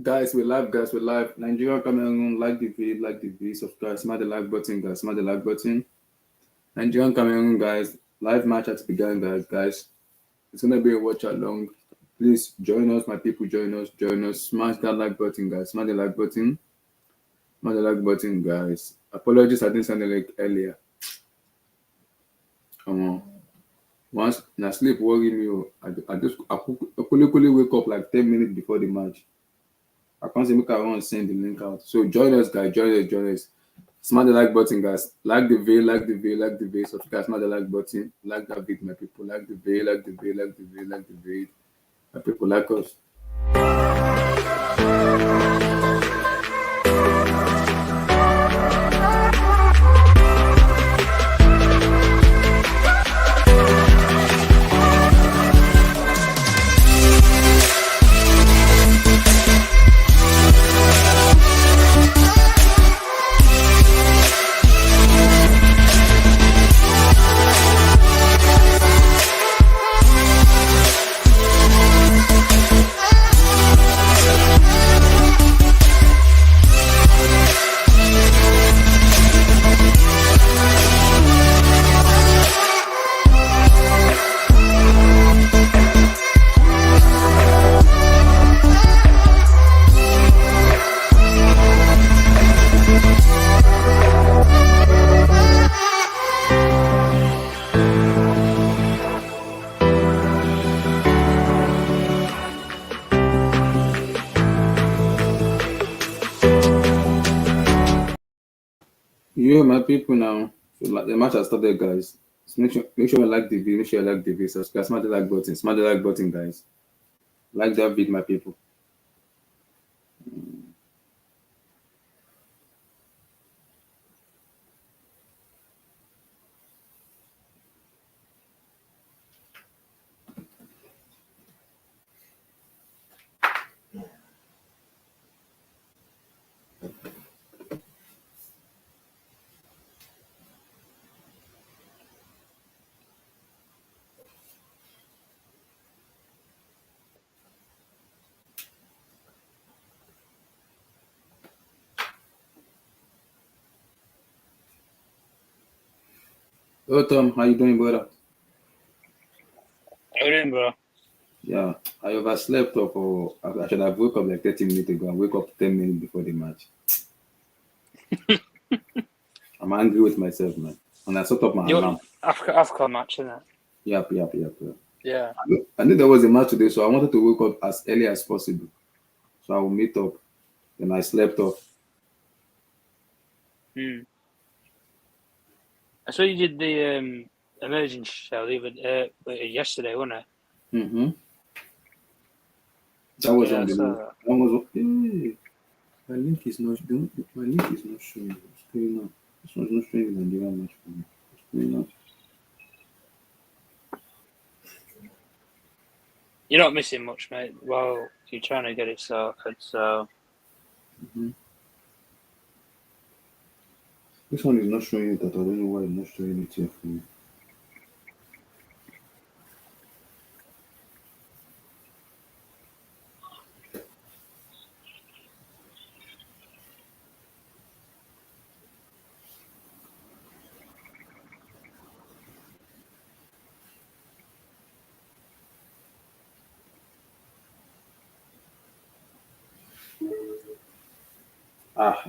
Guys, we live, guys, we live. Nigeria, Cameroun, like the V, subscribe, smash the like button, guys, smash the like button. Nigerian, Cameroun, guys, live match has begun, guys. It's gonna be a watch along. Please join us, my people, join us. Smash that like button, guys, smash the like button, guys. Apologies, I didn't send the link earlier. Come on. Once na sleep worry me, oh, I quickly wake up like 10 minutes before the match. I can't say make I want to send the link out. So join us, guys. Join us. Smash the like button, guys. Like the video. Subscribe, smash the like button. Like that video, my people. Like the video, like the video. My people like us. You my people now. So like, the match has started, guys. So make sure you like the video. Make sure you like the video. Subscribe, smash the like button. Smash the like button, guys. Like that video, my people. Oh Tom, how you doing, brother? How you doing, bro? Yeah, I overslept up, or I should have woke up like 30 minutes ago. I wake up 10 minutes before the match. I'm angry with myself, man. And I set up my alarm. Africa match, isn't it? Yep. Yeah. I knew there was a match today, so I wanted to wake up as early as possible. So I will meet up. Then I slept off. I saw you did the emergency show yesterday, wasn't it? Mm-hmm. That was Yeah, on I the saw move. that. That was hey, my link is not showing. What's going on? This one's not showing the Nigerian match for me. What's going on? You're not missing much, mate. Well, you're trying to get it sorted, so Mm-hmm. This one is not showing it at all. I don't know why it's not showing it here for me.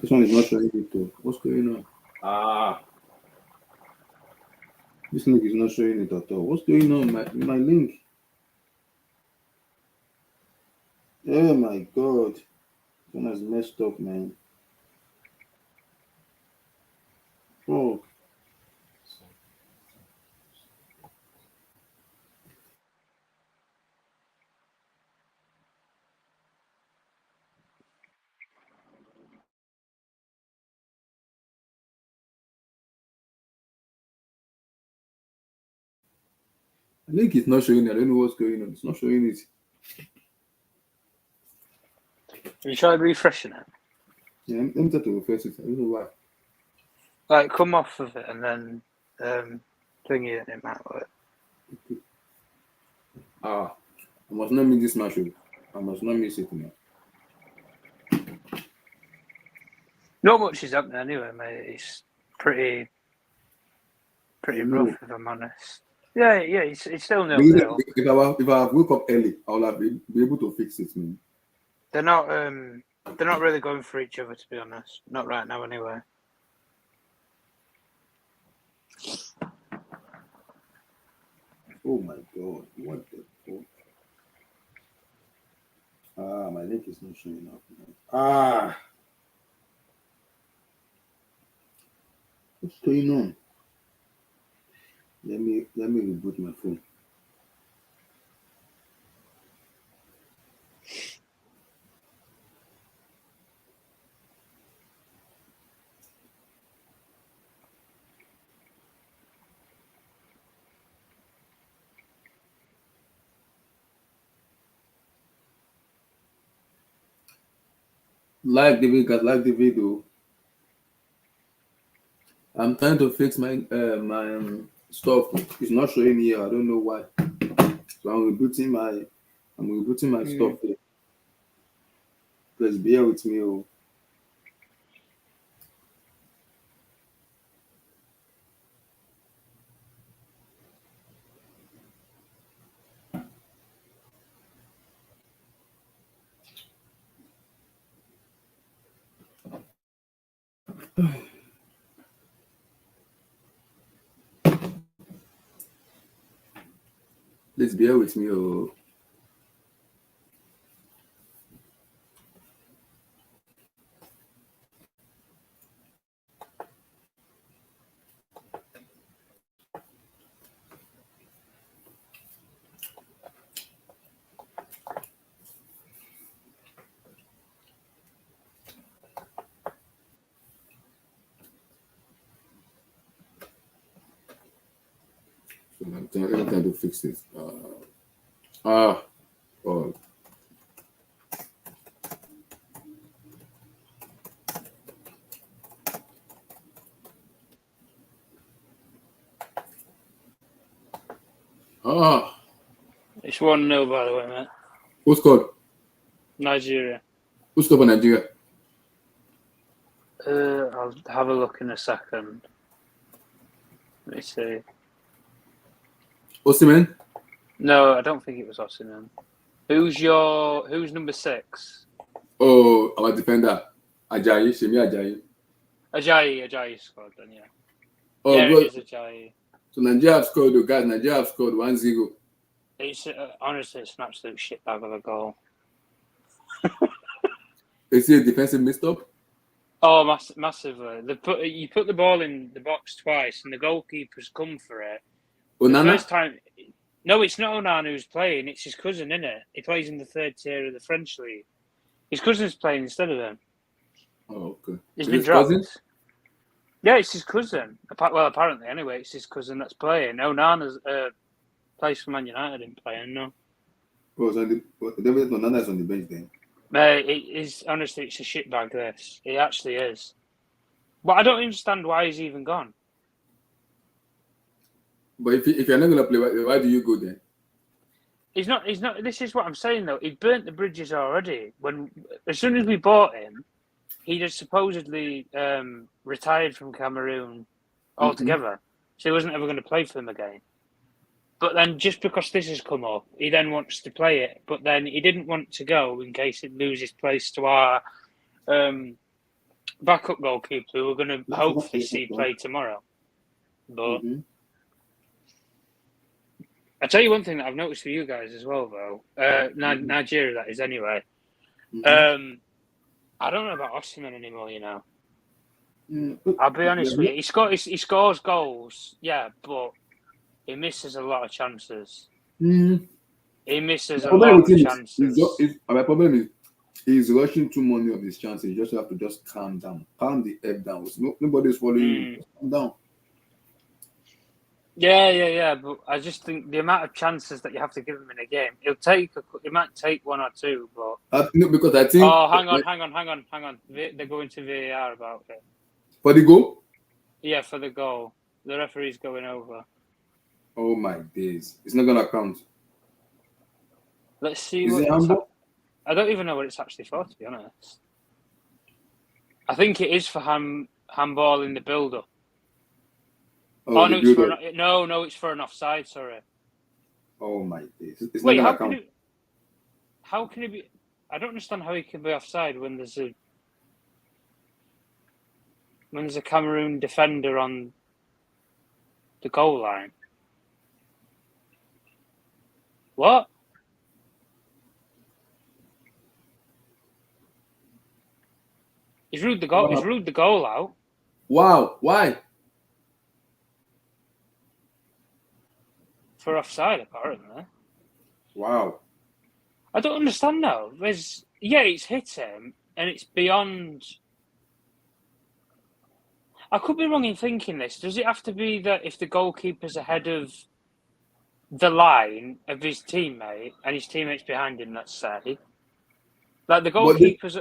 This one is not showing it too. What's going on? This link is not showing it at all. What's going on? My link. Oh my god. This one has messed up, man. Oh. I think it's not showing it. I don't know what's going on. It's not showing it. have you tried refreshing it? Yeah, let me try to refresh it. I don't know why. Like, come off of it and then thingy and it might work. I must not miss this match. I must not miss it now. Not much is happening anyway, mate. It's pretty rough, if I'm honest. Yeah, it's still 0-0. If I woke up early, I would have be able to fix it, man. They're not really going for each other, to be honest. Not right now, anyway. Oh my god, what the fuck? My link is not showing up, man. What's going on? Let me reboot my phone. Like the video, guys. Like the video. I'm trying to fix my stuff. It's not showing here. I don't know why. So I'm rebooting my stuff here. Please bear with me. Oh. Please bear with me. Oh. So I'm trying to fix this. Oh. It's 1-0, by the way, mate. Who scored? Nigeria. Who scored for Nigeria? I'll have a look in a second. Let me see. Osimhen? No, I don't think it was Osimhen. Who's number 6? Oh, our defender. Ajayi, Shemi Ajayi. Ajayi scored then, yeah. Oh, yeah, good. It is Ajayi. So Nigeria have scored, guys. Nigeria have scored 1-0. It's honestly, it's an absolute shitbag of a goal. Is it a defensive misstep? Oh, massively. You put the ball in the box twice, and the goalkeeper's come for it. Onana? The first time, no, it's not Onana who's playing. It's his cousin, innit? He plays in the 3rd tier of the French league. His cousin's playing instead of him. Oh, okay. He's Is been his dropped. cousin? Yeah, it's his cousin. Well, apparently, anyway, it's his cousin that's playing. Onana's plays for Man United in playing, no. Oh, so Onana is on the bench then. It is, honestly, it's a shitbag, this. It actually is. But I don't understand why he's even gone. But if you're not going to play, why do you go then? He's not. This is what I'm saying, though. He burnt the bridges already. As soon as we bought him, he just supposedly retired from Cameroon altogether. So he wasn't ever going to play for them again. But then just because this has come up, he then wants to play it. But then he didn't want to go in case it loses place to our backup goalkeeper, who we're going to hopefully see play tomorrow. But I'll tell you one thing that I've noticed for you guys as well, though. Nigeria, that is, anyway. I don't know about Osimhen anymore, you know. I'll be honest with you. He scores goals, yeah, but he misses a lot of chances. He misses a lot of chances. My problem is he's rushing too many of his chances. You just have to calm down. Calm the head down. Nobody's following you. Calm down. Yeah. But I just think the amount of chances that you have to give him in a game, it might take 1 or 2, but no, because I think. Oh, hang on. They're going to VAR about it. For the goal? Yeah, for the goal. The referee's going over. Oh my days! It's not gonna count. Let's see. Is it handball? I don't even know what it's actually for, to be honest. I think it is for handball in the build-up. Oh, no, it's for it's for an offside. Sorry. Oh my days! It's Wait, not gonna count. How can it be? I don't understand how he can be offside when there's a Cameroon defender on the goal line. What? He's ruled the goal. He's ruled the goal out. Wow! Why? For offside, apparently. Wow! I don't understand now. It's hit him, and it's beyond. I could be wrong in thinking this. Does it have to be that if the goalkeeper's ahead of the line of his teammate and his teammate's behind him, let's say, like the goalkeeper's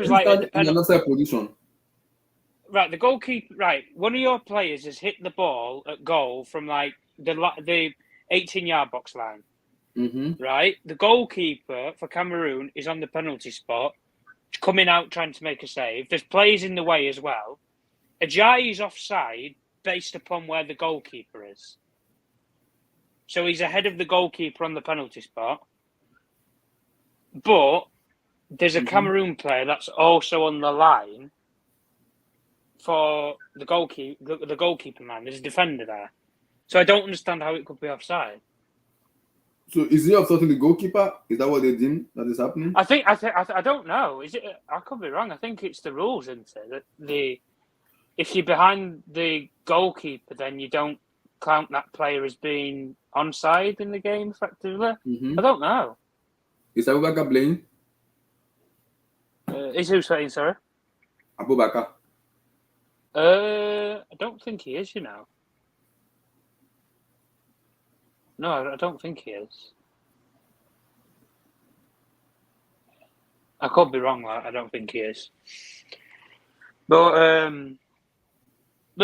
like at the in another position. Right, the goalkeeper. Right, one of your players has hit the ball at goal from like the 18-yard box line. Mm-hmm. Right, the goalkeeper for Cameroon is on the penalty spot, coming out trying to make a save. There's players in the way as well. Ajayi is offside based upon where the goalkeeper is. So he's ahead of the goalkeeper on the penalty spot. But there's a Cameroon player that's also on the line for the goalkeeper man. There's a defender there. So I don't understand how it could be offside. So is he offsetting the goalkeeper? Is that what they deem that is happening? I don't know. Is it? I could be wrong. I think it's the rules, isn't it? That if you're behind the goalkeeper, then you don't count that player as being onside in the game, effectively. Mm-hmm. I don't know. Is Abubakar playing? Is who saying, sorry? Abubakar. I don't think he is, No, I don't think he is. I could be wrong, I don't think he is. But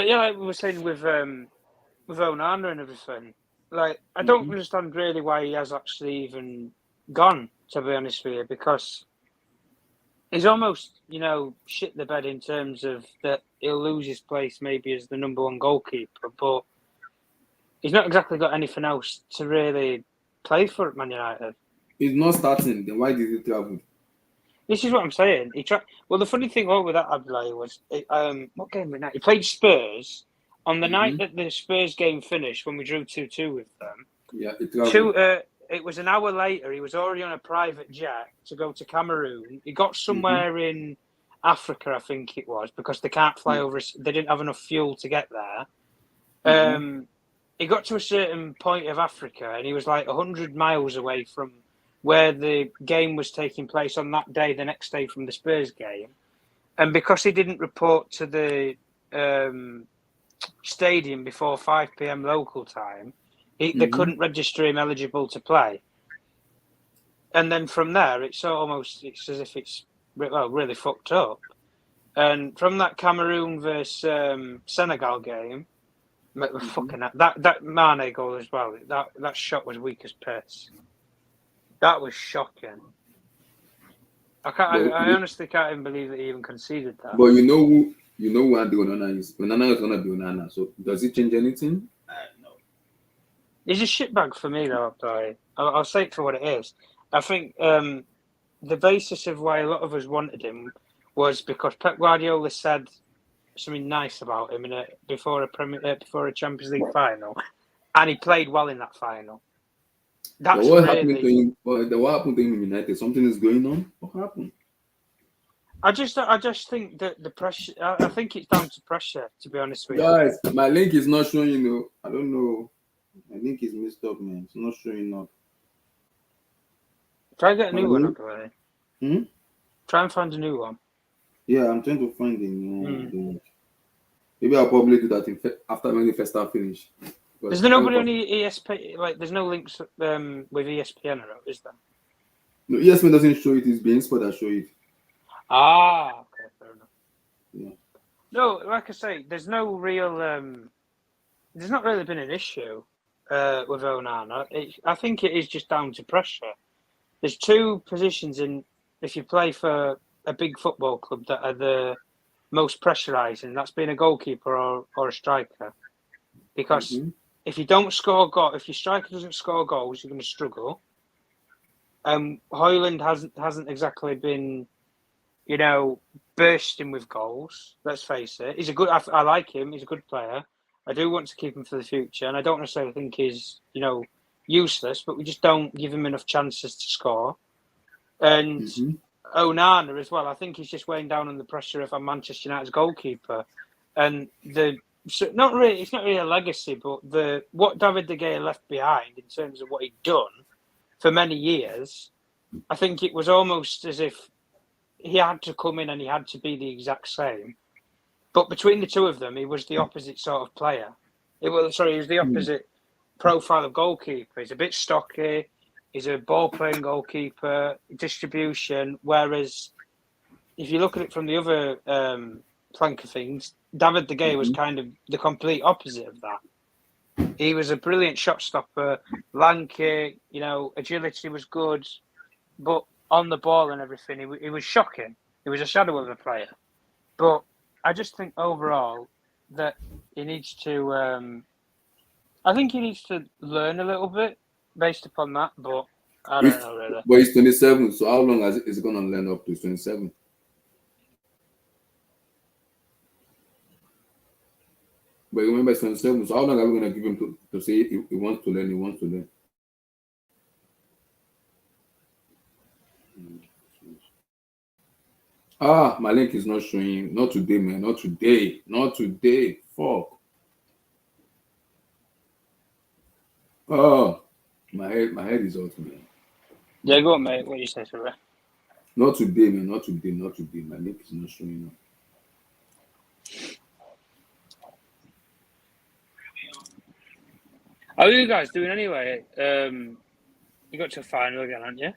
yeah, like we were saying with Onana and everything, like I don't understand really why he has actually even gone, to be honest with you, because he's almost, shit the bed in terms of that he'll lose his place maybe as the number one goalkeeper, but he's not exactly got anything else to really play for at Man United. He's not starting. Then why did he travel? This is what I'm saying. Well, the funny thing with that Abdullahi was, what game was that? He played Spurs on the night that the Spurs game finished when we drew 2-2 with them. Yeah, he traveled. It was an hour later. He was already on a private jet to go to Cameroon. He got somewhere in Africa, I think it was, because they can't fly over. They didn't have enough fuel to get there. He got to a certain point of Africa, and he was like 100 miles away from where the game was taking place on that day, the next day from the Spurs game. And because he didn't report to the stadium before 5 p.m. local time, they couldn't register him eligible to play. And then from there, it's as if it's really fucked up. And from that Cameroon versus Senegal game, fucking that Mane goal as well. That shot was weak as piss. That was shocking. I honestly can't even believe that he even conceded that. But you know who Andy Onana is. Onana is gonna be Onana. So does it change anything? No. He's a shitbag for me, though. I'll say it for what it is. I think the basis of why a lot of us wanted him was because Pep Guardiola said something nice about him before a Champions League final, and he played well in that final. What happened to him in United? Something is going on. What happened? I just think that the pressure. I think it's down to pressure. To be honest with you, guys, my link is not showing. I don't know. My link is messed up, man. It's not showing up. Try and get a new one up, right? Try and find a new one. Yeah, I'm trying to find a new one. Maybe I'll probably do that after when the first half finish. Is there nobody on ESPN? Like, there's no links with ESPN, is there? No, ESPN doesn't show it. It's being Sport that show it. Ah, okay, fair enough. Yeah. No, like I say, there's no real. There's not really been an issue with Onana. I think it is just down to pressure. There's two positions if you play for a big football club that are the most pressurising, that's being a goalkeeper or a striker. Because if you don't score if your striker doesn't score goals, you're going to struggle. Højlund hasn't exactly been, bursting with goals. Let's face it. He's a good. I like him. He's a good player. I do want to keep him for the future, and I don't necessarily think he's useless, but we just don't give him enough chances to score. And Onana as well. I think he's just weighing down under the pressure of a Manchester United's goalkeeper, and it's not really a legacy, but what David De Gea left behind in terms of what he'd done for many years. I think it was almost as if he had to come in and he had to be the exact same. But between the two of them, he was the opposite sort of player. He was the opposite profile of goalkeeper. He's a bit stocky. He's a ball-playing goalkeeper, distribution. Whereas if you look at it from the other flank of things, David De Gea was kind of the complete opposite of that. He was a brilliant shot stopper, lanky, agility was good, but on the ball and everything, he was shocking. He was a shadow of a player. But I just think overall that he needs to. I think he needs to learn a little bit based upon that, but I don't know really. But he's 27, so how long is he going to learn up to 27? But remember, he's 27, so how long are we going to give him to say he wants to learn? He wants to learn. My link is not showing. Not today, man. Not today. Fuck. Oh, my head is out, man. Yeah, go on, mate. What you say, sorry? Not today, man. Not today. My link is not showing now. How are you guys doing anyway? You got to a final again, haven't you?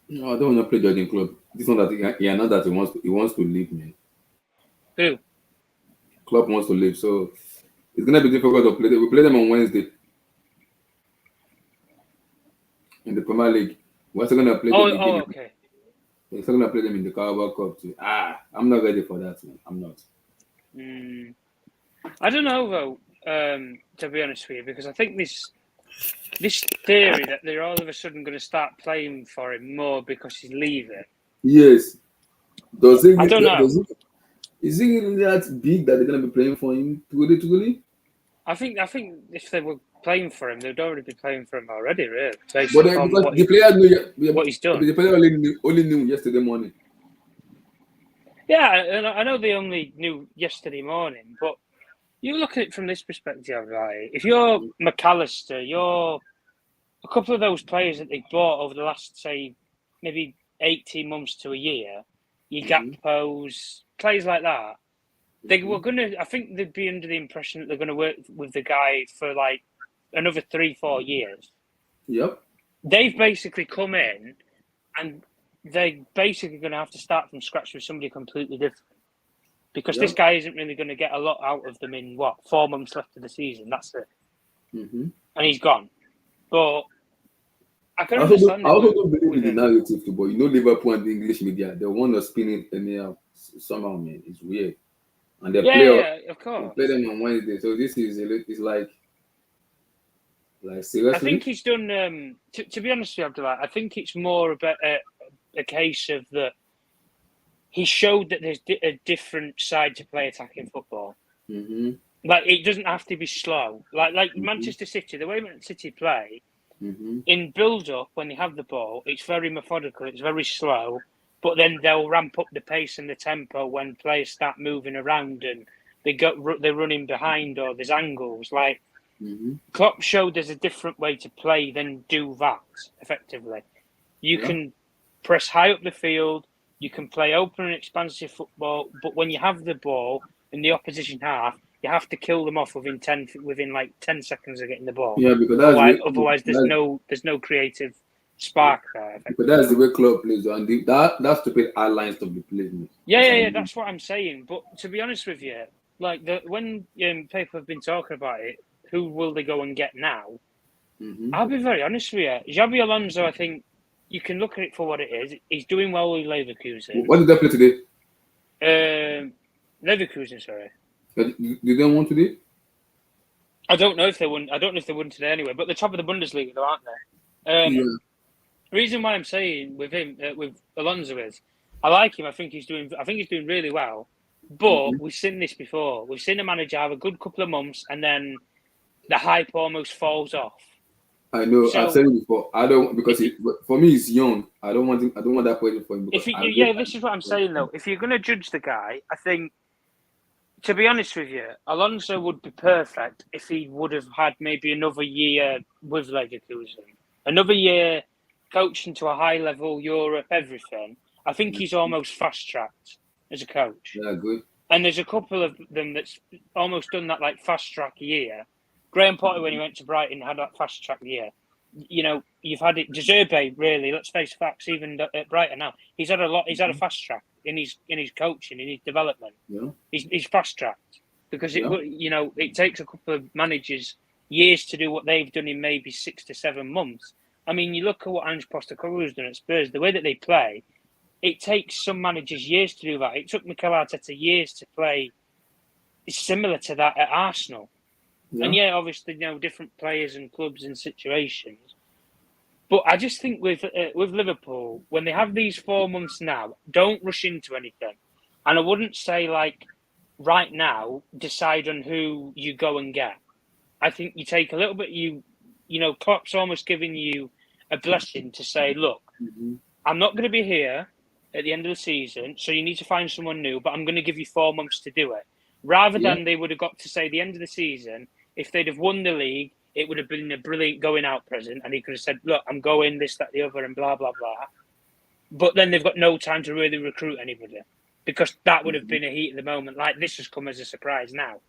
No, I don't want to play Jordan Club. This one that not that he wants to leave, man. Who? Club wants to leave, so it's gonna be difficult to play them. We play them on Wednesday in the Premier League. We're also gonna play them. Okay. We're still gonna play them in the Carabao Cup too. I'm not ready for that, man. I'm not. I don't know though. To be honest with you, because I think this theory that they're all of a sudden going to start playing for him more because he's leaving. Yes. I don't know. Is he really that big that they're going to be playing for him? Truly? I think if they were playing for him, they'd already be playing for him already, really. But the player knew what he's done. The player only knew yesterday morning. Yeah, and I know they only knew yesterday morning, but you look at it from this perspective, right? If you're McAllister, you're a couple of those players that they bought over the last, say, maybe 18 months to a year, your Gakpos, players like that, they were going to, I think they'd be under the impression that they're going to work with the guy for like another 3-4 years. Yep. They've basically come in and they're basically going to have to start from scratch with somebody completely different. Because this guy isn't really going to get a lot out of them in 4 months left of the season. That's it. And he's gone. But I can understand. I also don't believe in the narrative, but Liverpool and the English media, they want to spin it anyhow. Somehow, man, it's weird. And they of course. They play them on Wednesday, so this is like seriously. I think he's done. To be honest with you, Abdullah, I think it's more about a case of that. He showed that there's a different side to play attacking football. Like, it doesn't have to be slow. Like Manchester City, the way Manchester City play, in build-up, when they have the ball, it's very methodical, it's very slow, but then they'll ramp up the pace and the tempo when players start moving around and they're running behind or there's angles. Like, Klopp showed there's a different way to play than do that, effectively. You can press high up the field, you can play open and expansive football, but when you have the ball in the opposition half, you have to kill them off within 10 seconds of getting the ball. Yeah, because otherwise there's no creative spark there. But that's the way Klopp plays, and that's stupid line stuff he plays. Yeah, that's what I'm saying. But to be honest with you, like when people have been talking about it, who will they go and get now? I'll be very honest with you. Xabi Alonso, I think. You can look at it for what it is. He's doing well with Leverkusen. What did they play today? Leverkusen, sorry. They don't want to do? I don't know if they won. I don't know if they won today anyway. But the top of the Bundesliga, though, aren't they? Yeah. The reason why I'm saying with him, with Alonso, is I like him. I think he's doing really well. But we've seen this before. We've seen a manager have a good couple of months, and then the hype almost falls off. I know. So, I've said it before. I don't because for me he's young. I don't want him. I don't want that pressure for him. this is what I'm saying though. If you're going to judge the guy, I think, to be honest with you, Alonso would be perfect if he would have had maybe another year with Leverkusen, another year coaching to a high level, Europe, everything. I think he's almost fast tracked as a coach. Yeah, good. And there's a couple of them that's almost done that like fast track year. Graham Potter, when he went to Brighton, had that fast track year. You know, you've had it. De Zerbi, really. Let's face facts. Even at Brighton now, he's had a lot. He's had a fast track in his coaching, in his development. Yeah. He's fast tracked because it takes a couple of managers years to do what they've done in maybe 6 to 7 months. I mean, you look at what Ange Postecoglou's done at Spurs. The way that they play, it takes some managers years to do that. It took Mikel Arteta years to play similar to that at Arsenal. Yeah. And obviously, different players and clubs and situations. But I just think with Liverpool, when they have these 4 months now, don't rush into anything. And I wouldn't say right now, decide on who you go and get. I think you take a little bit. Klopp's almost giving you a blessing to say, look, I'm not going to be here at the end of the season, so you need to find someone new. But I'm going to give you 4 months to do it. Rather than they would have got to say the end of the season. If they'd have won the league, it would have been a brilliant going out present. And he could have said, look, I'm going this, that, the other, and blah, blah, blah. But then they've got no time to really recruit anybody because that would have been a heat of the moment. Like, this has come as a surprise now.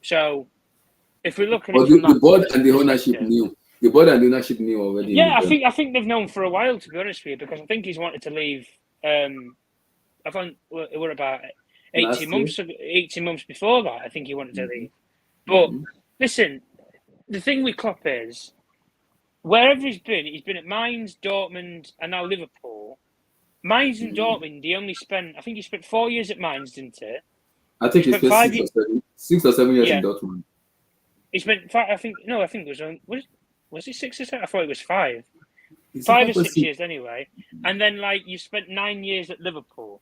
So, if we look at it the board and the ownership knew. The board and the ownership knew already. Yeah, I think they've known for a while, to be honest with you, because I think he's wanted to leave. I think we're about 18 months before that. I think he wanted to leave. But listen, the thing with Klopp is, wherever he's been at Mainz, Dortmund, and now Liverpool. Mainz and Dortmund, he spent 4 years at Mainz, didn't he? I think he spent 6 or 7 years in Dortmund. He spent 5. I think it was it 6 or 7? I thought it was 5. 5 or 6 years anyway. And then you spent 9 years at Liverpool.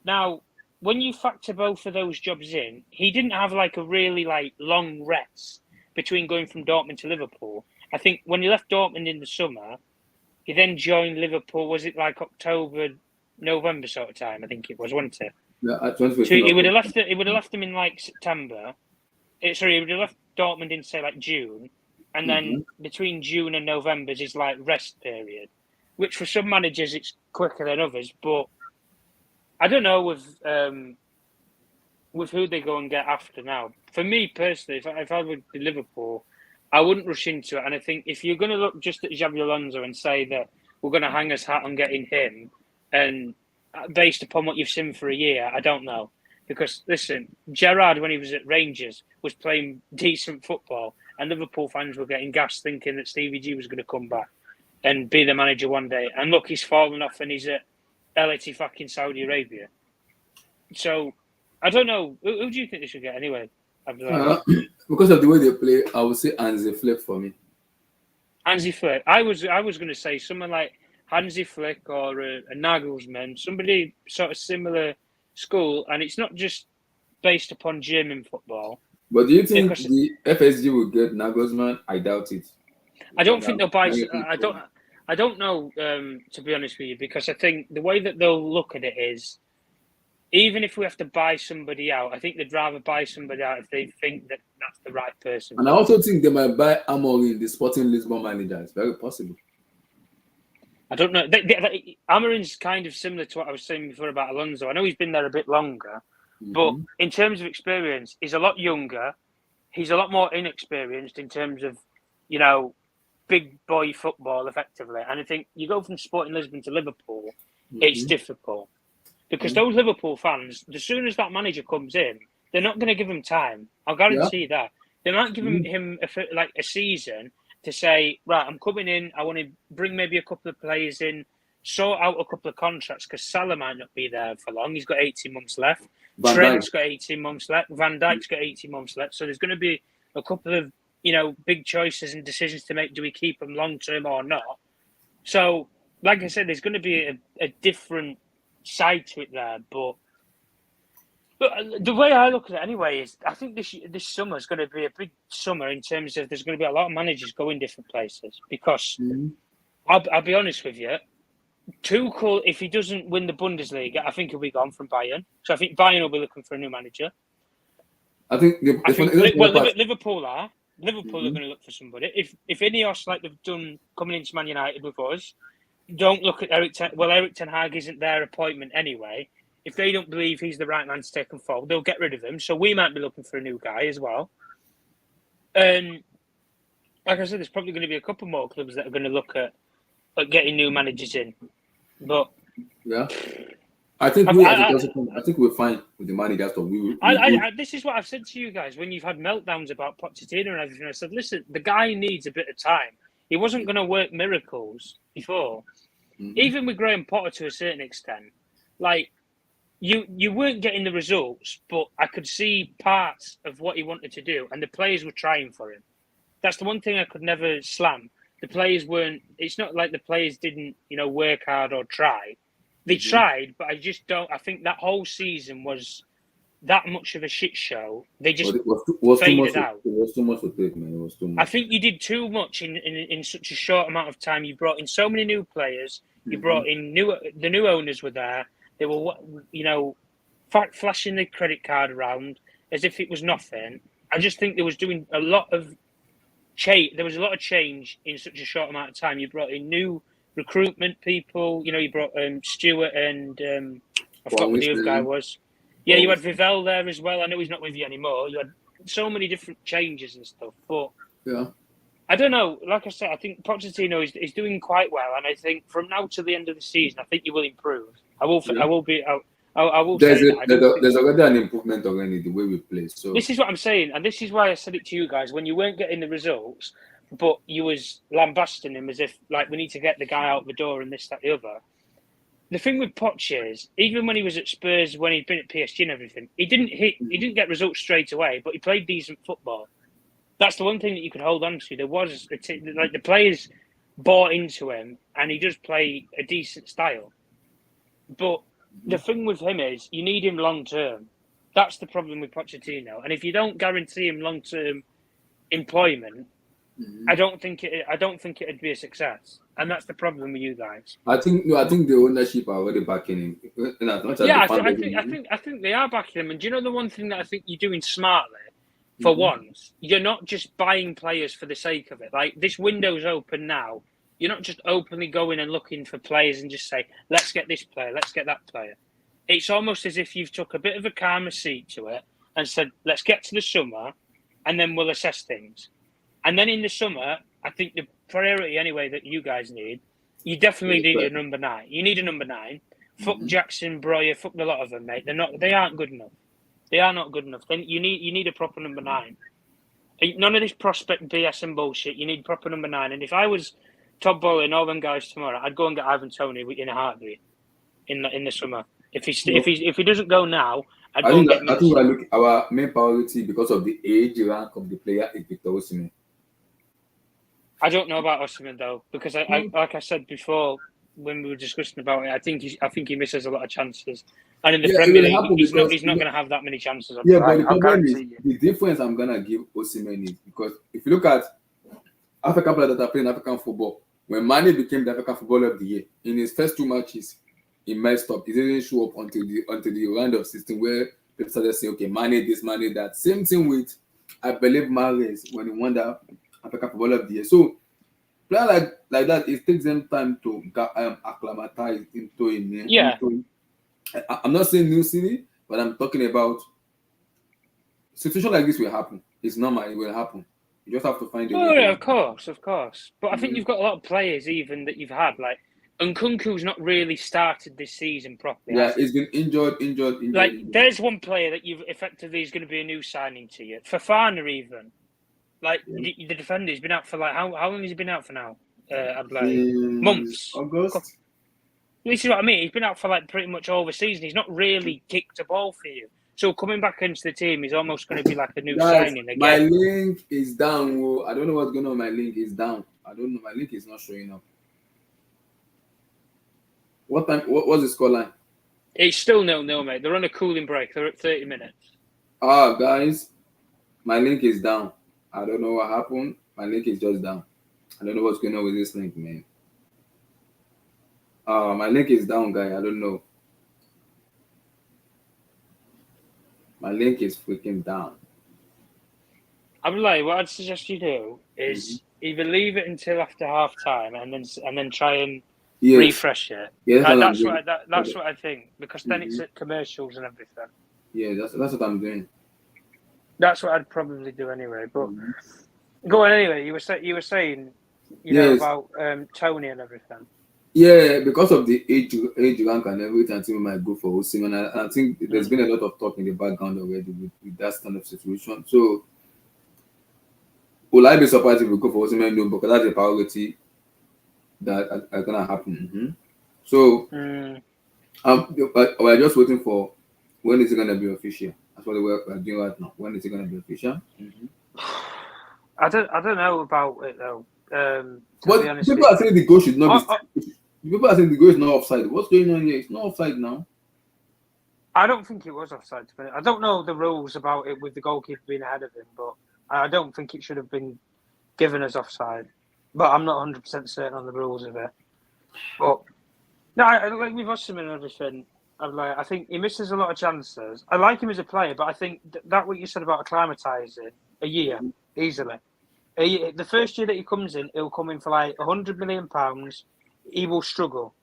Now, when you factor both of those jobs in, he didn't have a really long rest between going from Dortmund to Liverpool. I think when he left Dortmund in the summer, he then joined Liverpool. Was it October, November sort of time? I think it was, wasn't it? Yeah, so he would have left it. He would have left them in September. He would have left Dortmund in say June, and then between June and November is his rest period, which for some managers it's quicker than others, but. I don't know with who they go and get after now. For me personally, if I would be Liverpool, I wouldn't rush into it. And I think if you're going to look just at Xabi Alonso and say that we're going to hang us hat on getting him, and based upon what you've seen for a year, I don't know. Because listen, Gerrard when he was at Rangers was playing decent football, and Liverpool fans were getting gassed thinking that Stevie G was going to come back and be the manager one day. And look, he's fallen off and he's at LAT fucking Saudi Arabia. So, I don't know. Who do you think they should get anyway? Because of the way they play, I would say Hansi Flick for me. Hansi Flick. I was going to say someone like Hansi Flick or a Nagelsmann, somebody sort of similar school, and it's not just based upon German football. But do you think the FSG will get Nagelsmann? I doubt it. I don't think they'll buy. I don't know, to be honest with you, because I think the way that they'll look at it is, even if we have to buy somebody out, I think they'd rather buy somebody out if they think that that's the right person. And I also think they might buy Amorim, the Sporting Lisbon manager. It's very possible. I don't know. Amorim's kind of similar to what I was saying before about Alonso. I know he's been there a bit longer, but in terms of experience, he's a lot younger. He's a lot more inexperienced in terms of, big boy football, effectively. And I think you go from Sporting Lisbon to Liverpool, it's difficult. Because those Liverpool fans, as soon as that manager comes in, they're not going to give him time. I'll guarantee that. They might give him a season to say, right, I'm coming in, I want to bring maybe a couple of players in sort out a couple of contracts because Salah might not be there for long. He's got 18 months left. Van Trent's Dijk. got 18 months left. Van Dijk's got 18 months left. So there's going to be a couple of, big choices and decisions to make. Do we keep them long term or not? So, like I said, there's going to be a different side to it there. But the way I look at it anyway is I think this summer is going to be a big summer in terms of there's going to be a lot of managers going different places because I'll be honest with you, Tuchel, if he doesn't win the Bundesliga, I think he'll be gone from Bayern. So I think Bayern will be looking for a new manager. Liverpool are going to look for somebody. If Ineos, like they've done coming into Man United with us, don't look at Eric Ten Hag isn't their appointment anyway. If they don't believe he's the right man to take them forward, they'll get rid of him. So we might be looking for a new guy as well. And like I said, there's probably going to be a couple more clubs that are going to look at getting new managers in. But yeah, I think we're fine with the managers. This is what I've said to you guys when you've had meltdowns about Pochettino and everything. I said, listen, the guy needs a bit of time. He wasn't going to work miracles before, even with Graham Potter to a certain extent. Like you weren't getting the results, but I could see parts of what he wanted to do, and the players were trying for him. That's the one thing I could never slam. The players weren't. It's not like the players didn't, work hard or try. They tried, but I just don't. I think that whole season was that much of a shit show. They just faded out. It was too much to take, man. It was too much. I think you did too much in such a short amount of time. You brought in so many new players. You brought in the new owners were there. They were, flashing the credit card around as if it was nothing. I just think there was doing a lot of change. There was a lot of change in such a short amount of time. You brought in new recruitment people. You brought Stewart and I forgot what the other guy was. Yeah, you had Vivell there as well. I know he's not with you anymore. You had so many different changes and stuff. But yeah, I don't know. Like I said, I think Pochettino is doing quite well, and I think from now to the end of the season, I think he will improve. I will be. I will there's say that. There's already an improvement already the way we play. So this is what I'm saying, and this is why I said it to you guys when you weren't getting the results, but you was lambasting him as if like we need to get the guy out the door and this, that, the other. The thing with Poch is, even when he was at Spurs, when he'd been at PSG and everything, he didn't get results straight away, but he played decent football. That's the one thing that you could hold on to. There was the players bought into him, and he does play a decent style. But the thing with him is, you need him long term. That's the problem with Pochettino. And if you don't guarantee him long term employment, I don't think it'd be a success. And that's the problem with you guys. I think the ownership are already backing him. I think they are backing him. And do you know the one thing that I think you're doing smartly? For once, you're not just buying players for the sake of it. Like, this window's open now. You're not just openly going and looking for players and just say, let's get this player, let's get that player. It's almost as if you've took a bit of a calmer seat to it and said, let's get to the summer and then we'll assess things. And then in the summer, I think the priority anyway that you guys need, you definitely need a number 9. You need a number 9. Fuck Jackson, Breuer, fuck a lot of them, mate. They aren't good enough. They are not good enough. Then you need a proper number 9. None of this prospect BS and bullshit. You need proper number 9. And if I was Todd Bowley and all them guys tomorrow, I'd go and get Ivan Toney in a heartbeat in the summer. If he doesn't go now, I think our main priority because of the age rank of the player is Victor Osimhen. I don't know about Osimhen though, because I like I said before when we were discussing about it, I think he misses a lot of chances. And in the Premier League, he's not going to have that many chances. But the problem is, the difference I'm going to give Osimhen is because if you look at African players that are playing African football, when Mane became the African Footballer of the Year, in his first 2 matches, he messed up. He didn't show up until the round of 16 where people started saying, okay, Mane this, Mane that. Same thing with, I believe, Mahrez when he won the African Footballer of the Year. So, players like that, it takes them time to acclimatize into it. Yeah. I'm not saying New City, but I'm talking about situation like this will happen. It's normal, it will happen. You just have to find a way. Oh, yeah, of course. But I think you've got a lot of players even that you've had, like Nkunku's not really started this season properly. Yeah, he's been injured. Like, there's one player that you've effectively is going to be a new signing to you. Fofana even. Like, the defender, he's been out for like, how long has he been out for now? Months. August. This is what I mean. He's been out for like pretty much all the season. He's not really kicked a ball for you. So coming back into the team is almost going to be like a new Guys, signing again. my link is down. I don't know what's going on. My link is down. I don't know. My link is not showing up. What time? What's the scoreline? It's still 0-0, mate. They're on a cooling break. They're at 30 minutes. Guys, my link is down. I don't know what happened. My link is just down. I don't know what's going on with this link, man. My link is down, guy. I don't know. My link is freaking down. I'm like, what I'd suggest you do is either leave it until after half time and then try and refresh it. Yeah, that's what I think, because then it's at commercials and everything. Yeah, that's what I'm doing. That's what I'd probably do anyway. But go on anyway. You were saying, you know, about Tony and everything. Yeah, because of the age rank and everything, I think we might go for Osimhen. And I think there's been a lot of talk in the background already with that kind of situation. So, will I be surprised if we go for Osimhen? No, because that's a priority that are gonna happen. So, we're just waiting for when is it gonna be official. That's what we're doing right now. When is it gonna be official? I don't know about it though. But people are saying the goal should not be. People are saying the goal is not offside. What's going on here? It's not offside now. I don't think it was offside. I don't know the rules about it with the goalkeeper being ahead of him, but I don't think it should have been given as offside. But I'm not 100% certain on the rules of it. But no, like with Osimhen and everything, I think he misses a lot of chances. I like him as a player, but I think that what you said about acclimatising a year easily. The first year that he comes in, he'll come in for like £100 million. He will struggle.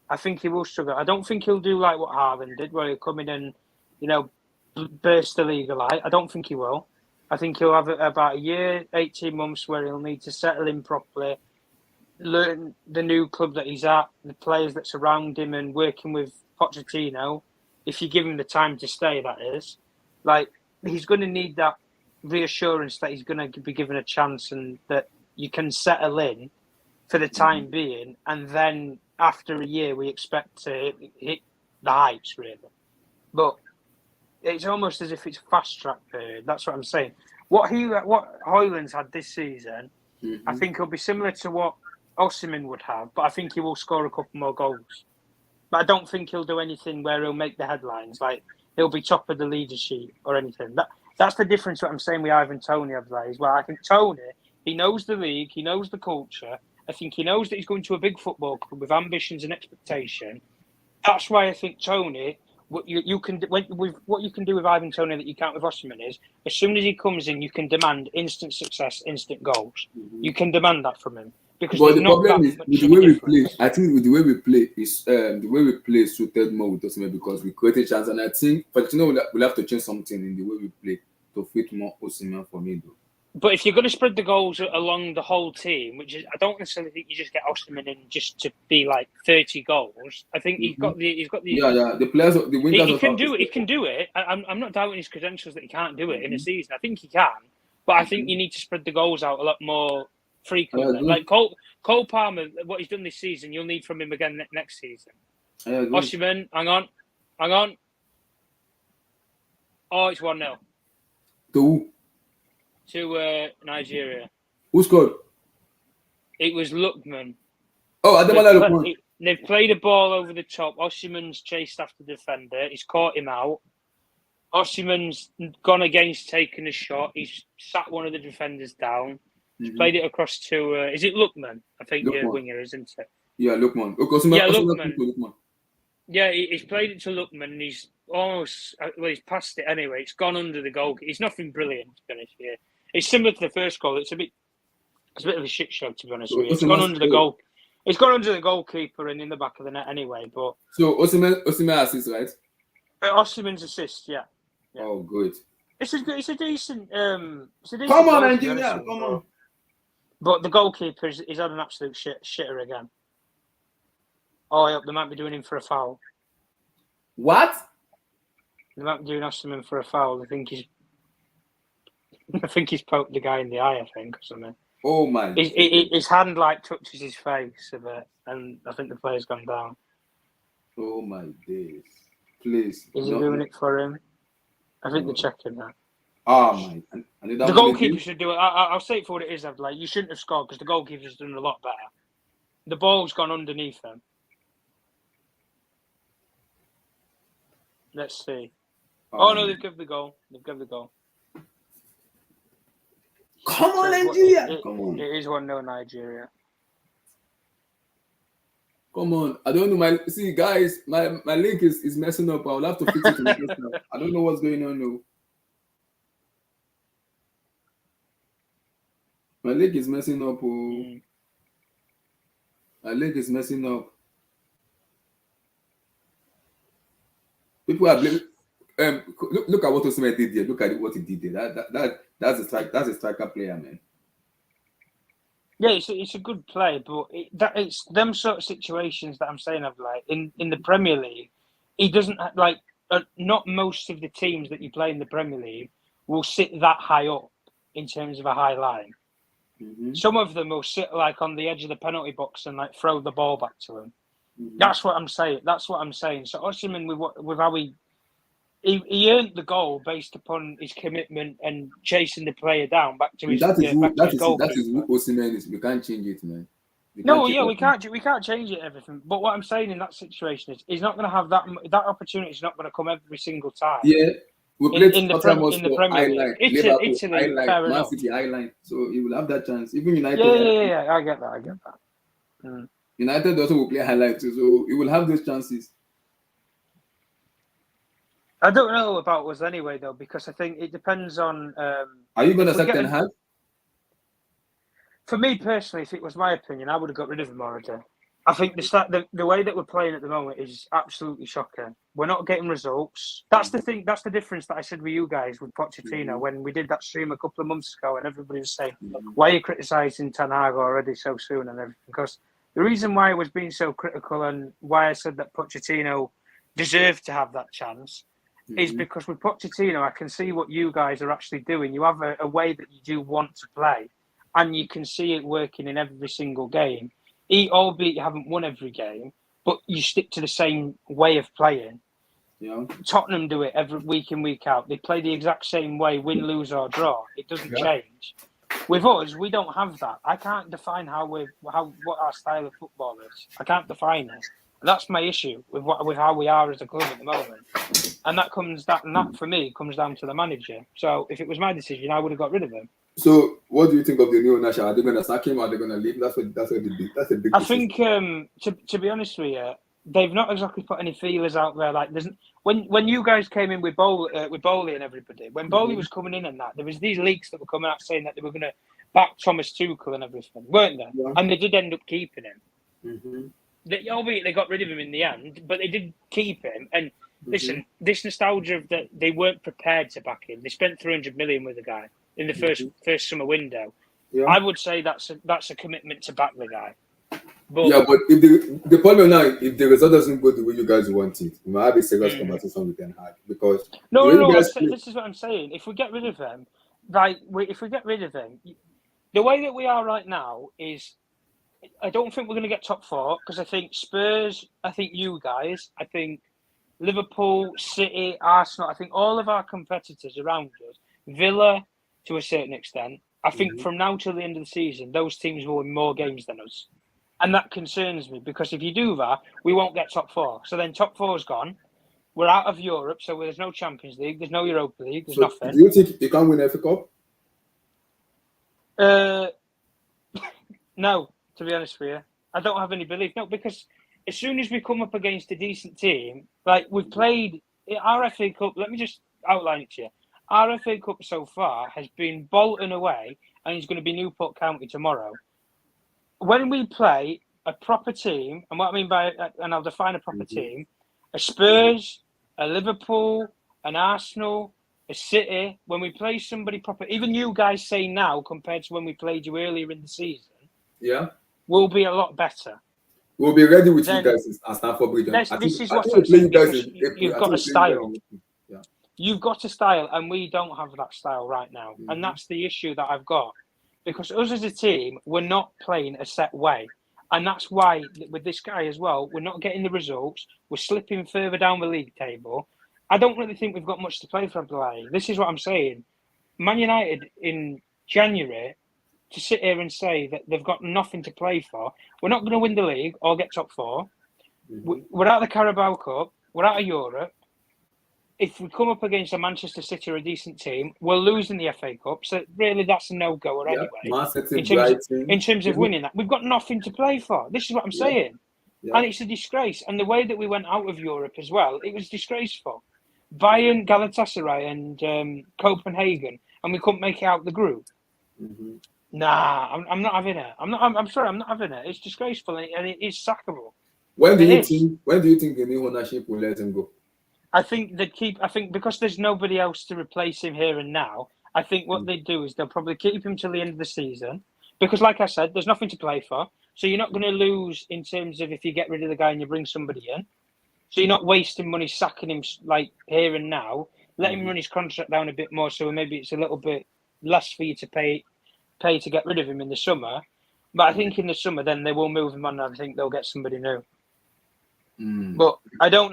I think he will struggle. I don't think he'll do like what Haaland did, where he'll come in and, you know, burst the league alight. I don't think he will. I think he'll have about a year, 18 months where he'll need to settle in properly, learn the new club that he's at, the players that surround him, and working with Pochettino. If you give him the time to stay, that is. Like, he's going to need that reassurance that he's going to be given a chance and that you can settle in for the time being, and then after a year we expect to hit the heights, really. But it's almost as if it's a fast track period. That's what I'm saying. What Højlund's had this season, I think it'll be similar to what Osimhen would have, but I think he will score a couple more goals. But I don't think he'll do anything where he'll make the headlines, like he'll be top of the leader sheet or anything. That's the difference. What I'm saying with Ivan Toney over there is, well, I think Toney, he knows the league, he knows the culture. I think he knows that he's going to a big football club with ambitions and expectation. That's why I think Toney, what you can do with Ivan Toney that you can't with Osimhen is, as soon as he comes in, you can demand instant success, instant goals. You can demand that from him. Because but the problem is with the way we play. I think with the way we play is the way we play suited more with Osimhen because we create a chance, and I think Pochettino will have to change something in the way we play to fit more Osimhen for me, though. But if you're going to spread the goals along the whole team, which is, I don't necessarily think you just get Osimhen in just to be like 30 goals. I think he's got the the players, the wingers. He can do it. He can do it. I'm not doubting his credentials that he can't do it in a season. I think he can, but I think you need to spread the goals out a lot more frequently. Like Cole Palmer, what he's done this season, you'll need from him again next season. Osimhen, hang on. Oh, it's 1-0. To Nigeria. Who scored? It was Lookman. Oh, Ademola Lookman. They've played a ball over the top. Osimhen's chased after the defender. He's caught him out. Osimhen's gone against taking a shot. He's sat one of the defenders down. He's played it across to... is it Lookman? I think the winger, isn't it? Yeah, Lookman. Lookman. Yeah, he's played it to Lookman and he's almost... Well, he's passed it anyway. It's gone under the goal. It's nothing brilliant, to be honest here. It's similar to the first goal. It's a bit of a shit show, to be honest with you. It's gone under the goal. It's gone under the goalkeeper and in the back of the net anyway. But so Osimhen assist, right? Osimhen's assist, yeah. Oh, good. It's a decent. Come on, Nigeria! Come on. But the goalkeeper is had an absolute shitter again. Oh, I hope they might be doing him for a foul. What? They might be doing Osimhen for a foul. I think he's poked the guy in the eye, I think, or something. Oh, my. His hand, touches his face a bit, and I think the player's gone down. Oh my days! Please, Is he no, doing no. it for him? I think they're Oh, checking that. my! And that The one goalkeeper again. should do it. I'll say it for what it is. Like, you shouldn't have scored because the goalkeeper's done a lot better. The ball's gone underneath him. Let's see. Oh no, they've given the goal. They've given the goal. Come on, So Nigeria! Come on! It is 1-0 Nigeria. Come on! I don't know. See, guys, my link is messing up. I'll have to fix it in the first half. I don't know what's going on now. My leg is messing up. Oh. My leg is messing up. People are blaming. Look at what Osimhen did there. Look at what he did there. That's a strike. That's a striker player, man. Yeah, it's a good play, but it's them sort of situations that I'm saying of like in the Premier League. He doesn't like not most of the teams that you play in the Premier League will sit that high up in terms of a high line. Mm-hmm. Some of them will sit like on the edge of the penalty box and like throw the ball back to him. Mm-hmm. That's what I'm saying. So Osimhen with how he earned the goal based upon his commitment and chasing the player down back to his goalkeeper. That is who Osimhen is. We can't change it, man. We can't change it everything. But what I'm saying in that situation is he's not going to have that opportunity. Is not going to come every single time. Yeah, we played in the Premier League. Italy, fair Man enough. City Highline, so he will have that chance. Even United. Yeah. I get that. Mm. United also will play highlight too, so he will have those chances. I don't know about us anyway, though, because I think it depends on. Are you going to second half? For me personally, if it was my opinion, I would have got rid of him already. I think the way that we're playing at the moment is absolutely shocking. We're not getting results. That's the thing. That's the difference that I said with you guys with Pochettino when we did that stream a couple of months ago, and everybody was saying, "Why are you criticising Ten Hag already so soon?" and everything. Because the reason why I was being so critical and why I said that Pochettino deserved to have that chance is because with Pochettino, I can see what you guys are actually doing. You have a way that you do want to play, and you can see it working in every single game. Albeit you haven't won every game, but you stick to the same way of playing. Yeah. Tottenham do it every week in, week out. They play the exact same way, win, lose, or draw. It doesn't change. With us, we don't have that. I can't define what our style of football is. I can't define it. And that's my issue with how we are as a club at the moment. And that for me comes down to the manager. So if it was my decision, I would have got rid of him. So, what do you think of the new ownership? Are they going to sack him? Or are they going to leave? That's a big. I think, to be honest with you, they've not exactly put any feelers out there. Like, when you guys came in with Bowley and everybody, when Bowley was coming in and that, there was these leaks that were coming out saying that they were going to back Thomas Tuchel and everything, weren't they? Yeah. And they did end up keeping him. Albeit they got rid of him in the end, but they did keep him. And listen, this nostalgia of that they weren't prepared to back him. They spent 300 million with the guy in the first summer window. Yeah. I would say that's a commitment to back the guy. But if the problem now, if the result doesn't go the way you guys want it, we might have a serious conversation with Ten Hag because this is what I'm saying. If we get rid of him, the way that we are right now is, I don't think we're going to get top four because I think Spurs, I think you guys, I think Liverpool, City, Arsenal, I think all of our competitors around us, Villa to a certain extent, I think from now till the end of the season, those teams will win more games than us. And that concerns me because if you do that, we won't get top four. So then top four's gone. We're out of Europe, so there's no Champions League, there's no Europa League, there's nothing. Do you think you can win FA Cup? No, to be honest with you. I don't have any belief. No, because as soon as we come up against a decent team, like we've played our FA Cup, let me just outline it to you. Our FA Cup so far has been Bolton away and it's going to be Newport County tomorrow. When we play a proper team, and what I mean by, and I'll define a proper team, a Spurs, a Liverpool, an Arsenal, a City, when we play somebody proper, even you guys say now compared to when we played you earlier in the season, we'll be a lot better. We'll be ready with you guys at Stamford Bridge. This is what I'm saying. You've got a style. You've got a style, and we don't have that style right now. And that's the issue that I've got. Because us as a team, we're not playing a set way. And that's why, with this guy as well, we're not getting the results. We're slipping further down the league table. I don't really think we've got much to play for, Abdullahi. This is what I'm saying. Man United in January, to sit here and say that they've got nothing to play for, we're not going to win the league or get top four. We're out of the Carabao Cup. We're out of Europe. If we come up against a Manchester City or a decent team, we're losing the FA Cup. So really, that's a no-goer anyway. In terms of winning that, we've got nothing to play for. This is what I'm saying. Yeah. And it's a disgrace. And the way that we went out of Europe as well, it was disgraceful. Bayern, Galatasaray and Copenhagen, and we couldn't make it out the group. Nah, I'm not having it. I'm sorry, I'm not having it. It's disgraceful and it is sackable. When do you think the new ownership will let him go? I think because there's nobody else to replace him here and now, I think what they do is they'll probably keep him till the end of the season. Because like I said, there's nothing to play for. So you're not going to lose in terms of if you get rid of the guy and you bring somebody in. So you're not wasting money sacking him like here and now. Let him run his contract down a bit more, so maybe it's a little bit less for you to pay to get rid of him in the summer. But I think in the summer, then they will move him on. And I think they'll get somebody new. But I don't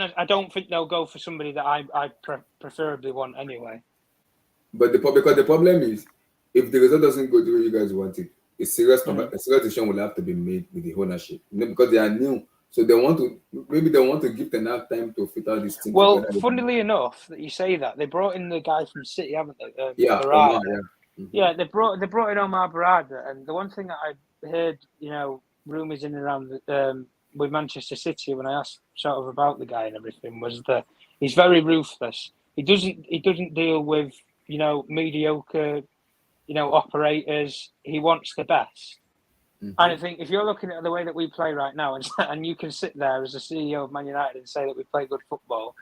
think they'll go for somebody that I preferably want anyway. But because the problem is, if the result doesn't go the way you guys want it, a serious decision will have to be made with the ownership. Because they are new, so they want to give them enough time to fit out this thing. Well, funnily enough, that you say that they brought in the guy from City, haven't they? Omar, yeah. They brought in Omar Barada, and the one thing that I heard, rumours in and around with Manchester City when I asked sort of about the guy and everything was that he's very ruthless. He doesn't deal with mediocre operators. He wants the best. And I think if you're looking at the way that we play right now, and you can sit there as a CEO of Man United and say that we play good football,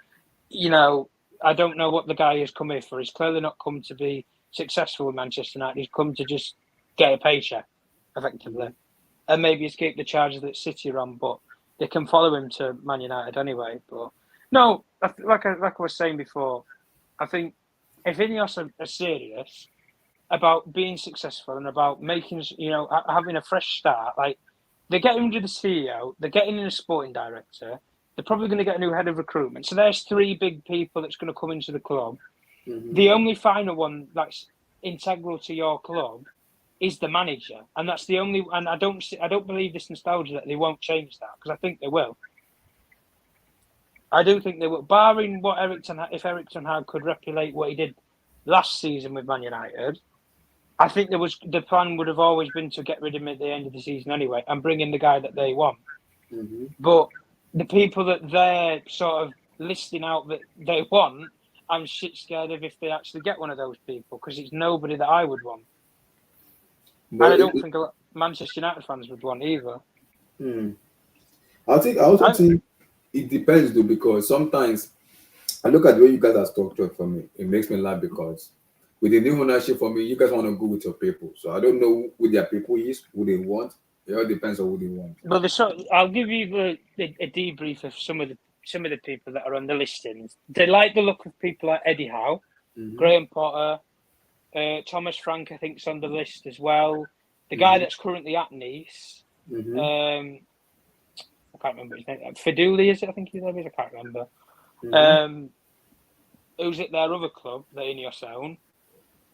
I don't know what the guy has come here for. He's clearly not come to be successful with Manchester United. He's come to just get a paycheck, effectively, and maybe escape the charges that City are on. But they can follow him to Man United anyway. But no, like I was saying before, I think if Ineos are serious about being successful and about making, having a fresh start, like they're getting rid of the CEO, they're getting in a sporting director, they're probably going to get a new head of recruitment. So there's three big people that's going to come into the club. The only final one that's integral to your club is the manager, and that's the only. And I don't believe this nostalgia that they won't change that, because I think they will. I do think they will, barring what if Erik ten Hag could replicate what he did last season with Man United. I think the plan would have always been to get rid of him at the end of the season anyway and bring in the guy that they want. But the people that they're sort of listing out that they want, I'm shit scared of if they actually get one of those people, because it's nobody that I would want. But and I don't think a lot Manchester United fans would want either. I also think it depends though, because sometimes I look at the way you guys are structured. For me, it makes me laugh because with the new ownership, for me, you guys want to go with your people. So I don't know who their people is, who they want. It all depends on who they want. Well, I'll give you a debrief of some of the people that are on the listings. They like the look of people like Eddie Howe, Graham Potter, Thomas Frank, I think, is on the list as well. The guy that's currently at Nice, I can't remember his name. Feduli, is it? I think his name is. I can't remember. Who's at their other club, the Ineos own.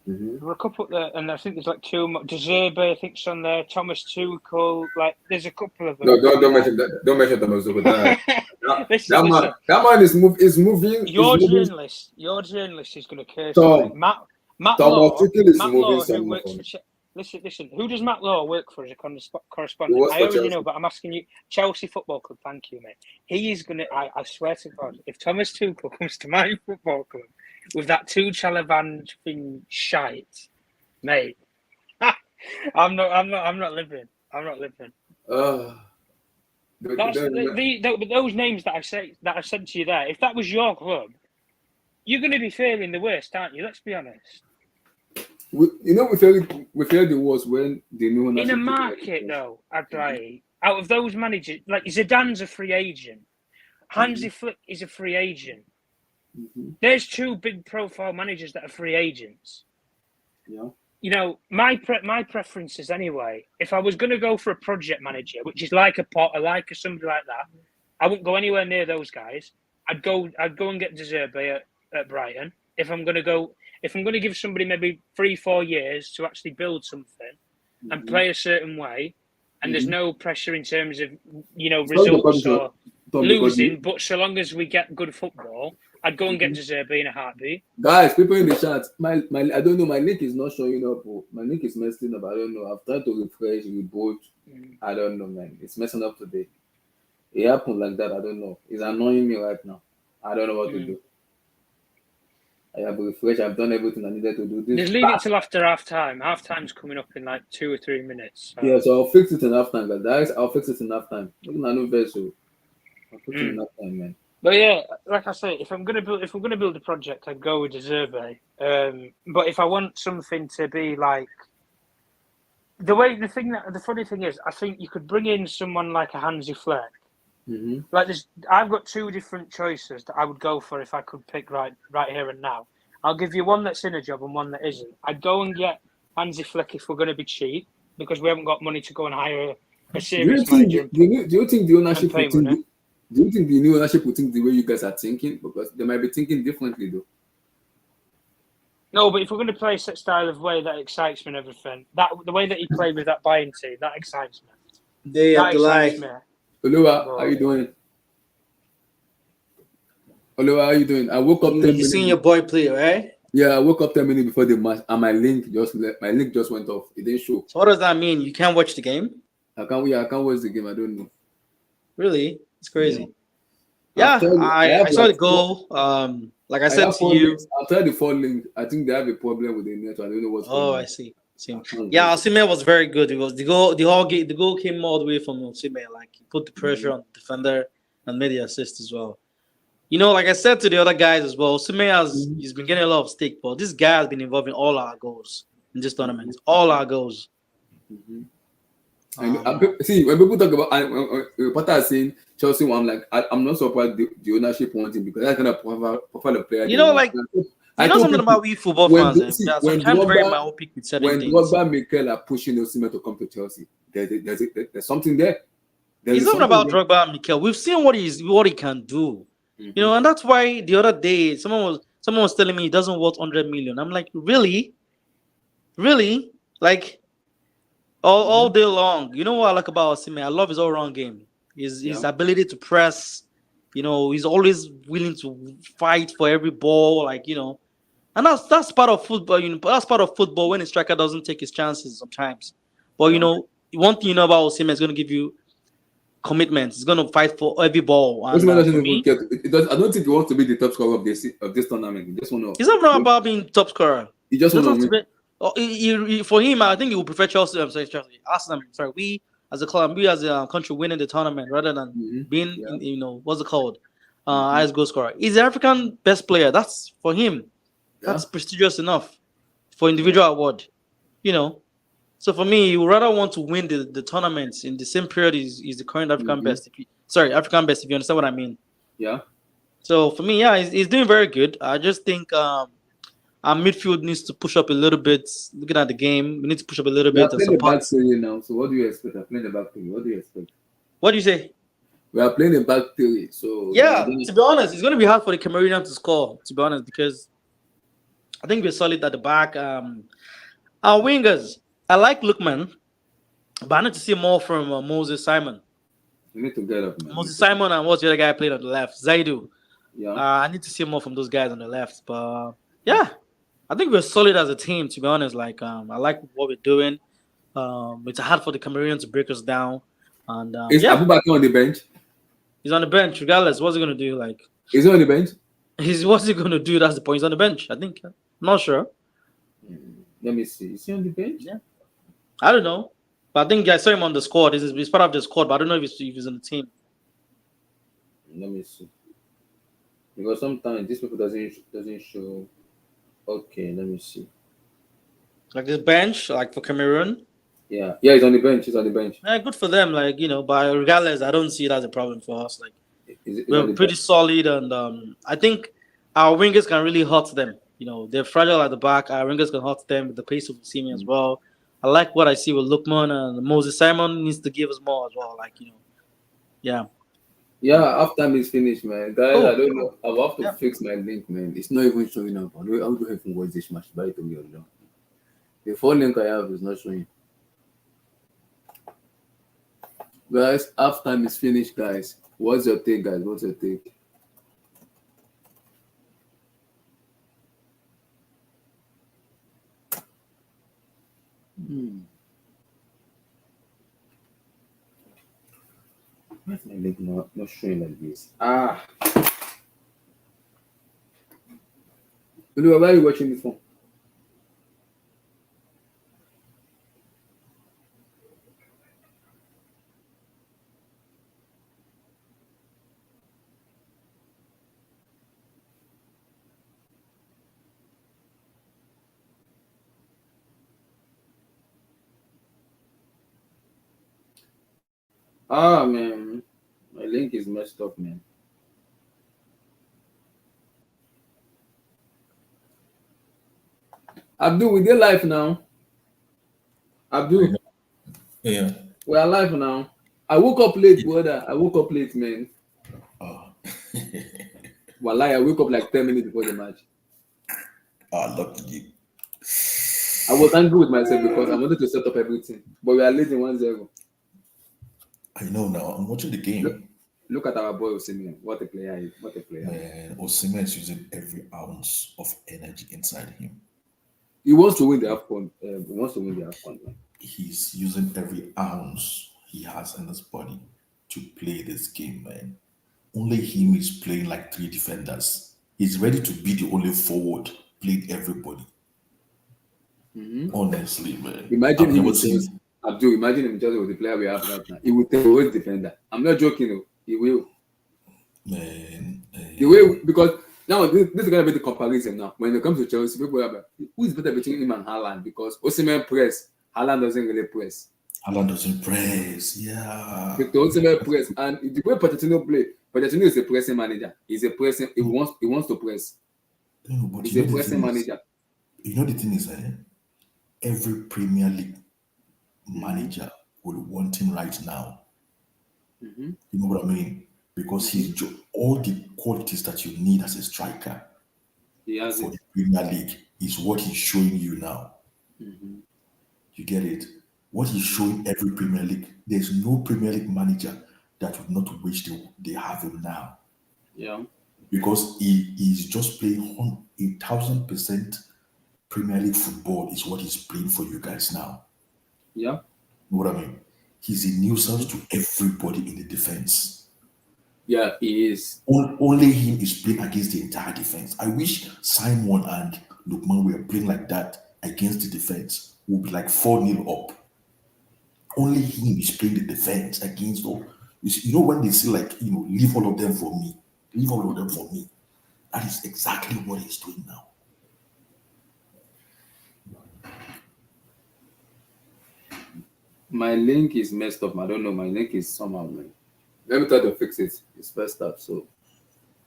There were a couple there, and I think there's like two more. Deserbe, I think, is on there. Thomas Tuchel, like there's a couple of them. No, don't mention that. Don't mention Thomas Tuchel. That man is moving. Your journalist is going to curse me. Matt Law, who works for listen. Who does Matt Law work for as a correspondent? I already know, but I'm asking you. Chelsea Football Club. Thank you, mate. He is going to. I swear to God, if Thomas Tuchel comes to my football club with that Chalavan thing shite, mate, I'm not living. Those names that I said to you there. If that was your club, you're going to be feeling the worst, aren't you? Let's be honest. We feel the worst when the new in a market though. Out of those managers, like Zidane's a free agent, Hansi Flick is a free agent. There's two big profile managers that are free agents. Yeah. my preferences anyway. If I was going to go for a project manager, which is like a Potter, like somebody like that, I wouldn't go anywhere near those guys. I'd go and get De Zerbi at Brighton. If I'm going to give somebody maybe 3-4 years to actually build something and play a certain way, and there's no pressure in terms of results or losing, but so long as we get good football, I'd go and get De Zerbi in a heartbeat. Guys, people in the chat, my I don't know, my link is not showing up. My link is messing up. I don't know. I've tried to refresh, reboot. I don't know, man. It's messing up today. It happened like that. I don't know. It's annoying me right now. I don't know what to do. I have refreshed. I've done everything I needed to do. Just leave it till after half time. Half time's coming up in like 2 or 3 minutes. So. Yeah, so I'll fix it in half time, guys. I'll fix it in half time. I know vessel. I'll fix it in half time, man. But yeah, like I say, if we're gonna build a project, I'd go with De Zerbi. But if I want something to be like the funny thing is, I think you could bring in someone like a Hansi Flick. Like I've got 2 different choices that I would go for if I could pick right here and now. I'll give you one that's in a job and one that isn't. I'd go and get Hansi Flick if we're going to be cheap because we haven't got money to go and hire a serious manager. Do you think the ownership will think? Do you think the new ownership will think the way you guys are thinking? Because they might be thinking differently, though. No, but if we're going to play a set style of way that excites me and everything, the way that he played with that Bayern team, that excites me. They have to lie. Olua, how you doing? Olua, how you doing? I woke up 10 minutes. You seen your boy play, right? Yeah, I woke up 10 minutes before the match, and my link just went off. It didn't show. So what does that mean? You can't watch the game? I can't watch the game. I don't know. Really? It's crazy. Yeah, I saw the goal. Like I said to you, after the 4 link, I think they have a problem with the network. I don't know what's going on. I see. Yeah, Osimhen was very good. It was the goal came all the way from Osimhen. Like he put the pressure on the defender and made the assist as well. Like I said to the other guys as well, Osimhen he's been getting a lot of stake, but this guy has been involved in all our goals in this tournament. All our goals. See, when people talk about Potter is saying Chelsea, I'm not surprised the ownership wants him because that's gonna profile a player. I know something about we football fans. When Drogba and Mikel are pushing Osimhen to come to Chelsea, there's something there. It's not about Drogba and Mikel. We've seen what he can do. And that's why the other day someone was telling me he doesn't worth 100 million. I'm like, really, like all day long. You know what I like about Osimhen? I love his all-round game. His ability to press. He's always willing to fight for every ball, and that's part of football. That's part of football when a striker doesn't take his chances sometimes. But one thing about Osimhen is going to give you commitment. He's going to fight for every ball. And, I don't think he wants to be the top scorer of this tournament. He just want to. It's not about being top scorer. He just want to. For him, I think he would prefer Chelsea. I'm sorry, Chelsea. Arsenal. Sorry, we as a club, we as a country winning the tournament rather than being, what's it called, highest goal scorer. He's the African best player. That's for him. That's prestigious enough for individual award. So for me, you rather want to win the tournaments in the same period is the current African best. African best, if you understand what I mean. Yeah. So for me, he's doing very good. I just think our midfield needs to push up a little bit. Looking at the game, we need to push up a little bit. We are playing the back three now. So what do you expect? I'm playing the back three. What do you expect? What do you say? We are playing the back three. So yeah, to be honest, it's going to be hard for the Cameroonian to score. To be honest, because I think we're solid at the back. Our wingers, I like Lookman, but I need to see more from Moses Simon. You need to get up, man. Moses Simon and what's the other guy played on the left? Zaidu. Yeah. I need to see more from those guys on the left. But yeah, I think we're solid as a team, to be honest. I like what we're doing. It's hard for the Cameroonians to break us down. And is Abubakar on the bench? He's on the bench, regardless. What's he gonna do? Is he on the bench? What's he gonna do? That's the point. He's on the bench, I think. I'm not sure. Let me see. Is he on the bench? Yeah. I don't know. But I think I saw him on the squad. He's part of the squad, but I don't know if he's on the team. Let me see. Because sometimes this people doesn't show. Okay, let me see. This bench, for Cameroon. Yeah, he's on the bench. Yeah, good for them. But regardless, I don't see it as a problem for us. We're pretty solid, and I think our wingers can really hurt them. they're fragile at the back. Rangers can hurt them with the pace of Osimhen as well. I like what I see with Lookman, and Moses Simon needs to give us more as well. Yeah. Yeah, halftime is finished, man. Guys, I Oh, don't know. I'll have to yeah. fix my link, man. It's not even showing up. I don't even watch this match by to me alone. The phone link I have is not showing. Guys, halftime is finished, guys. What's your take, guys? What's your take? Why's my link not showing like this? Why are you watching this one? Man. My link is messed up, man. Abdul, we did live now. Abdul, Yeah. we are live now. I woke up late, brother. I woke up late, man. Oh. Wallahi, I woke up like 10 minutes before the match. Lucky you. I was angry with myself because I wanted to set up everything. But we are late in 1-0. I know now. I'm watching the game. Look at our boy Osimhen. What a player he is. What a player. Man, Osimhen is using every ounce of energy inside him. He wants to win the AFCON. He wants to win the AFCON, man. He's using every ounce he has in his body to play this game, man. Only him is playing like 3 defenders. He's ready to be the only forward, playing everybody. Honestly, man. Imagine I've him never seen. Abdul, imagine him just with the player we have right now. He will take away the defender. I'm not joking, though. He will. Man. The way, because now this is going to be the comparison now. When it comes to Chelsea, people are like, who is better between him and Haaland? Because Osimhen press, Haaland doesn't really press. Haaland doesn't press. Yeah. The Osimhen press, and the way Pochettino play, Pochettino is a pressing manager. He's a pressing. He wants to press. No, but He's a pressing manager. You know the thing is, every Premier League manager will want him right now. You know what I mean? Because he's all the qualities that you need as a striker He has for it. the Premier League is what he's showing you now. You get it? What he's showing every Premier League. There's no Premier League manager that would not wish they have him now. Yeah. Because he is just playing 1,000% Premier League football is what he's playing for you guys now. Yeah. You know what I mean? He's a nuisance to everybody in the defense. Yeah, he is. Only him is playing against the entire defense. I wish Simon and Lookman were playing like that against the defense. We'll be like 4-0 up. Only him is playing the defense against all. You know when they say like, leave all of them for me. Leave all of them for me. That is exactly what he's doing now. My link is messed up. I don't know. My link is somehow, man. Let me try to fix it. It's first up. So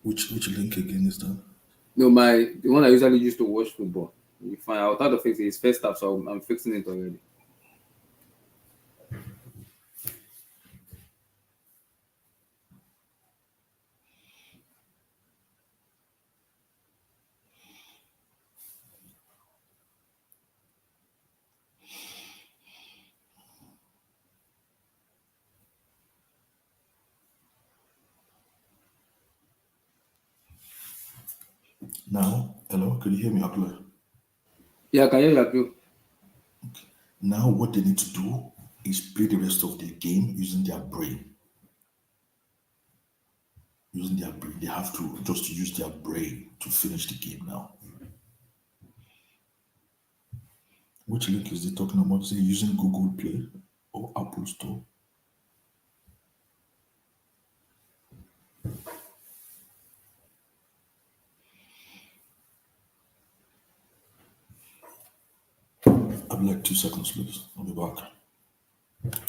Which link again is that? no, the one I usually use to watch football. You find I'll try to fix it. It's first up, so I'm fixing it already. Now, hello, can you hear me, Abdullah? Yeah, can you hear you? Now, what they need to do is play the rest of the game using their brain. Using their brain. They have to just use their brain to finish the game now. Which link is he talking about? Is he using Google Play or Apple Store? I'll be like 2 seconds, please. I'll be back.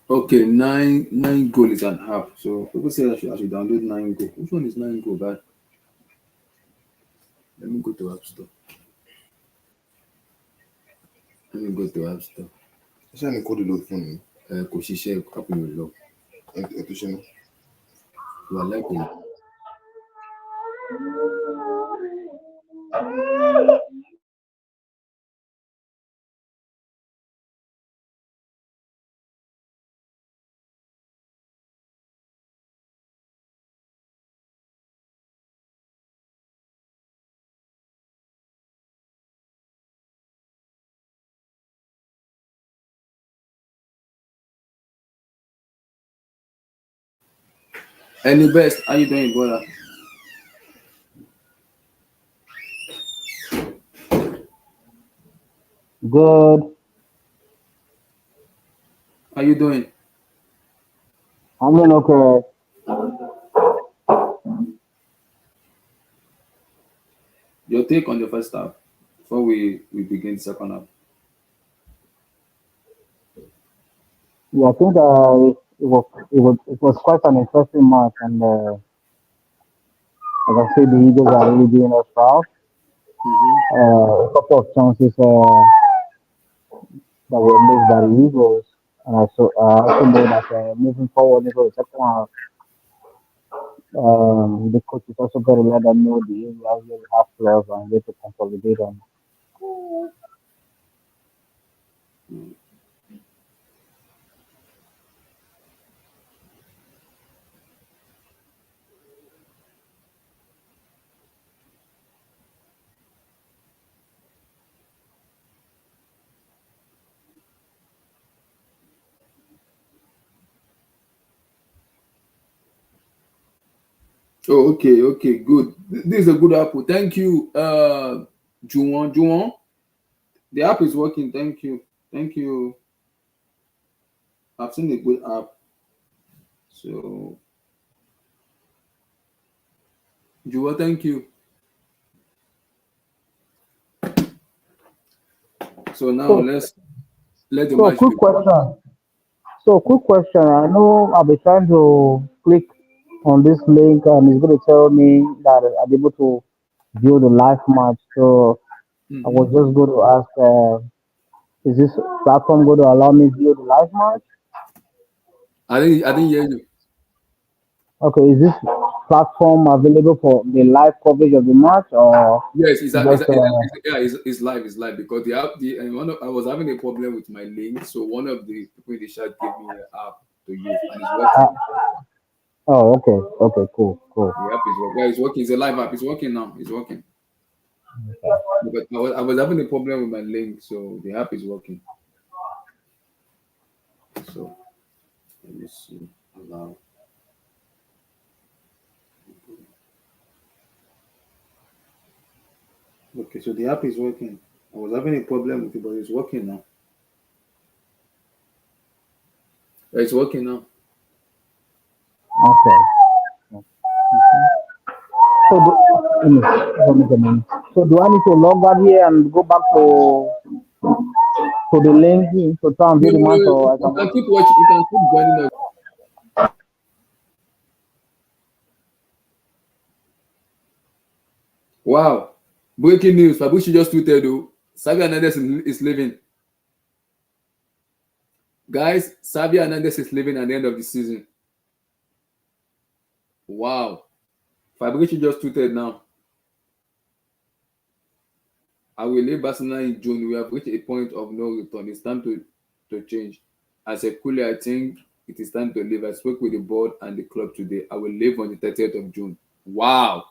Okay, nine goal is an app. So people say I should download 9 goal. Which one is 9 goal, guy? Let me go to App Store. Let me go to App Store. Ṣé àní kóòdù lórí fóònù mi? Kò ṣiṣẹ́ app mi ò lọ. Ẹ tó ṣe náà. Wà láìpẹ́. Any best? How you doing, brother? Good. How you doing? I'm doing okay. Your take on the first half before we begin the second half. Yeah, I think it was quite an interesting match, and as I said, the Eagles are really doing us proud. A couple of chances that were missed by the Eagles, and I also know that moving forward into the second half, the coach is also going to let them know the areas where we have flaws and where to consolidate on. Oh, okay, good. This is a good apple. Thank you, Juwon. The app is working. Thank you. I've seen a good app. So, Juwon, thank you. So now So, let the so match quick begin. question. So, quick question. I know I'll be trying to click on this link, and it's going to tell me that I'm able to view the live match. So, I was Mhm. just going to ask, is this platform going to allow me to view the live match? I didn't hear you. Okay, is this platform available for the live coverage of the match, or Yes, it's, a, it's, just a, it's yeah, it's live. It's live because the app. I was having a problem with my link, so one of the people in the chat gave me an app to use, and it's working. oh, okay, okay, cool, cool. The app is working. Yeah, it's working. It's a live app. It's working now. It's working. But I was having a problem with my link, so the app is working. So let me see. Allow. Okay, so the app is working. I was having a problem with it, but it's working now. Yeah, it's working now. Okay. So, let me come in. So, do I need to log out here and go back to the link to try and No, view the no, no, match, no. or I You can can just keep watching. You can keep joining us. Wow. Breaking news. Fabushi just tweeted though. Xavi Hernandez is leaving. Guys, Xavi Hernandez is leaving at the end of the season. Wow. Fabrici just tweeted now. I will leave Barcelona in June. We have reached a point of no return. It's time to change. As a coolie, I think it is time to leave. I spoke with the board and the club today. I will leave on the 30th of June. Wow.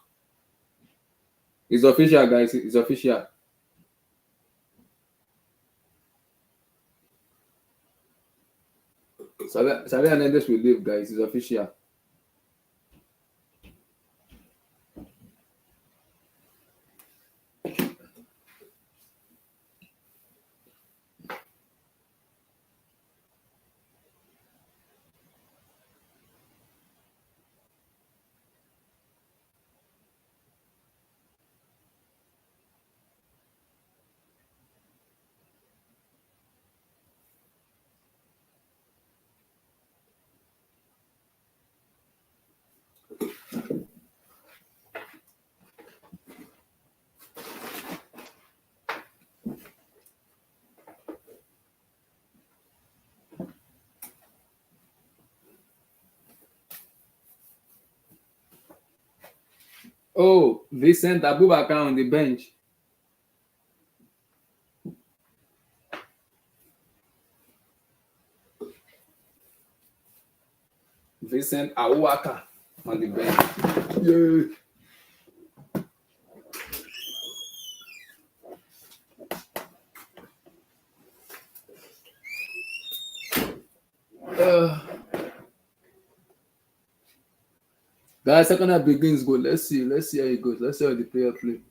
It's official, guys. It's official. Xavi Hernandez will leave, guys. It's official. Oh, Vincent Abubakar on the bench. Vincent Awaka on the bench. Yeah. Uh, guys, second half begins. Go. Let's see. Let's see how it goes. Let's see how the player play.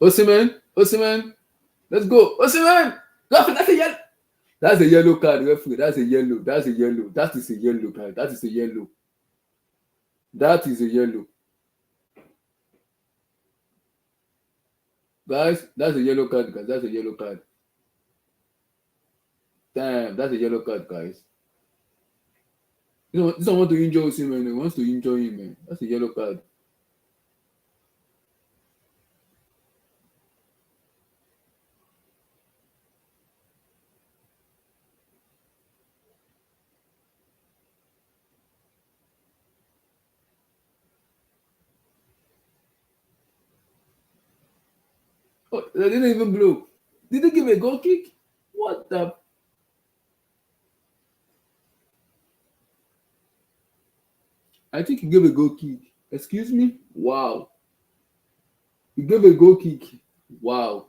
Osimhen, Osimhen, let's go. Osimhen, that's a yellow. That's a yellow card, referee. That's a yellow. That's a yellow. That is a yellow card. That is a yellow. That is a yellow. Guys, that's a yellow card, guys. That's a yellow card. Damn, that's a yellow card, guys. This one want to injure Osimhen. He wants to injure him, man. That's a yellow card. Oh, they didn't even blow. Did they give a goal kick? What the? I think he gave a goal kick. Excuse me? Wow. He gave a goal kick. Wow.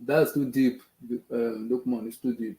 That's too deep. Lookman, it's too deep.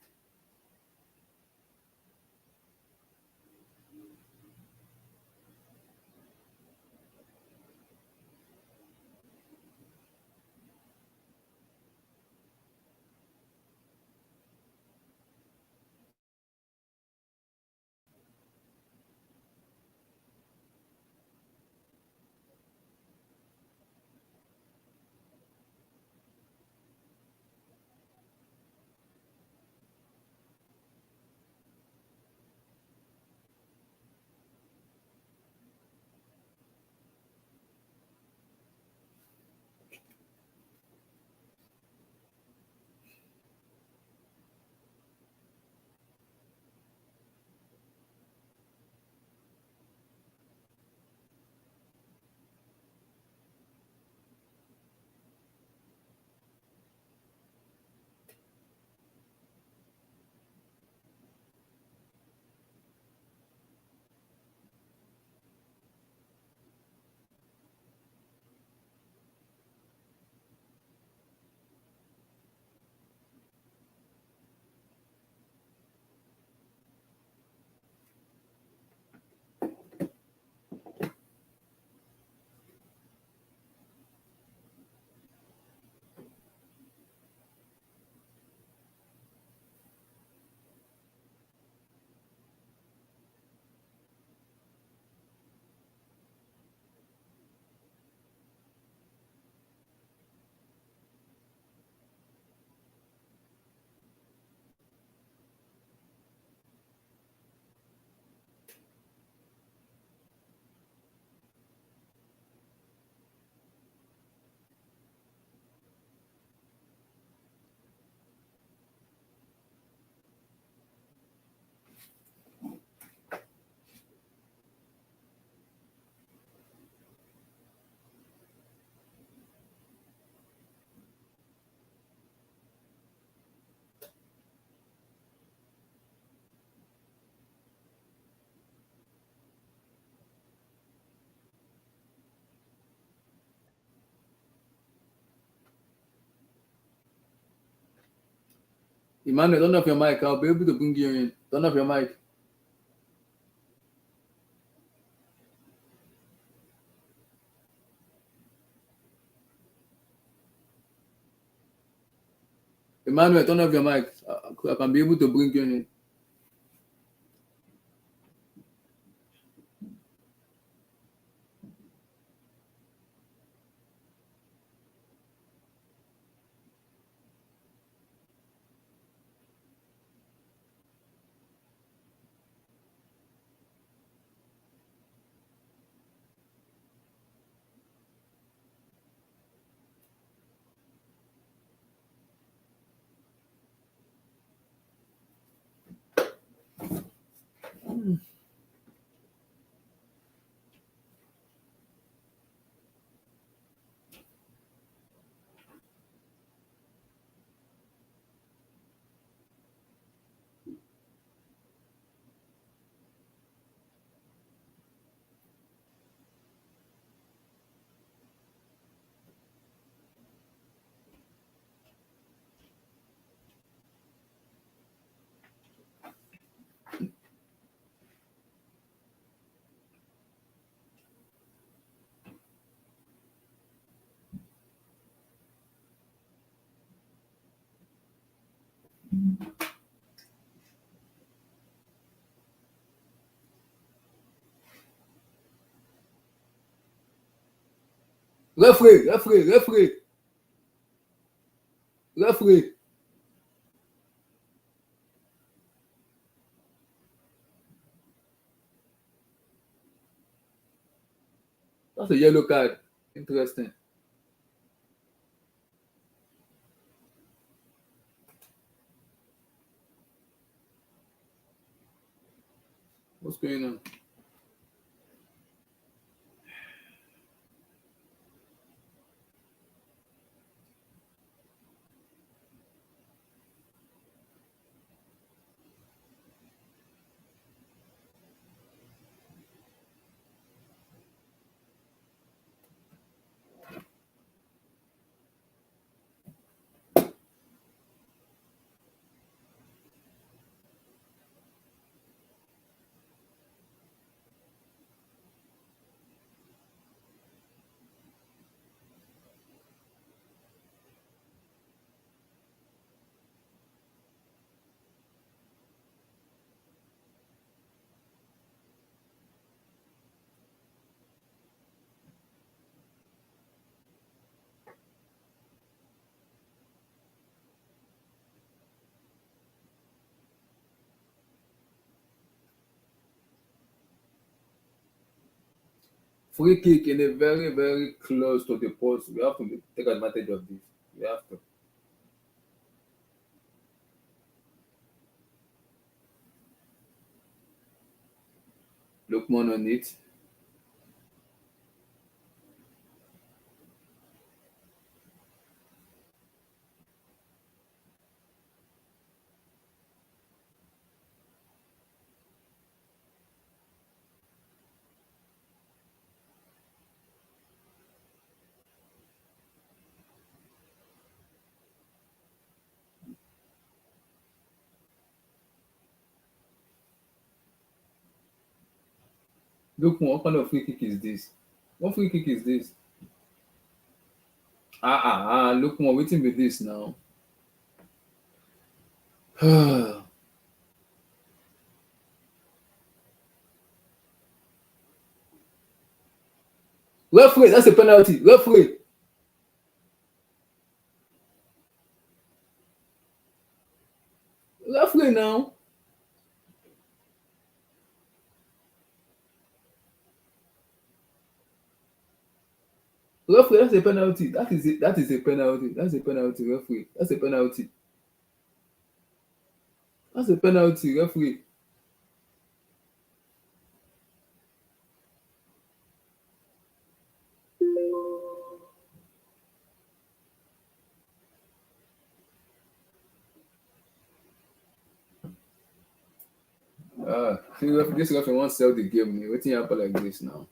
Emmanuel, turn off your mic. I'll be able to bring you in. Turn off your mic. Emmanuel, turn off your mic. I can be able to bring you in. Referee, referee, referee. Referee. That's a yellow card. Interesting. What's going on? Free kick in a very, very close to the post. We have to take advantage of this. We have to. Lookman on it. Lookman, what kind of free kick is this? What free kick is this? Lookman, waiting with this now. Referee, that's a penalty. Referee. Referee now. Referee, that's a penalty. That is it. That is a penalty. That's a penalty, referee. That's a penalty. That's a penalty, referee. This referee wants to sell the game. Waiting happen like this now.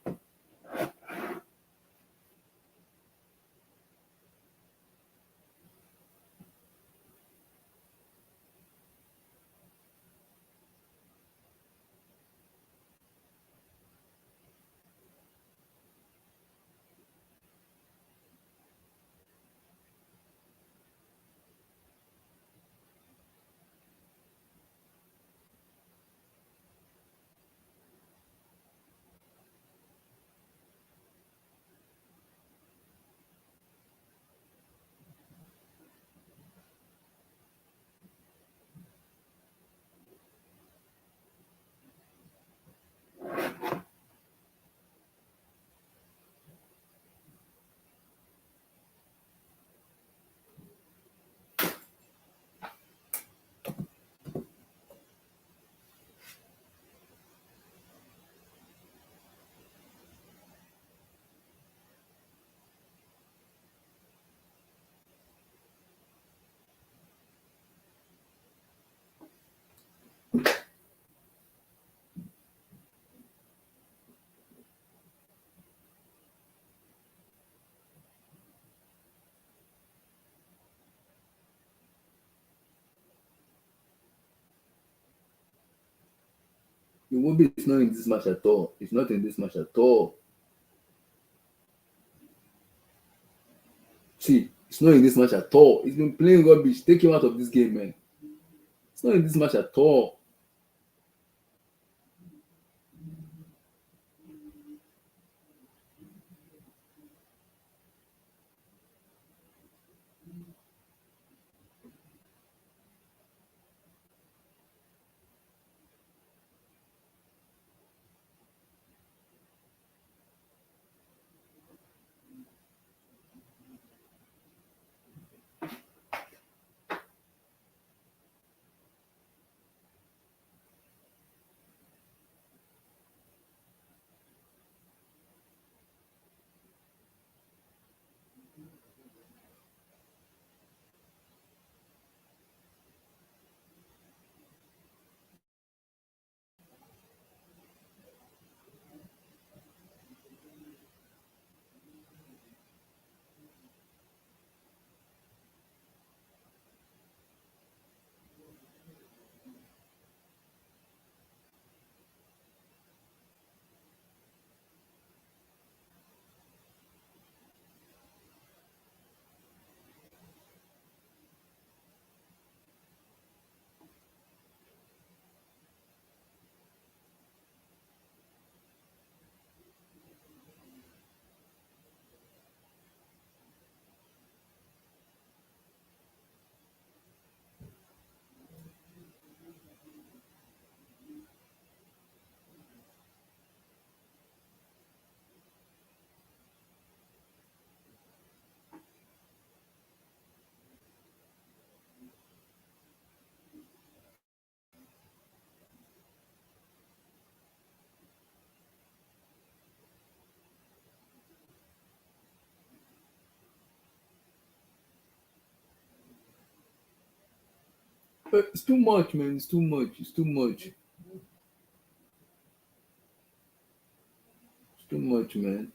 Iwobi is not in this match at all. It's not in this match at all. See, it's not in this match at all. He's been playing rubbish. Take him out of this game, man. It's not in this match at all. It's too much, man. It's too much. It's too much. It's too much, man.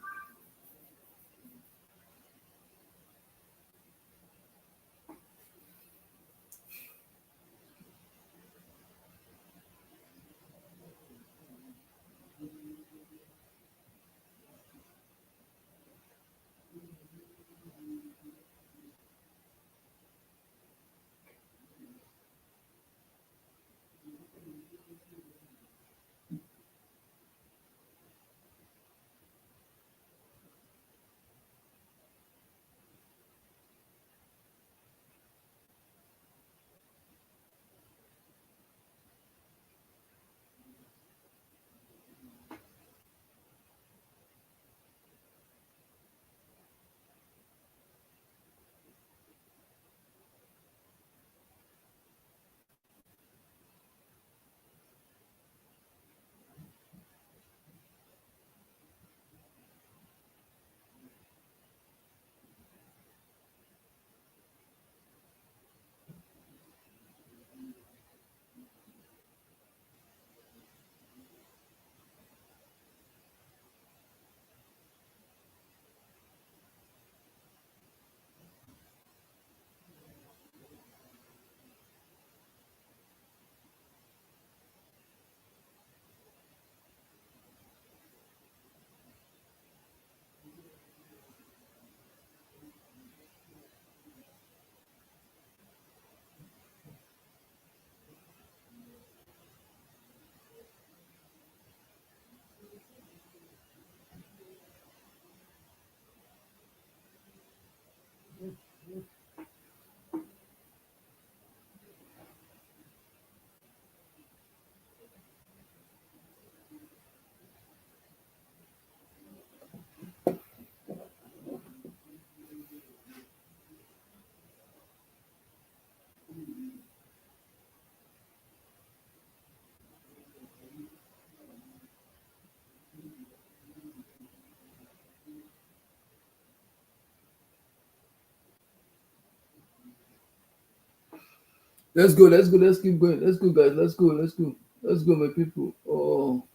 Let's go. Let's go. Let's keep going. Let's go, guys. Let's go. Let's go. Let's go, my people. Oh.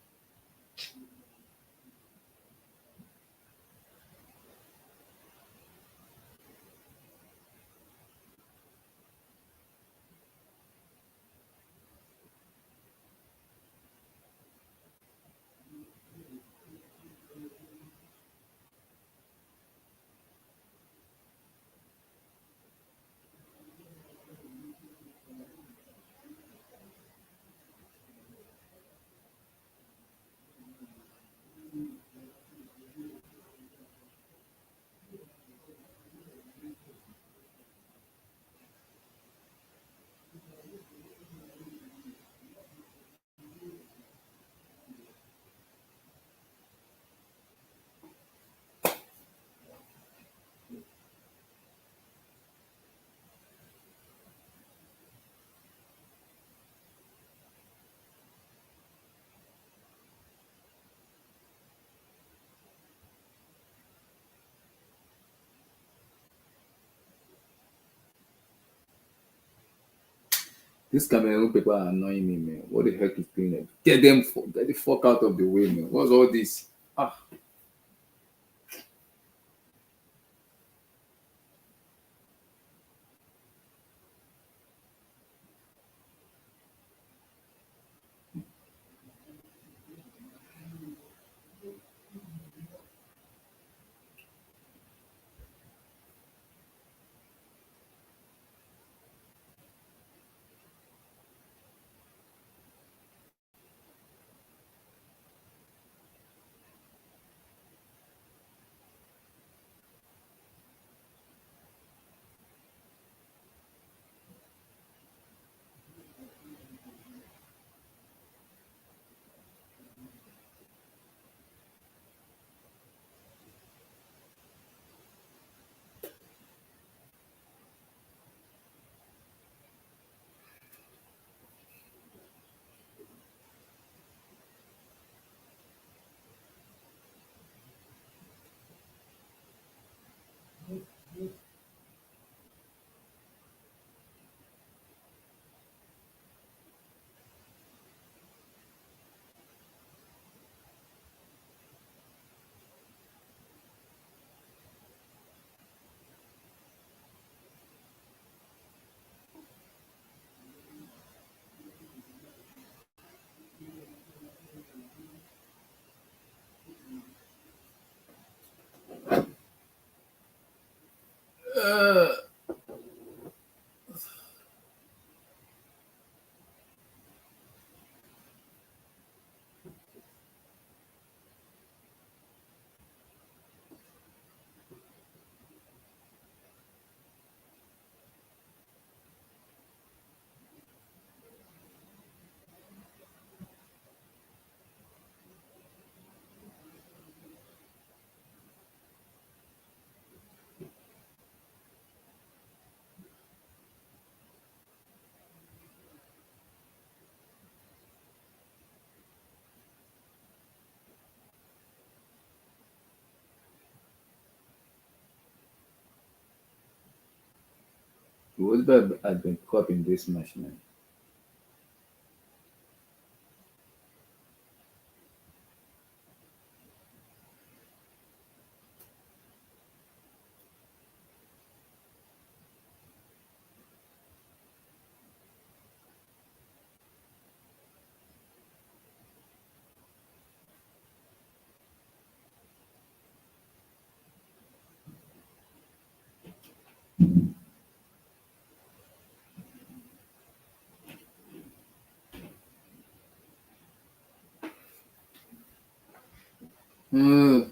These Cameroon people are annoying me, man. What the heck is going on? Get the fuck out of the way, man. What's all this? Ah. Wolfsburg had been caught in this match, man. Uh,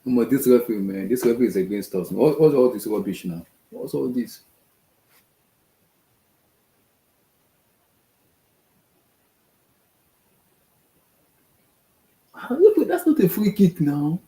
But this referee, man, this referee is against us. What's all this rubbish now? What's all this? Look, that's not a free kick now.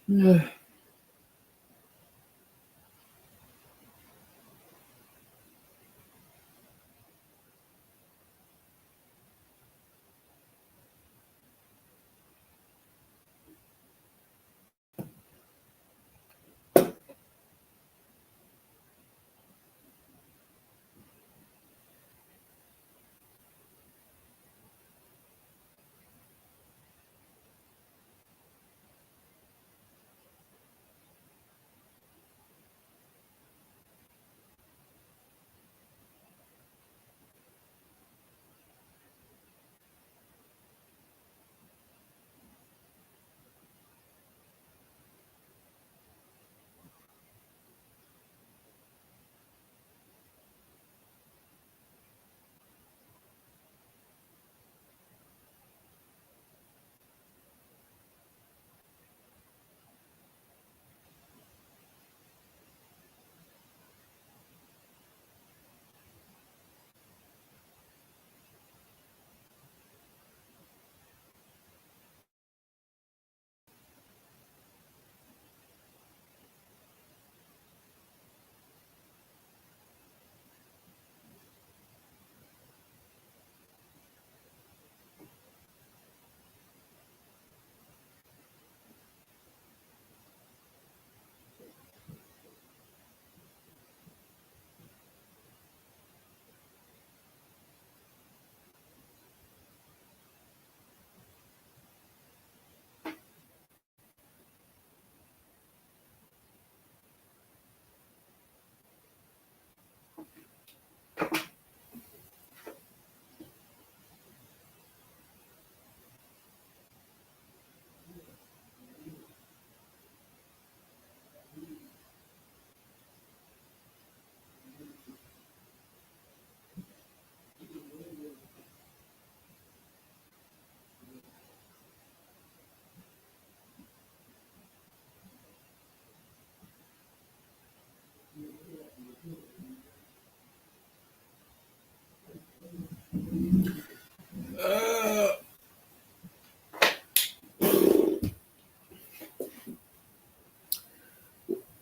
Yeah.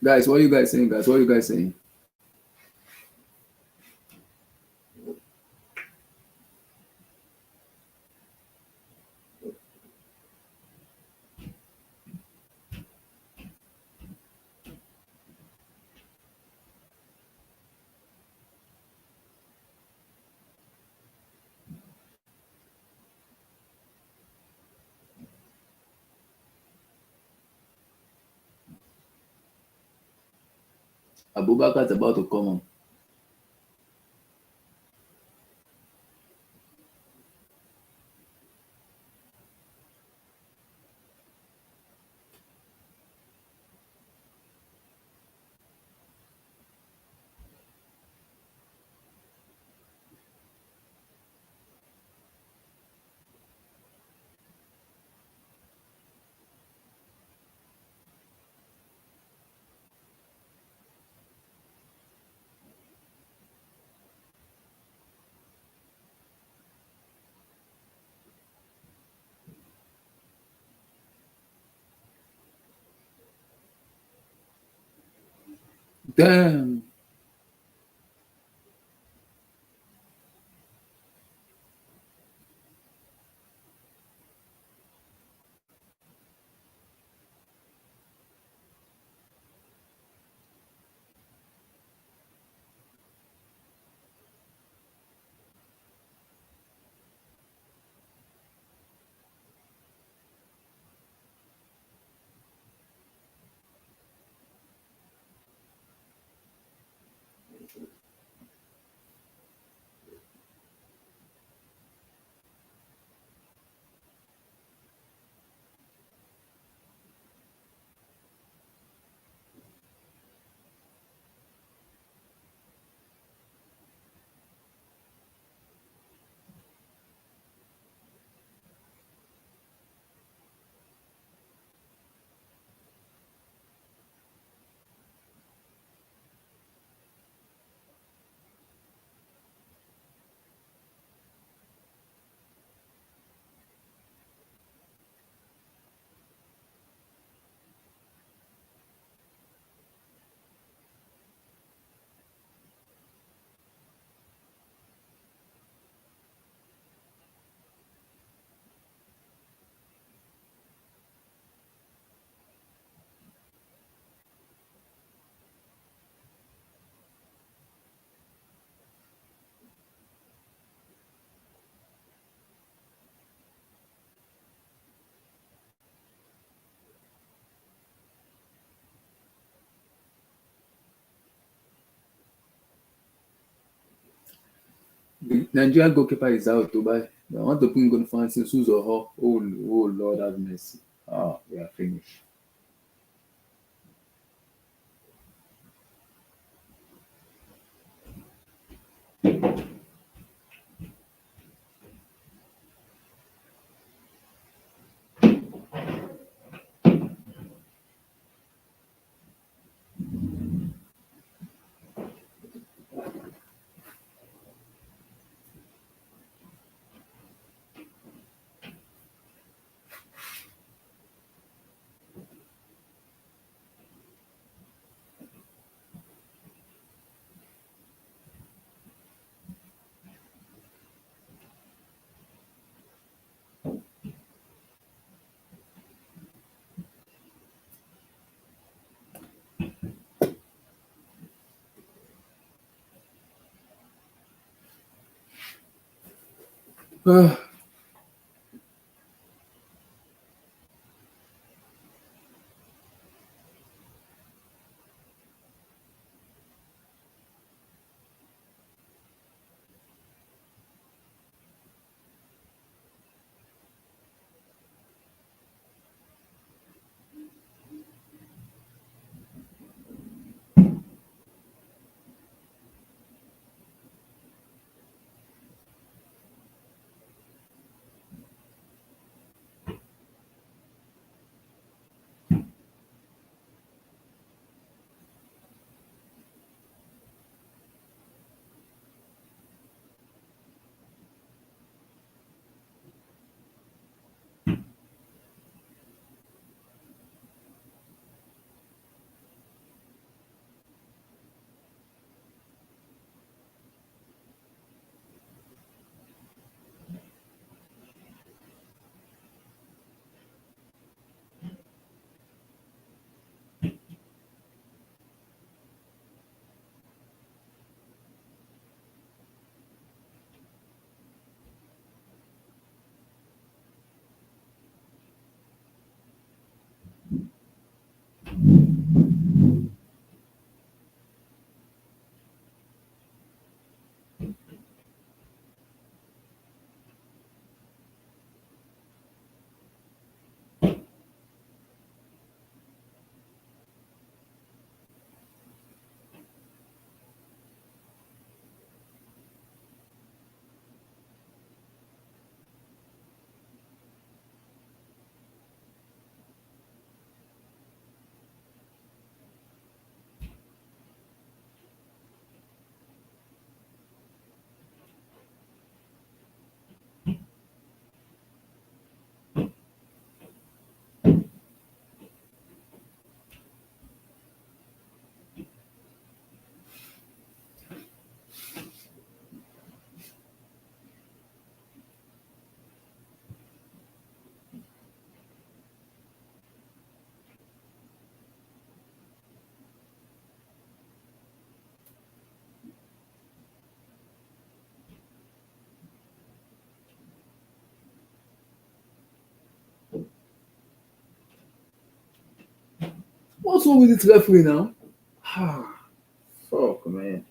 Guys, what are you guys saying, guys? What are you guys saying? Abubakar is about to come on. Damn. The Nigerian goalkeeper is out, Dubai. I want to put good fans in Suzo. Oh, Lord have mercy. We are finished. What's wrong with this referee now? Fuck, man.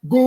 Goal!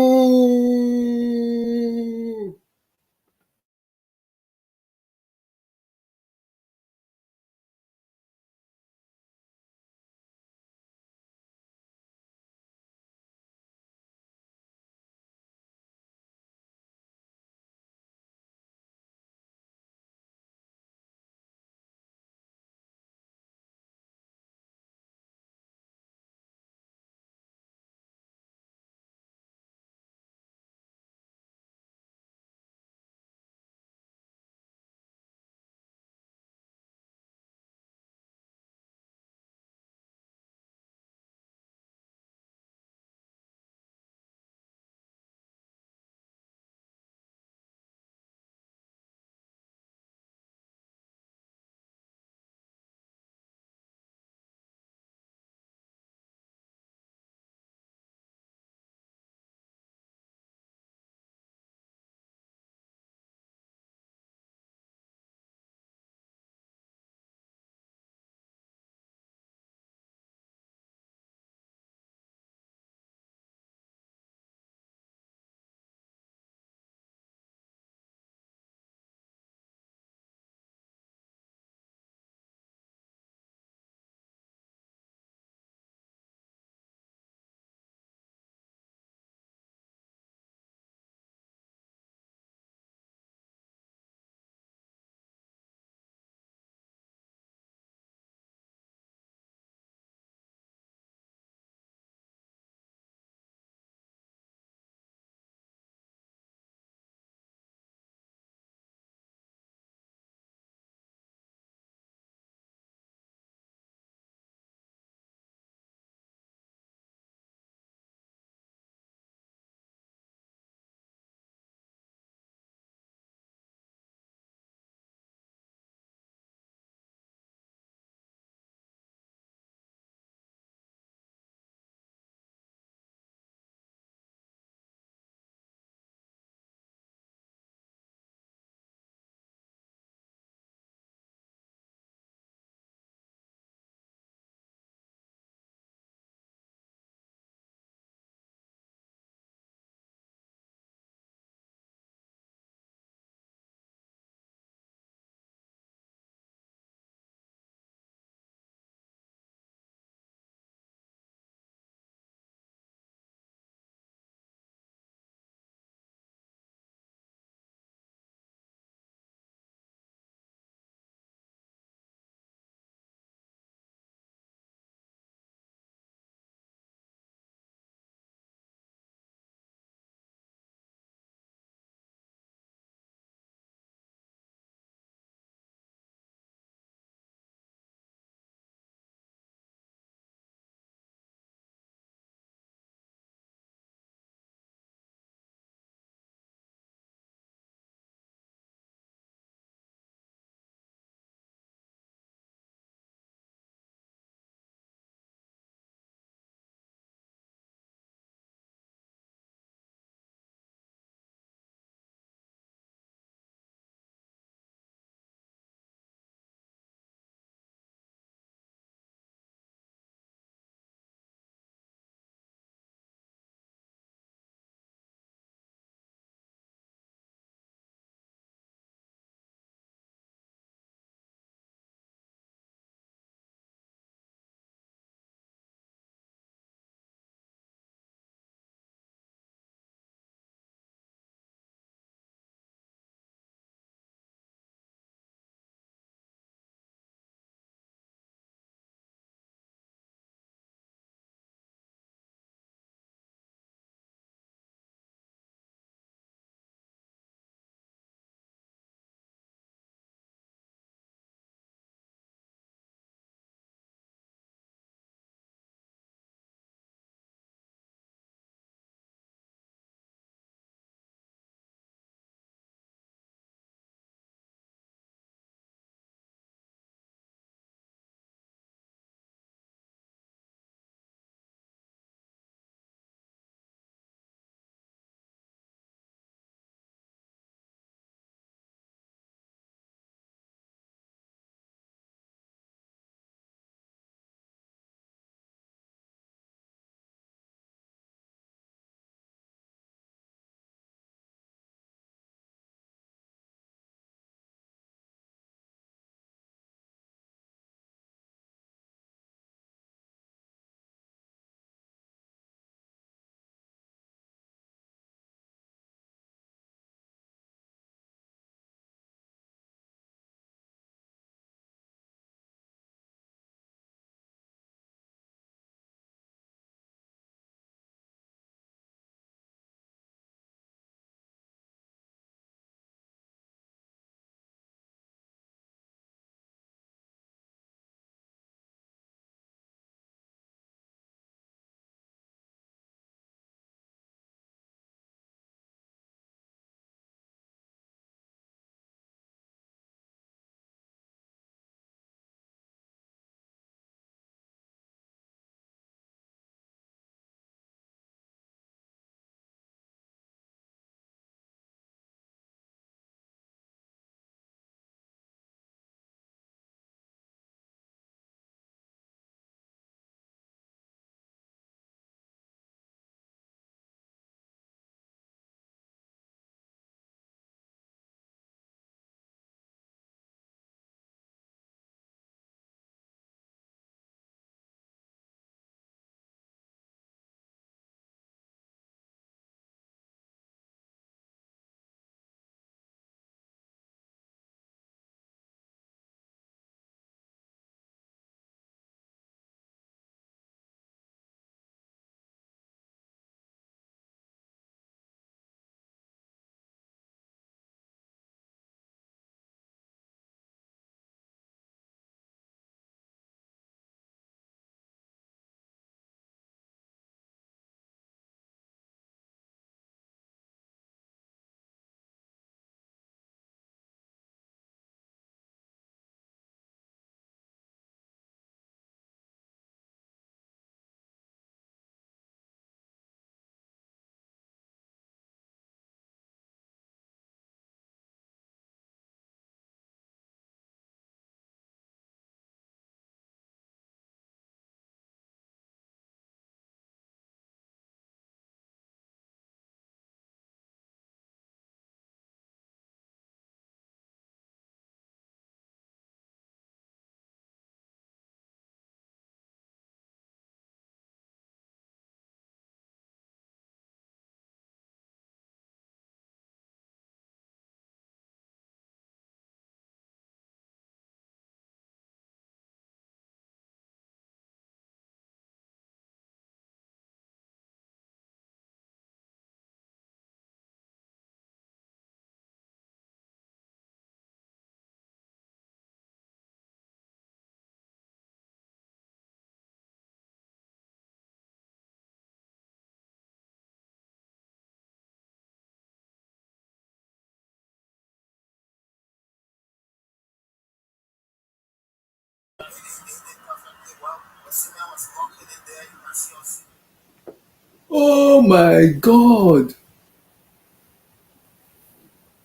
Oh my God.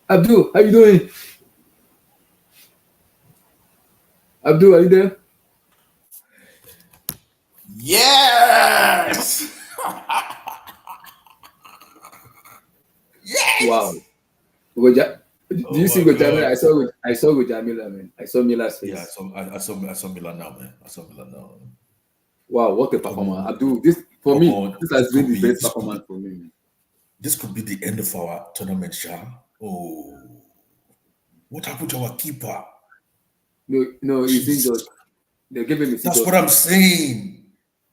Abdul, how you doing? Abdul, are you there? Yes. Wow. Yes. Do Oh you see my Gojamila? God. I saw Gojamila, man. I saw Mila's Yeah, face. I saw Milan now, man. I saw Milan now. Wow, what a Come performance. on, Abdul, this for come me, on. this has been the best This could be performance for me, man. this could be the end of our tournament, Sha. Oh, what happened to our keeper? No, no, he's injured. Jesus, They gave him a that's scissors what I'm kick. saying.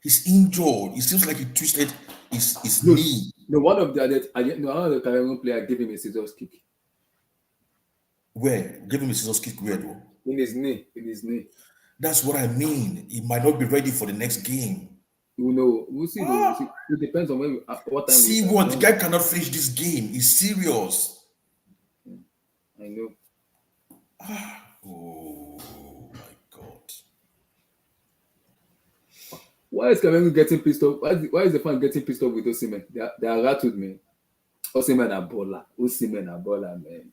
He's injured. It seems like he twisted his No, knee. no, one of the other, no, one of the Cameroon player gave him a scissors kick Where? Give him a scissors kick where though? in his knee, in his knee. That's what I mean. He might not be ready for the next game. You know, we'll see though. We'll Ah, see. It depends on what time we see start. what? The guy cannot finish this game. He's serious. I know. Oh my God. Why is Cameroon getting pissed off? Why is the fan getting pissed off with Osimhen? They are rattled, man. Osimhen a baller. Osimhen a baller, man.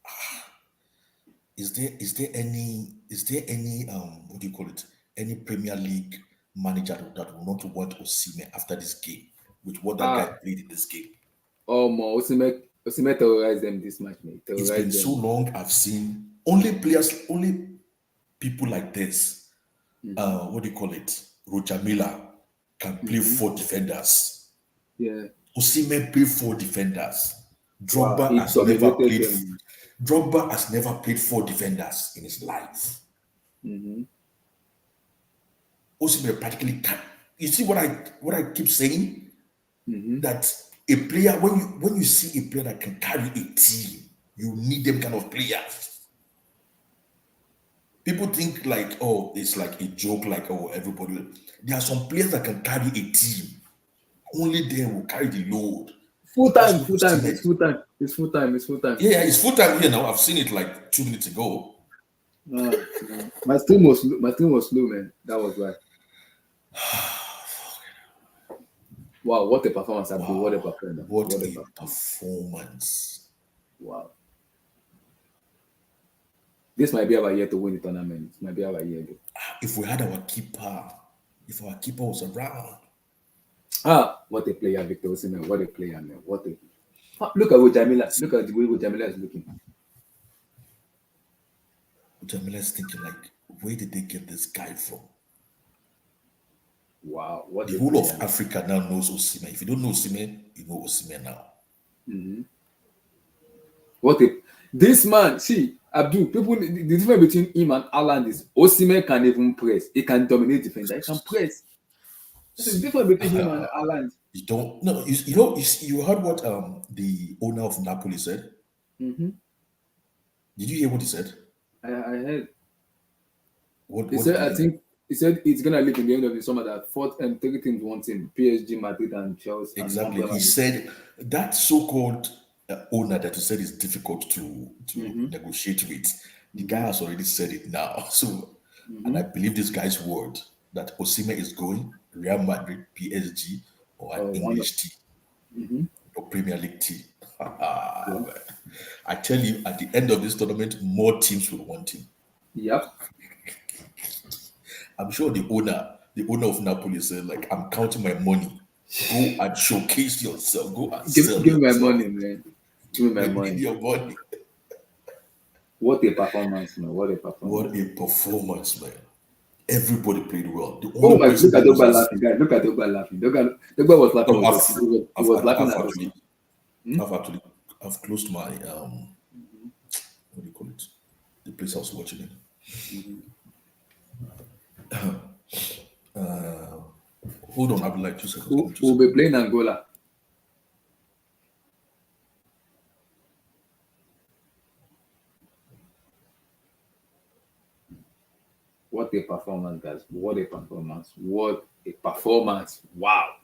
Is there any what do you call it? Any Premier League manager that will not want Osimhen after this game with what that guy Ah, played in this game? oh my, Osimhen terrorized them this match, man. It's been Terrorized so them. long I've seen only players, only people like this. What do you call it? Roger Miller can play four defenders. Yeah. Osimhen play four defenders. Wow. He dominated them. Drogba has never played four defenders in his life. Osimhen practically can. You see what I keep saying? That a player, when you see a player that can carry a team, you need them kind of players. People think like, oh, it's like a joke, like, oh, everybody. There are some players that can carry a team. Only them will carry the load. Full That's time, what full time, Osimhen. it's full time, it's full time, it's full time. Yeah, it's full time here now. I've seen it like 2 minutes ago. No. My stream was slow, man. That was why. Wow, what a performance, Abdul. What a Wow, performance. what What a a performance. performance! Wow. This might be our year to win the tournament. It might be our year. Though. If we had our keeper, if our keeper was around, Ah, what a player, Victor Osimhen. What a player, man. What a look at Jamila. Look at the way Jamila is looking. Jamila's thinking like, where did they get this guy from? Wow, what The a whole player. of Africa now knows Osimhen. If you don't know Osimhen, you know Osimhen now. What a this man, see, Abdul, people the difference between him and Alan is Osimhen can even press. He can dominate defender. He can press. There's a difference between him and Alan. You don't no, you know you heard what the owner of Napoli said? Mm-hmm. Did you hear what he said? I heard. What He what did said, you I hear? think he said it's gonna leave in the end of the summer that fourth and three teams want him: PSG, Madrid, and Chelsea, and one Exactly. Premier He League. said that so-called owner that you said is difficult to negotiate with. The guy has already said it now. So, and I believe this guy's word that Osimhen is going Real Madrid, PSG, or an One of, English team or Premier League team. I tell you, at the end of this tournament, more teams will want him. yep. I'm sure the owner of Napoli said, like, I'm counting my money. Go and showcase yourself. Go and sell Give me my yourself. money, man. Give me my I need money. your money. What a performance, man. What a performance. What a performance, man. Everybody played well. The Oh only my! person Look at that Dogba loses. laughing, guys. Look at Dogba laughing. Dogba was laughing. Oh, He was laughing at us. actually, I've closed my what do you call it? The place I was watching it. Hold on, I'll be like 2 seconds. Give me 2 We'll seconds. be playing Angola. What a performance, guys. What a performance. What a performance. Wow.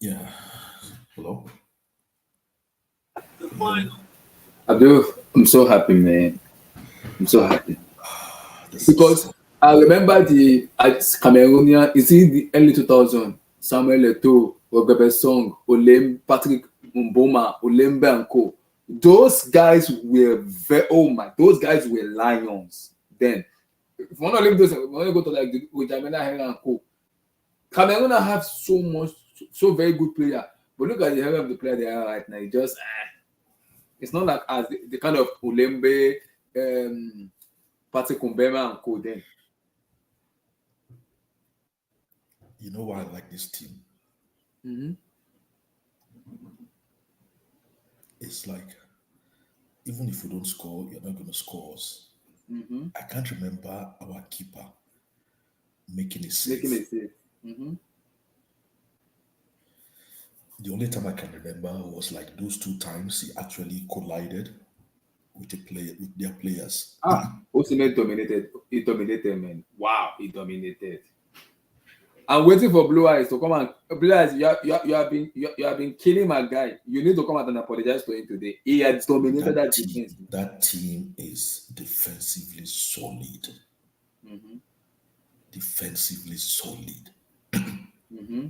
Yeah. Hello. Abdul, I'm so happy, man. I'm so happy. This Because is I remember the at Cameroonian, is it the early 2000, Samuel Eto'o, Robert Song, Olem, Patrick Mboma, Olembe and Co. Those guys were those guys were lions. Then, if you want to leave those, if you want to go to like the Ojamena Hera and Co. Cameroon have so much, so very good player. But look at the hell of the player they are right now. It just, it's not like as the kind of Olembe, Patrick Mbema and Co. Then. you know why I like this team. Mm-hmm. It's like even if we don't score, you're not gonna score us. Mm-hmm. I can't remember our keeper making a save. Making a save. Mm-hmm. The only time I can remember was like those 2 times he actually collided with their players. Osimhen dominated. He dominated, man. Wow, he dominated. I'm waiting for Blue Eyes to come and Blue Eyes. You have been killing my guy. You need to come out and apologize to him today. He has dominated that defense. That team is defensively solid. Mm-hmm. Defensively solid. Mm-hmm.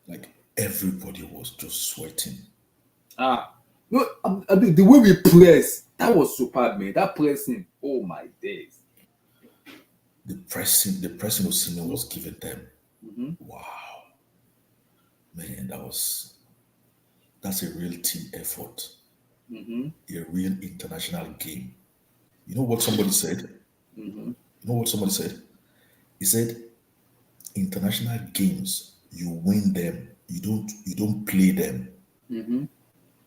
Like everybody was just sweating. No, the way we press, that was superb, man. That pressing, oh my days. The pressing Osimhen was giving them. Mm-hmm. Wow, man, that's a real team effort. Mm-hmm. A real international game. You know what somebody said? Mm-hmm. You know what somebody said? He said, international games, you win them. You don't play them. Mm-hmm.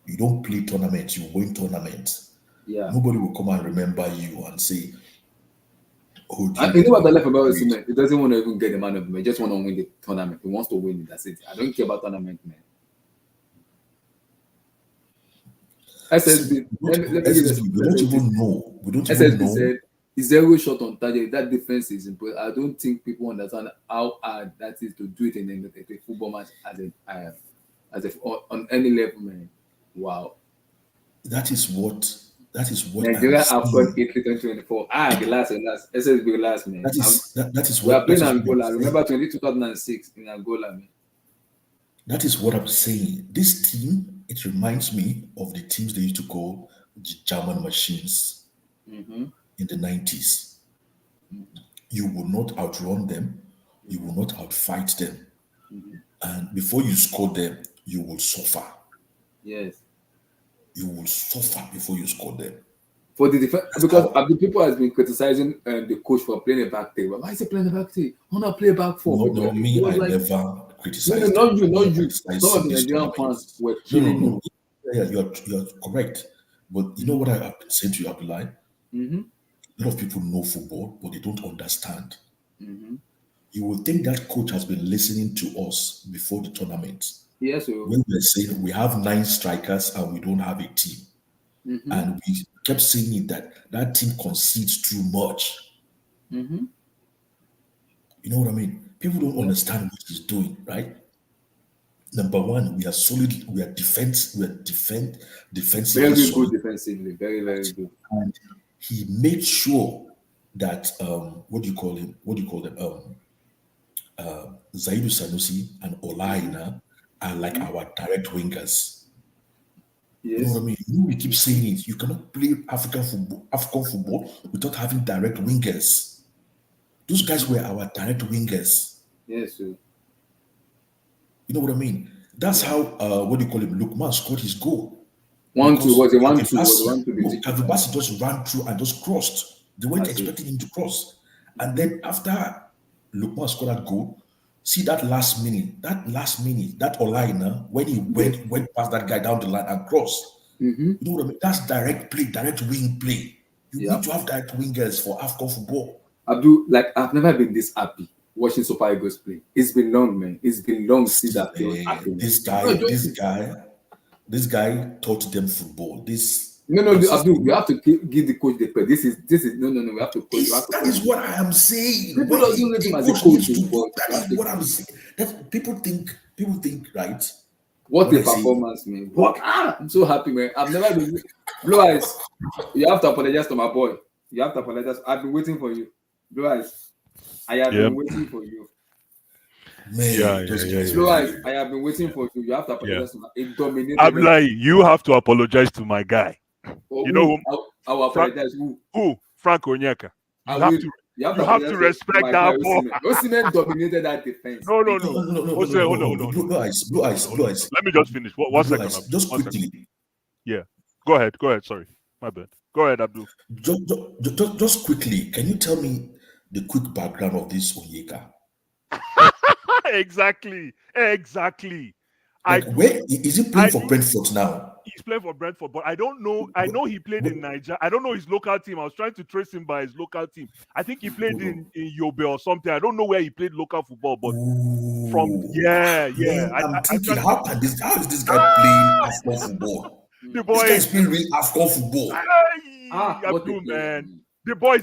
You don't play tournaments, you win tournaments. Yeah. Nobody will come and remember you and say, oh, You know what I love about Osimhen? He doesn't want to even get the man of the match. He just want to win the tournament. He wants to win it. That's it. I don't care about tournament, man. SSB. We don't even know. SSB said, zero shot on target. That defense is important. I don't think people understand how hard that is to do it in a football match on any level, man. Wow. That is what Nigeria AFCON Italy 2024. The last. SSB last, man. That is we what are playing Angola. Remember 2006 in Angola, man. That is what I'm saying. This team, it reminds me of the teams they used to call the German machines in the 90s. You will not outrun them, you will not outfight them. And before you score them, you will suffer. Yes. You will suffer before you score them. For the defense, because the people has been criticizing the coach for playing a back three. But why is he playing a back three? Why not play back four? No, me, I never criticized. No, not you. Some of the Nigerian fans were killing no. Yeah, you're correct. But you know what I've been saying to you, Abdullah? A lot of people know football, but they don't understand. You will think that coach has been listening to us before the tournament. Yes, sir. When we're saying we have 9 strikers and we don't have a team. And we kept saying that team concedes too much. You know what I mean? People don't understand what he's doing, right? Number one, we are solid. We are defensively. Very good defensively. Very, very good. And he made sure that what do you call them? Zaidu Sanusi and Olaina are like our direct wingers. Yes. You know what I mean? We keep saying it. You cannot play African football without having direct wingers. Those guys were our direct wingers. Yes, sir. You know what I mean? That's how Lukman scored his goal. 1-2 was a 1-2. Kavibasi just ran through and just crossed. They weren't expecting him to cross. And then after Lukman scored that goal, see that last minute, that Olaina, when he went past that guy down the line and crossed. You know what I mean? That's direct play, direct wing play. You need to have direct wingers for AFCON football. Abdul, I've never been this happy watching Super Eagles play. It's been long, man. It's been long since that This guy taught them football. This No, Abdul, we have to give the coach the credit. This is no. We have to coach. That is what I am saying. People What don't rate him a as a coach coach, needs to do. but That is what I'm saying. That people think, right? what When a I say- performance, man! What? I'm so happy, man. I've never been. Blue Eyes, you have to apologize to my boy. You have to apologize. I've been waiting for you, Blue Eyes. I have been waiting for you. Man, Blue Eyes, I have been waiting for you. You have to apologize to my. It dominated. I'm like, you have to apologize to my guy. Oh, You know I will apologize. who? Frank Onyeka. I You have will. to You have to to respect that ball. Osimhen dominated that defense. No. No. Hold on. Blue eyes. Let me just finish. One Blue second. eyes, Abdul. just One quickly. second. Yeah. Go ahead. Sorry. My bad. Go ahead, Abdul. Just quickly, can you tell me the quick background of this Onyeka? Exactly. Like, where is he playing for Brentford now? He's playing for Brentford, but I don't know. I know he played in Niger. I don't know his local team. I was trying to trace him by his local team. I think he played in Yobe or something. I don't know where he played local football, but Man, I'm thinking, how is this guy playing AFCON football? The boy This guy is playing real AFCON football. Abdul, man. The boy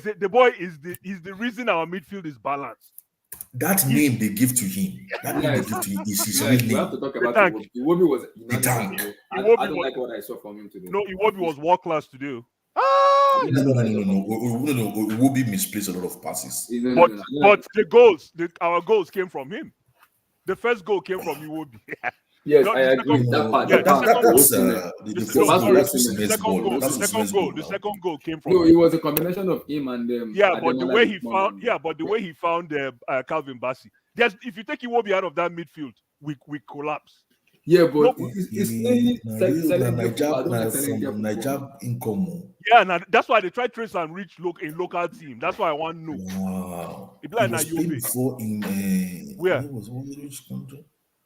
is the reason our midfield is balanced. That name they give to him, is his real We name. have to talk about Tank. Iwobi was The tank. I don't like what I saw from him today. No, Iwobi was world class today. No. Iwobi misplaced a lot of passes. But our goals came from him. The first goal came from Iwobi. Yes, No, I agree. That part. yeah, The the second goal came from No, him. it was a combination of him and them. But the way he found Calvin Bassey. If you take Iwobi out of that midfield, we collapse. Yeah, but No, it's Niger income. Yeah, now that's why they try trace and reach in local team. That's why I want to know. Wow. It be like He was playing before in where? Which country?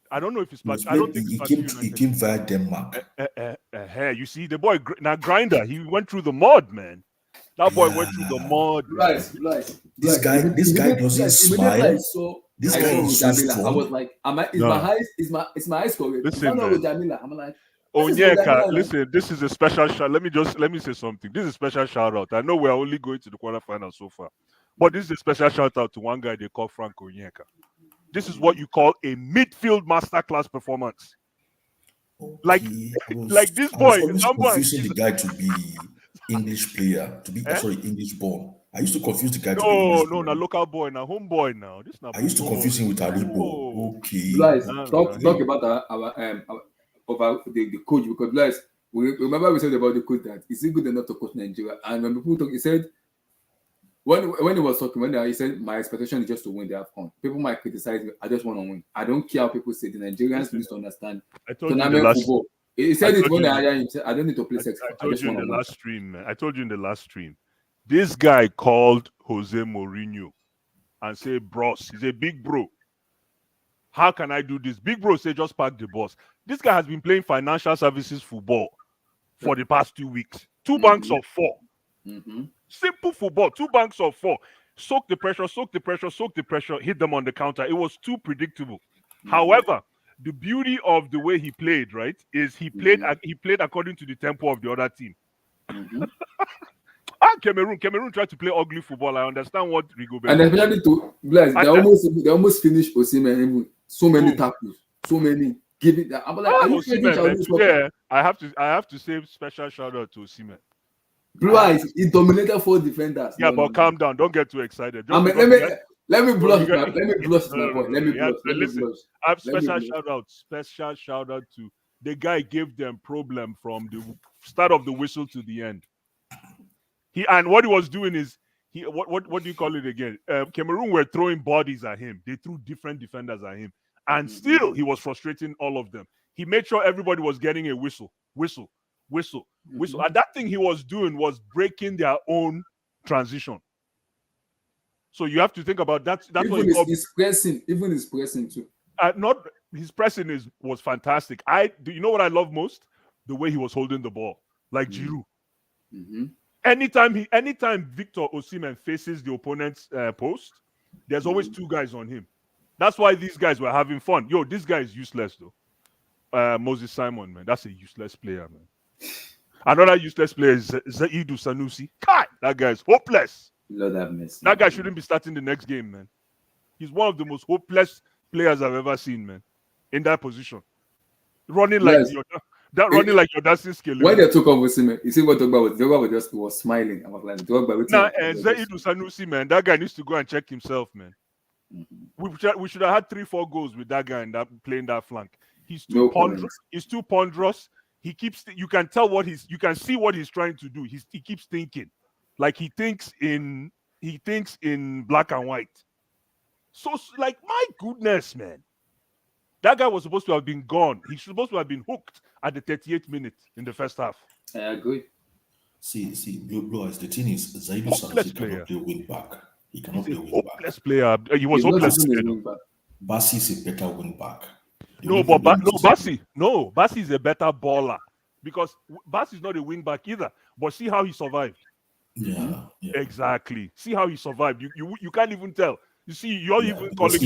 I don't know if it's He I don't think he came via Denmark. You see, the boy now grinder. He went through the mud, man. That boy went through the mud. Right. This guy doesn't smile. This guy is so Jamila, I strong. was like, is my eyes correct? Listen, with Jamila. I'm like, Onyeka, listen, this is a special shout. Let me say something. This is a special shout out. I know we're only going to the quarterfinals so far, but this is a special shout out to one guy they call Frank Onyeka. This is what you call a midfield masterclass performance. Like this boy, I was confusing the guy to be English player, English born. I used to confuse the guy to be English no, local boy, now home boy now. I used to confuse him with Aribo. Okay. Guys, talk about our the coach, because guys, remember we said about the coach that is he good enough to coach Nigeria? And when people talk, he said when he was talking, he said my expectation is just to win the AFCON. People might criticize me. I just want to win. I don't care how people say. The Nigerians need to understand tournament football. He said it when I him. I don't need to play sex. I told you in the last stream, man. I told you in the last stream. This guy called Jose Mourinho and said, "Bros, he's a big bro. How can I do this?" Big bro say, "Just park the bus." This guy has been playing financial services football for the past 2 weeks. 2 banks of 4. Simple football. 2 banks of 4. Soak the pressure, hit them on the counter. It was too predictable. However, the beauty of the way he played, right, is he played according to the tempo of the other team. Cameroon tried to play ugly football. I understand what Rigobert. And especially to Blaise, they almost finished Osimhen. So many tackles, so many. Give it. I'm like, yeah, I have to say special shout out to Osimhen. Blue Eyes, he dominated 4 defenders. Yeah, but calm down. Don't get too excited. Let me blush my point. Listen, I have special shout out to the guy gave them problem from the start of the whistle to the end. And what he was doing is what do you call it again? Cameroon were throwing bodies at him. They threw different defenders at him, and still he was frustrating all of them. He made sure everybody was getting a whistle. And that thing he was doing was breaking their own transition. So you have to think about that. That's even what his pressing, even his pressing too. Not his pressing was fantastic. Do you know what I love most? The way he was holding the ball, like Giroud. Anytime Victor Osimhen faces the opponent's post, there's always 2 guys on him. That's why these guys were having fun. Yo, this guy is useless though. Moses Simon, man, that's a useless player, man. Another useless player is Zaidu Sanusi. God, that guy is hopeless. Lord have mercy. That guy shouldn't be starting the next game, man. He's one of the most hopeless players I've ever seen, man. In that position, running like Yes. running like your dancing skill. When they took off with him, you see what Drogba was smiling. I was like, Drogba. Nah, Zaidu Sanusi, man, that guy needs to go and check himself, man. We should have had 3-4 goals with that guy and playing that flank. He's too ponderous. He's too ponderous. He keeps. You can tell you can see what he's trying to do. He keeps thinking, like he thinks in black and white. So, like, my goodness, man, that guy was supposed to have been gone. He's supposed to have been hooked at the 38th minute in the first half. I agree. See, Blue, the thing is, Zaidu Sanusi cannot play wing back. He cannot play wing back. Hopeless player. He was hopeless. Bassi is a better wing back. Bassi is a better baller because Bassi is not a wing back either. But see how he survived. Yeah. Exactly. See how he survived. You can't even tell. You see, you're even calling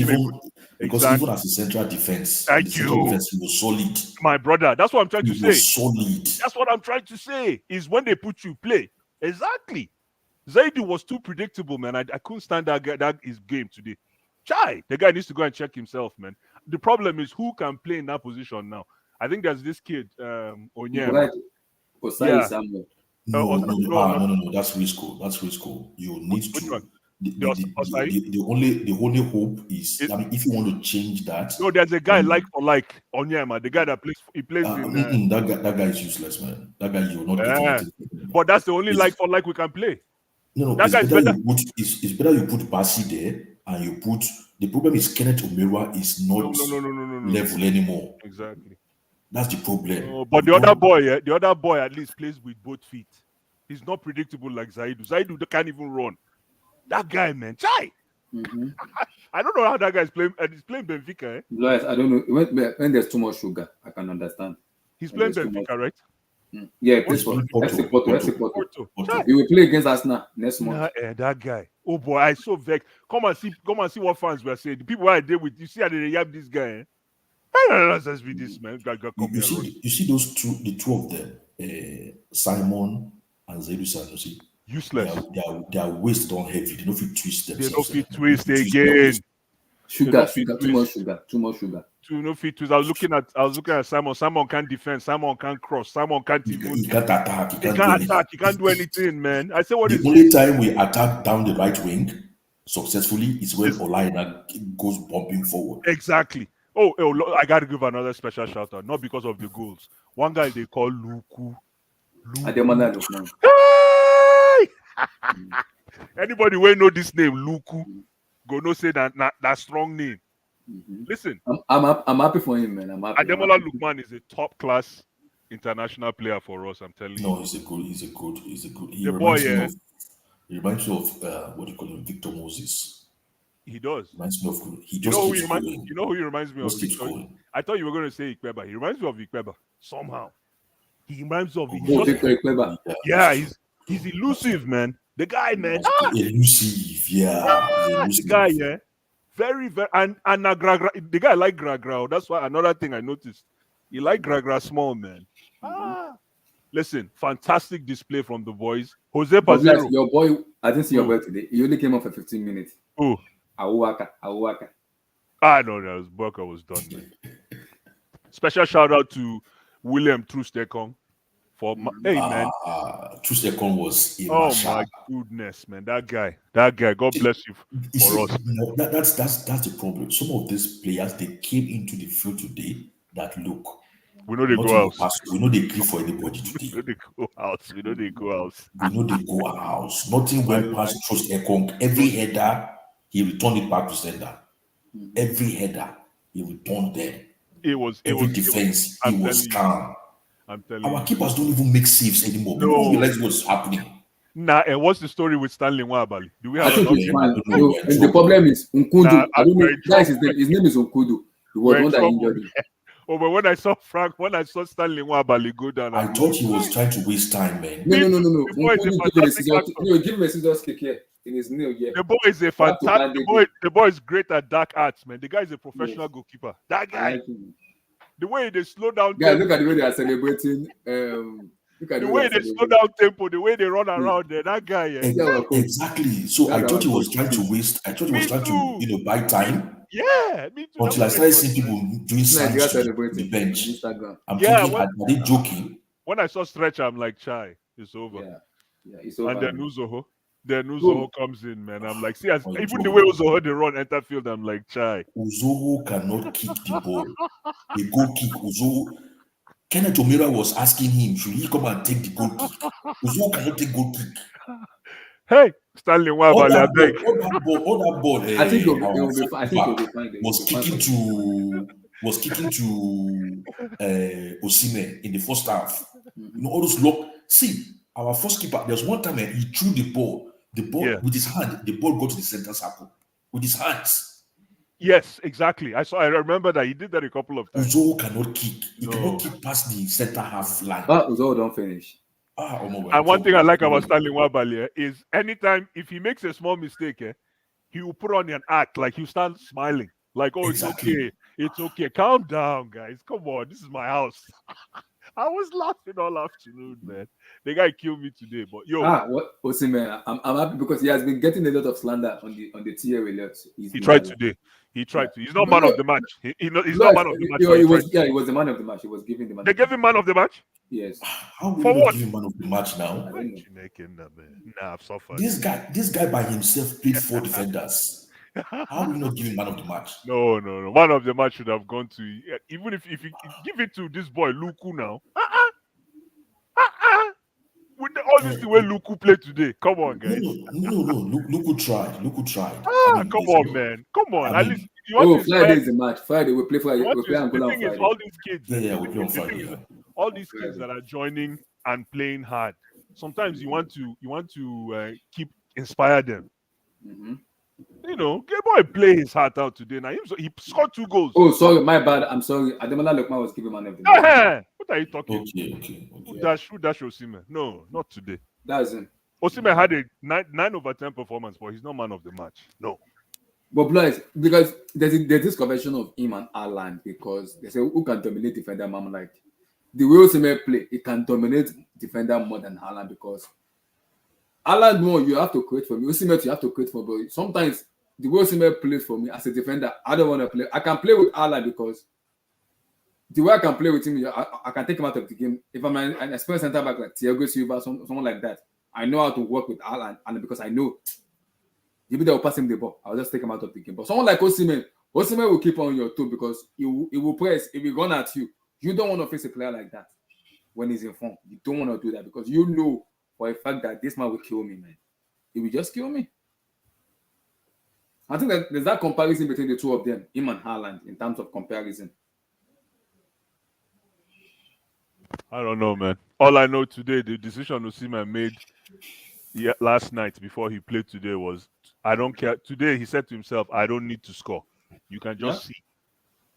because even as a central defense, he was solid. My brother, that's what I'm trying to say. Solid. That's what I'm trying to say. Is when they put you play. Exactly. Zaidu was too predictable, man. I couldn't stand that his game today. The guy needs to go and check himself, man. The problem is who can play in that position now. I think there's this kid, Onyema. No. That's Risco. You need to. The only hope is, I mean, if you want to change that. No, there's a guy like Onyema, the guy that plays in. That guy is useless, man. That guy you will not get anything. But that's the only we can play. No, that guy's better. It's better you put Bassi there and you put. The problem is Kenneth Omeruwa is not level anymore. Exactly. That's the problem. But the other boy at least plays with both feet. He's not predictable like Zaidu. Zaidu can't even run. That guy, man, I don't know how that guy is playing. And he's playing Benfica. I don't know. When there's too much sugar, I can understand. He's playing Benfica, right? Yeah, he plays for Porto. He will play against Arsenal next month. That guy. Oh boy, I so vexed. Come and see what fans were saying. The people I deal with, you see how they yap this guy. Let's be this man. You see the two of them, Simon and Zaidu Sanusi. Useless. They are wasted on heavy. They don't fit twist themselves. They don't fit twist again. Sugar, too much sugar. No fit twist. I was looking at Simon. Simon can't defend. Simon can't cross. Simon can't even. He can't attack. He can't do anything, man. I say what is the only time we attack down the right wing successfully is when Olaina goes bumping forward. Exactly. Oh, I got to give another special shout out. Not because of the goals. One guy they call Luku. Anybody will know this name, Luku. Go no say that strong name. Listen, I'm happy for him, man. I'm happy. Ademola Lookman is a top class international player for us. I'm telling you. No, he's a good. He reminds me of what do you call him, Victor Moses. He does. Reminds me of. You know who he reminds me of? I thought you were going to say Ikpeba. He reminds me of Ikpeba somehow. He reminds me of Ikpeba. Yeah, he's elusive, man. The guy, man. Elusive, yeah. The guy, yeah. Very, very, and the guy like Gragra. That's why another thing I noticed. He like Gragra small, man. Listen, fantastic display from the boys. Jose Pazero. Your boy, I didn't see your boy today. He only came on for 15 minutes. Oh. Awaka. No, Burka was done, man. Special shout out to William Trustekong. Hey, man. Trustekong was my goodness, man. That guy. God bless you for us. That's the problem. Some of these players, they came into the field today that look. We know they go out. We know they grieve for anybody today. We know they go out. We know they go out. Nothing went past Trustekong. Every header, he returned it back to sender. Every header, he returned there. Every defense, he was calm. I'm telling Our keepers don't even make saves anymore. We don't realize what's happening. And what's the story with Stanley Nwabali? Do we have and the problem is Nkundu. I don't know. Guys, his name is Nkundu. He was one that injured him. But when I saw Stanley Nwabali go down, I thought he was trying to waste time, man. No. Give him a scissors kick here in his nail. Yeah. The boy is a fantastic. The boy is great at dark arts, man. The guy is a professional goalkeeper. That guy. The way they slow down. Yeah, look at the way they are celebrating Look at The those way guys they slow celebrate. down tempo, the way they run around there, that guy, Yeah, well, cool. Exactly. So I That's thought he our was coach. trying to waste. I thought he was Me trying to, too. buy time Yeah, me too. That's until I what I started thought, seeing man. people doing Nigeria signs to the celebrating on bench. Instagram. I'm Yeah, thinking, are they joking? when I saw Stretcher, I'm like, chai, it's over. Yeah, it's And over. then Uzoho. Then Boom. Uzoho comes in, man. I'm like, see, Oh, even the Uzoho. way Uzoho they run enter field, I'm like, chai. Uzoho cannot kick the ball. A goal kick. Uzoho. Kenneth Omira was asking him, should he come and take the goal kick? Uzoho cannot take goal kick. Hey, Stanley Wabali, I beg. All that ball. I think our it will be fine. I think it will be fullback fine. was kicking to Osimhen in the first half. Mhm. All those see, our first keeper, there's one time he threw the ball Yeah. with his hand, the ball got to the center circle with his hands. Yes, exactly. I remember that he did that a couple of times. Uzoho cannot kick. He No. cannot kick past the center half line. But Uzo don't finish. And one thing I like about Stanley Wabali is anytime if he makes a small mistake, he will put on an act like he'll start smiling. Like, oh, Exactly. it's okay. Calm down, guys. Come on, this is my house. I was laughing all afternoon, man. The guy killed me today, but yo, What Osimhen? I'm happy because he has been getting a lot of slander on the tier a lot. he tried today. He tried to. He's not man of the match. He's not man of the match. He was the man of the match. He was giving the man. They gave him man of the match. Yes. How will For you not what? give him man of the match now? I don't know. Nah, I've suffered. This guy by himself played 4 defenders. How will you not give him man of the match? No. Man of the match should have gone to even if you give it to this boy Luku now. With all this the way Luku played today. Come on, guys. No. Look who tried. Come on, man. Come on. At least you want to Friday is the match. Friday we play Friday. We play the Angola on thing is, Friday. all these kids. Yeah, we play on the thing Friday. is, Yeah. all these kids that are joining and playing hard. Sometimes you want to keep inspire them. Mhm. You know, get boy play his heart out today. Now he scored 2 goals. Oh, sorry, my bad. I'm sorry. Ademola Lookman was giving man of the match. What are you talking? Okay. Who dash Osimhen? No, not today. That's him. Osimhen had a 9/10 performance, but he's not man of the match. No. But Blaise, because there's this convention of him and Haaland because they say who can dominate defender, man. Like the way Osimhen play, it can dominate defender more than Haaland because Haaland more you have to create for me. Osimhen you have to create for, but sometimes the way Osimhen plays for me as a defender, I don't want to play. I can play with Haaland because the way I can play with him, I can take him out of the game. If I'm an experienced center back like Thiago Silva, someone like that, I know how to work with Haaland, and because I know maybe they will pass him the ball, I'll just take him out of the game. But someone like Osimhen will keep on your toe because he will press, he will run at you. You don't want to face a player like that when he's in form. You don't want to do that because you know for a fact that this man will kill me, man. He will just kill me. I think that there's that comparison between the two of them, him and Haaland, in terms of comparison. I don't know, man. All I know today, the decision Osimhen made last night before he played today was, I don't care. Today he said to himself, I don't need to score. You can just see.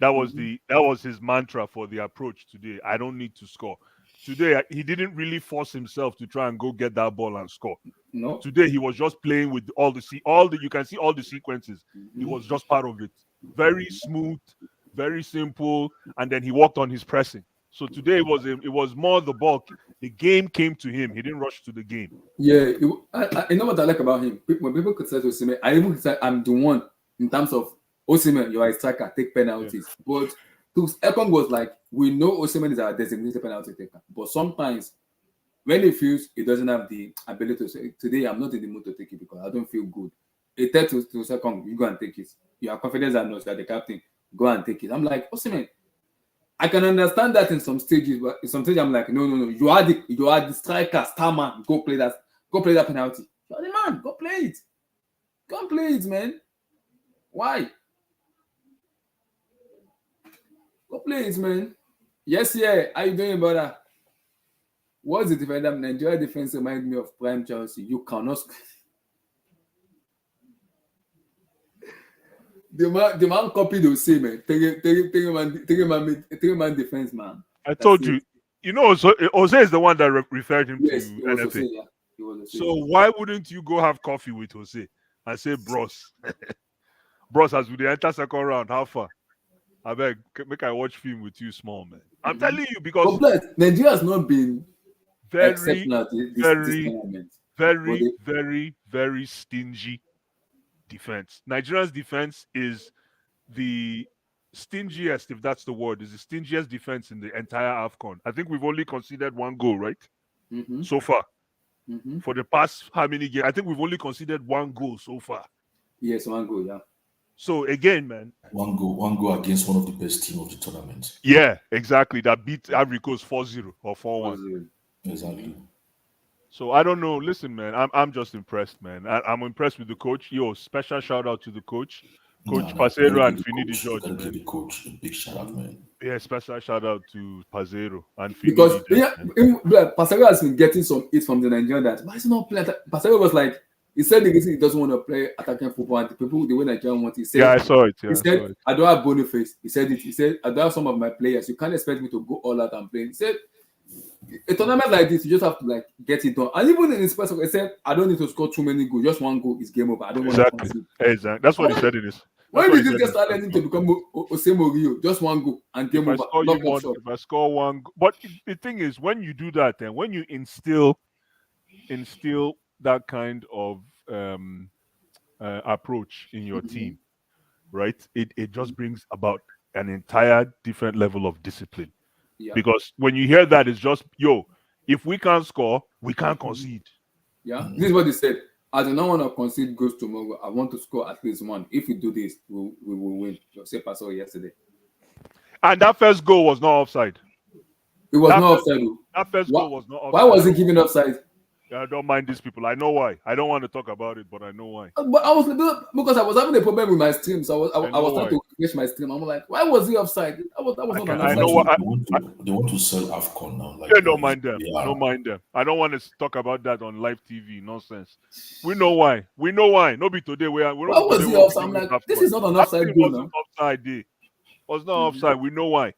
That was his mantra for the approach today. I don't need to score. Today he didn't really force himself to try and go get that ball and score. No. Today he was just playing with you can see all the sequences. He was just part of it. Very smooth, very simple, and then he worked on his pressing. So today it was more the ball. The game came to him. He didn't rush to the game. Yeah, I know what I like about him. When people could say to Osimhen, I even say I'm the one in terms of Osimhen, you are a striker, take penalties. Yeah. But to Ekong was like, we know Osimhen is our designated penalty taker. But sometimes when he feels he doesn't have the ability to say, today I'm not in the mood to take it because I don't feel good. He tells to Ekong, you go and take it. You are confident enough, you are the captain, go and take it. I'm like, Osimhen, I can understand that in some stages, but in some stages I'm like, no. You are the striker, star man. Go play that penalty. You are the man. Go play it. Go play it, man. Why? Go play it, man. Yes, yeah. How you doing, brother? What's the defender? Nigeria defense reminds me of prime Chelsea. You cannot. The man copied Jose, man. Take a man defense, man. I told you. You know, Jose is the one that referred him to NFA. Jose, yeah. So why wouldn't you go have coffee with Jose and say, bros, as we enter second round, how far? I beg, make I watch film with you, small man. I'm telling you because Nigeria has not been very, exceptional this very, tournament. very, very, very stingy defense. Nigeria's defense is the stingiest, if that's the word, is the stingiest defense in the entire AFCON. I think we've only conceded 1 goal, right? So far. For the past how many games? I think we've only conceded 1 goal so far. Yes, 1 goal, yeah. So again, man. One goal against one of the best team of the tournament. Yeah, exactly. That beat Ivory Coast 4-0 or 4-1. Exactly. So I don't know. Listen, man, I'm just impressed, man. I'm impressed with the coach. Yo, special shout out to the coach. Coach Pasero and Finidi George, gotta man. give the coach a big shout out, man. Yeah, special shout out to Pasero and Finidi Because George, Pasero has been getting some hits from the Nigerian that why is he not playing? Pasero was like, he said the reason he doesn't want to play attacking football and the people the way Nigerian want. He said, yeah, I saw it. Yeah, he said, I don't have Boniface. He said it. He said, I don't have some of my players. You can't expect me to go all out and play. He said, a tournament like this, you just have to like get it done. And even in his press, he said, I don't need to score too many goals. Just 1 goal is game over. I don't want to concede. Exactly. That's what he said in his. When did this guy start learning to become Osemorio? Just 1 goal and game over. If I score 1 goal. But the thing is, when you do that, then when you instill that kind of approach in your team, right? It just brings about an entire different level of discipline. Yeah. Because when you hear that, it's just, yo, if we can't score, we can't concede. Yeah, this is what they said. I do not want to concede goals tomorrow. I want to score at least 1. If we do this, we will win. Jose Paso yesterday. And that first goal was not offside. It was not offside. That first goal was not offside. Why was he giving offside? I don't mind these people. I know why. I don't want to talk about it, but I know why. But I was because I was having a problem with my stream, so I was trying to finish my stream. I'm like, why was he offside? That was not an offside. I know they want to sell AFCON now. Like, don't mind them. Yeah. Don't mind them. I don't want to talk about that on live TV. Nonsense. We know why. We know why. No be today. Why was he offside? I'm like, this is not an offside goal. Wasn't offside day. Was not offside. We know why.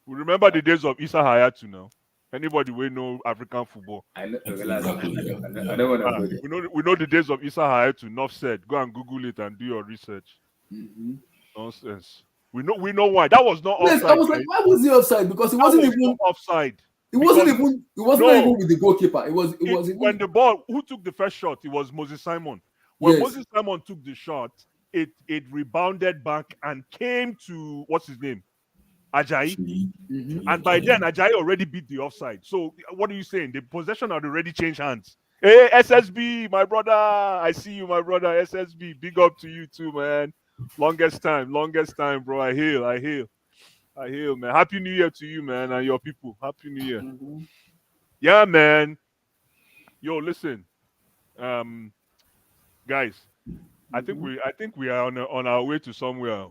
We remember the days of Issa Hayatu now. Anybody will know African football. I don't want to we know the days of Issa Hayatu. Enough said. Go and Google it and do your research. Nonsense. We know why. That was not offside. I was like, why was he offside? Because it wasn't even offside. It wasn't even even with the goalkeeper. It was when the ball. Who took the first shot? It was Moses Simon. When Moses Simon took the shot, it rebounded back and came to what's his name? Ajayi. And by then, Ajayi already beat the offside. So what are you saying? The possession had already changed hands. Hey, SSB, my brother. I see you, my brother. SSB, big up to you too, man. Longest time, bro. I hail, man. Happy New Year to you, man, and your people. Happy New Year. Yeah, man. Yo, listen. Guys, I think we are on our way to somewhere.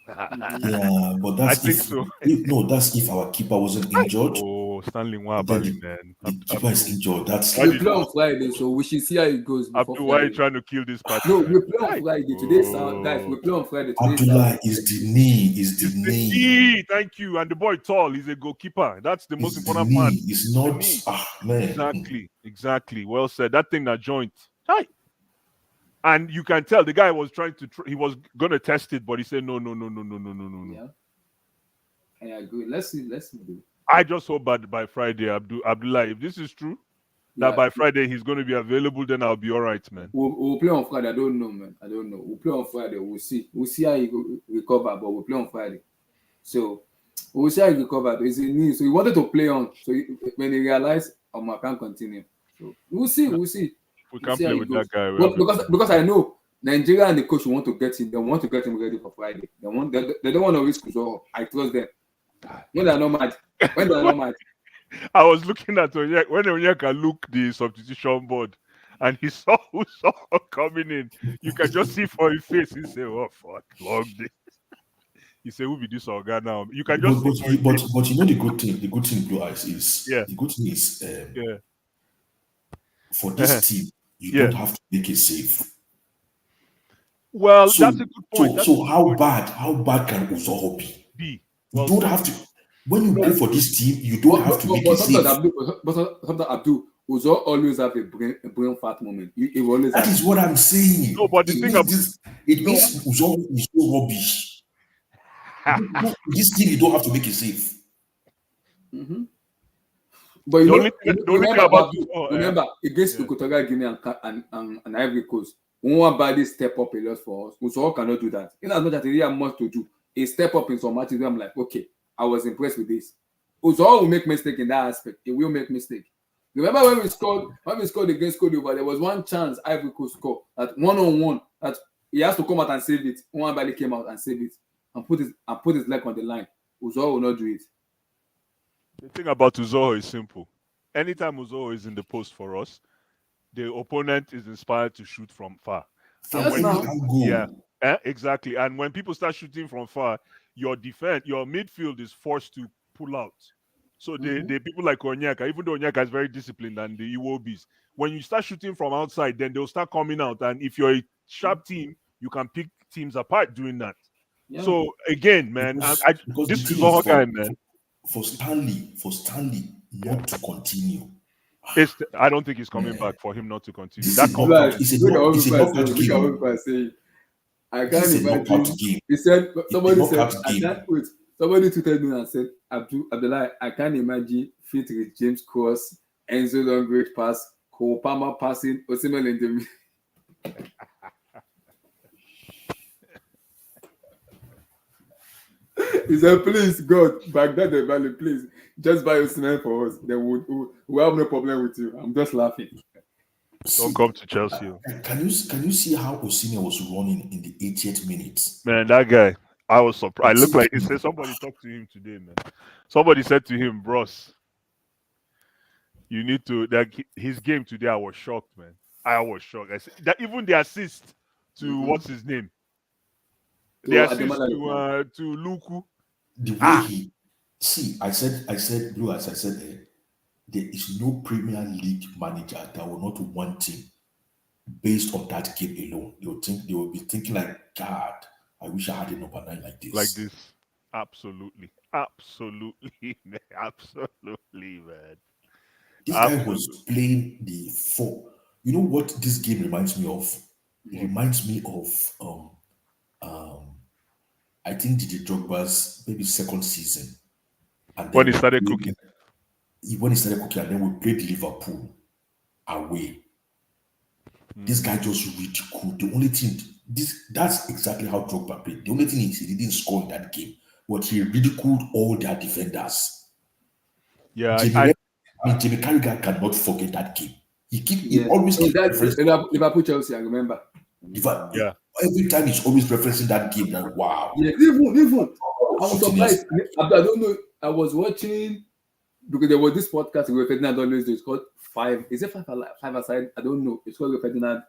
Yeah, but that's that's if our keeper wasn't injured. Oh, Stanley, what about it, man? The keeper is injured. That's we play on Friday, so we should see how it goes. Why are you trying to kill this party? No, we play on Friday. Today's guys, we play on Friday. Abdullah is the knee. Thank you. And the boy tall, he's a goalkeeper. That's the most important part. It's not man. Exactly. Well said. That thing, that joint. Hi. And you can tell the guy was trying to. He was gonna test it, but he said no. Yeah, I agree. Let's see. I just hope by Friday, Abdullah, if this is true, that by Friday he's going to be available, then I'll be all right, man. We'll play on Friday. I don't know, man. We'll play on Friday. We'll see. We'll see how he recover, but we'll play on Friday. So we'll see how he recovered. It's a knee, so he wanted to play on. So when he realized, I can't continue. So we'll see. We can't play with that guy. Because I know Nigeria and the coach want to get him. They want to get him ready for Friday. They don't want to risk so I trust them. When they're not mad. I was looking at Onyeka when Onyeka looked the substitution board and he saw who saw coming in. You can just see for his face. He said, "Oh fuck, long day." He said, "Who be this organ now?" You can just but you know the good thing, Blue Eyes is the good thing is for this team. You don't have to make it safe. Well, that's a good point. So how bad can Uzoho be? You don't have to. When you play for this team, you don't have to make it safe. But Abdul, Uzoho always have a brain fart moment. That is what I'm saying. No, but the thing about it means Uzoho is so rubbish. This team, you don't have to make it safe. But you The know, only thing remember, about Babu, Uzo, remember against yeah. Equatorial Guinea and Ivory Coast, one body step up a lot for us. Uzo cannot do that. In as much as he have much to do, a step up in some matches where I'm like, okay, I was impressed with this. Uzo will make mistake in that aspect. He will make mistake. Remember when we scored against Cote d'Ivoire, there was one chance Ivory Coast scored that 1-on-1 that he has to come out and save it. One body came out and saved it and put his leg on the line. Uzo will not do it. The thing about Uzo is simple. Anytime Uzo is in the post for us, the opponent is inspired to shoot from far. From Yes, any now. angle. Exactly. And when people start shooting from far, your midfield is forced to pull out. So the people like Onyeka, even though Onyeka is very disciplined and the Iwobis, when you start shooting from outside, then they'll start coming out. And if you're a sharp team, you can pick teams apart doing that. Yeah. So again, man, Because this the is thing all is guy, man. for Stanley not to continue. I don't think he's coming Yeah. back for him not to continue. This That is confidence. it's a knockout game. Look at what saying. I can't This is a imagine. knockout game. He said, somebody said, knockout I game. can't wait. Somebody tweeted me and said, Abdullah, I can't imagine fit with James Cross, Enzo long great pass, Cole Palmer passing, Osimhen in the He said, please, God, back that the value, please. Just buy Osimhen for us. Then we'll have no problem with you. I'm just laughing. Don't come to Chelsea. Can you see how Osimhen was running in the 80th minute? Man, that guy, I was surprised. I looked like he said somebody talked to him today, man. Somebody said to him, Bros, you need to his game today. I was shocked, man. I was shocked. I said that even the assist to what's his name? The assist to Luku. The way I said, Blue, as I said, there is no Premier League manager that will not want him based on that game alone. They will be thinking like, God, I wish I had a number 9 like this. Like this. Absolutely, man. Absolutely, man. This guy was playing the 4. You know what this game reminds me of? It reminds me of I think DJ Drogba's maybe second season. And when he started cooking. When he started cooking, and then we played Liverpool away. This guy just ridiculed. The only thing, that's exactly how Drogba played. The only thing is he didn't score in that game, but he ridiculed all their defenders. Yeah, Jimmy Carragher cannot forget that game. He always keeps referencing Liverpool Chelsea, I remember. Yeah. Every time he's always referencing that game. Like, wow. Yeah, even. I was surprised. I don't know. I was watching because there was this podcast where Ferdinand always do. It's called 5. Is it 5 Aside? I don't know. It's called the Ferdinand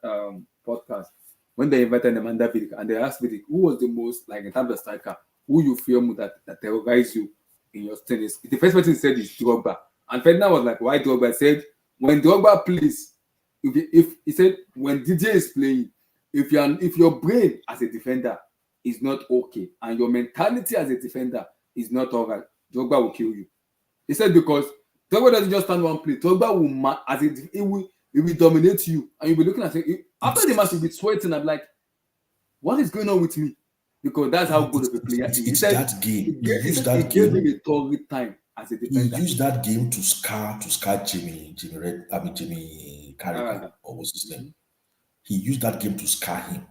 podcast. When they invited Amanda Vidic and they asked Vidic who was the most, like in terms of striker, who you feel that terrorized you in your tennis. The first person said is Drogba. And Ferdinand was like, why Drogba? He said, when Drogba plays, if he said when DJ is playing, if your brain as a defender is not okay and your mentality as a defender is not all right, Drogba will kill you. He said because Drogba doesn't just stand one play. Drogba will dominate you, and you'll be looking at it. After the match, you'll be sweating. I'm like, what is going on with me? Because that's how good of a player he is. It's that game. He gave him a torrid time as a defender. He used that game to scar Jimmy Carragher, or what's his name? He used that game to scar him.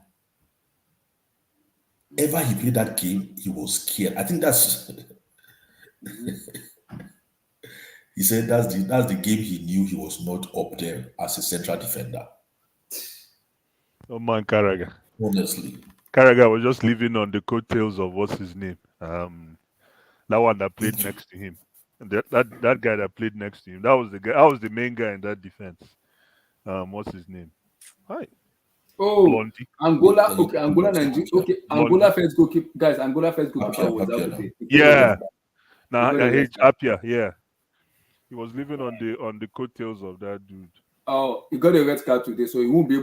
Ever he played that game, he was scared. I think that's. He said that's the game he knew he was not up there as a central defender. Oh man, Carragher. Honestly, Carragher was just living on the coattails of what's his name. That one that played next to him. That guy that played next to him. That was the guy. I was the main guy in that defense. What's his name? Hi. Oh, Blondie. Angola. Okay, Angola, Nigeria. Okay, Angola first goalkeeper. Guys, Angola first goalkeeper was out today. Yeah. Apia. Yeah. He was living on the coattails of that dude. Oh, he got a red card today, so he won't be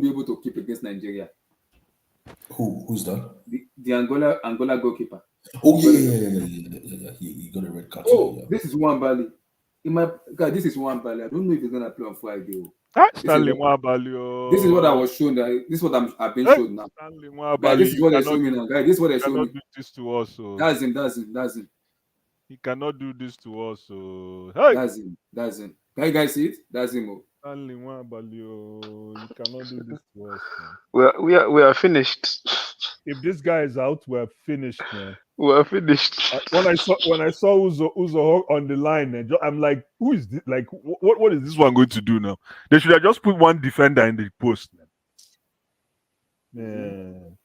able to keep against Nigeria. Who's that? The Angola goalkeeper. Oh yeah. He got a red card. Oh, yeah. This is Nwabali. This is Nwabali. I don't know if he's gonna play on Friday. Stanley Nwabali. This is what I was shown. This is what I've been shown now. Stanley Nwabali. This is what they show me now. Guys, this is what they show me. Do this to us. So. That's him. He cannot do this to us. So hey, That's him. That's him. Can you guys see it? That's him. Oh. Stanley Nwabali, you cannot do this to us, man. We are finished. If this guy is out, we're finished, man. We are finished. When I saw Uzo on the line, and I'm like, who is this? Like, what is this one going to do now? They should have just put one defender in the post, man. Man.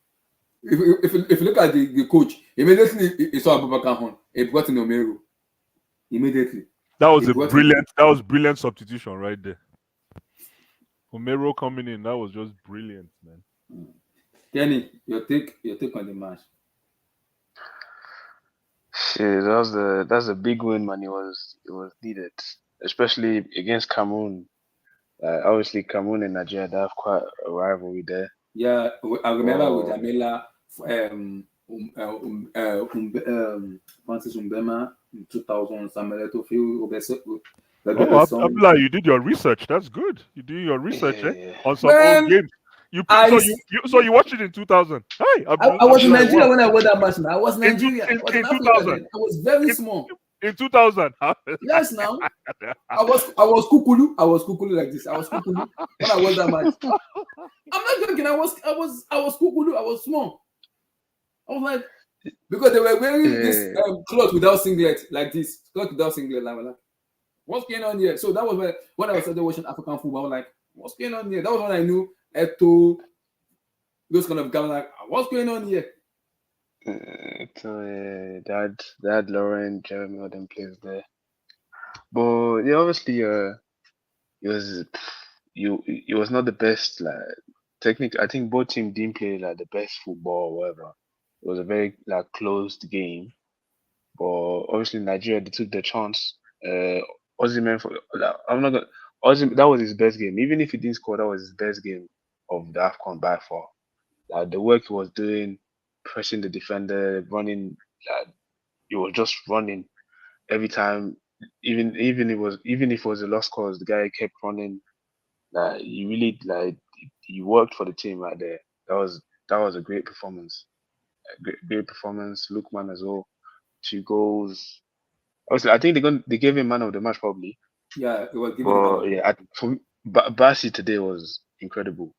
If you look at the coach, immediately he saw Abubakar Hon. He brought in Omeru. Immediately. That was brilliant substitution right there. Homero coming in, that was just brilliant, man. Kenny, your take on the match. Shit, that's a big win, man. It was needed, especially against Cameroon. Obviously, Cameroon and Nigeria, they have quite a rivalry there. Yeah, I remember with Jamila, Francis Umbema in 2000. Samuel Eto'o, Abdullah, you did your research. That's good. You do your research on some Man, old games. You watched it in 2000. Hey, I was in Nigeria when I watched that match. Man. I was in Nigeria. In I was in 2000. I was very small. In 2000. Yes, now I was kukulu. I was kukulu like this. I was kukulu when I watched that match. I'm not joking. I was kukulu. I was small. I was like, because they were wearing this cloth without singlet like this. Cloth without singlet. Like, what's going on here? So that was when I started watching African football. I was like, what's going on here? That was when I knew Eto'o, those kind of guys. Like, what's going on here? So they had Lauren, Jeremy, all them players there. But yeah, obviously, it was not the best. Like technically, I think both teams didn't play like the best football or whatever. It was a very like closed game. But obviously, Nigeria they took the chance. Osimhen I'm not gonna. Osimhen, that was his best game. Even if he didn't score, that was his best game of the AFCON by far. Like the work he was doing, pressing the defender, running. He was just running every time. Even if it was a lost cause, the guy kept running. He really he worked for the team right there. That was a great performance. Great performance. Lookman as well. 2 goals. Obviously, I think they gave him man of the match probably. Yeah, it was given. Basi today was incredible.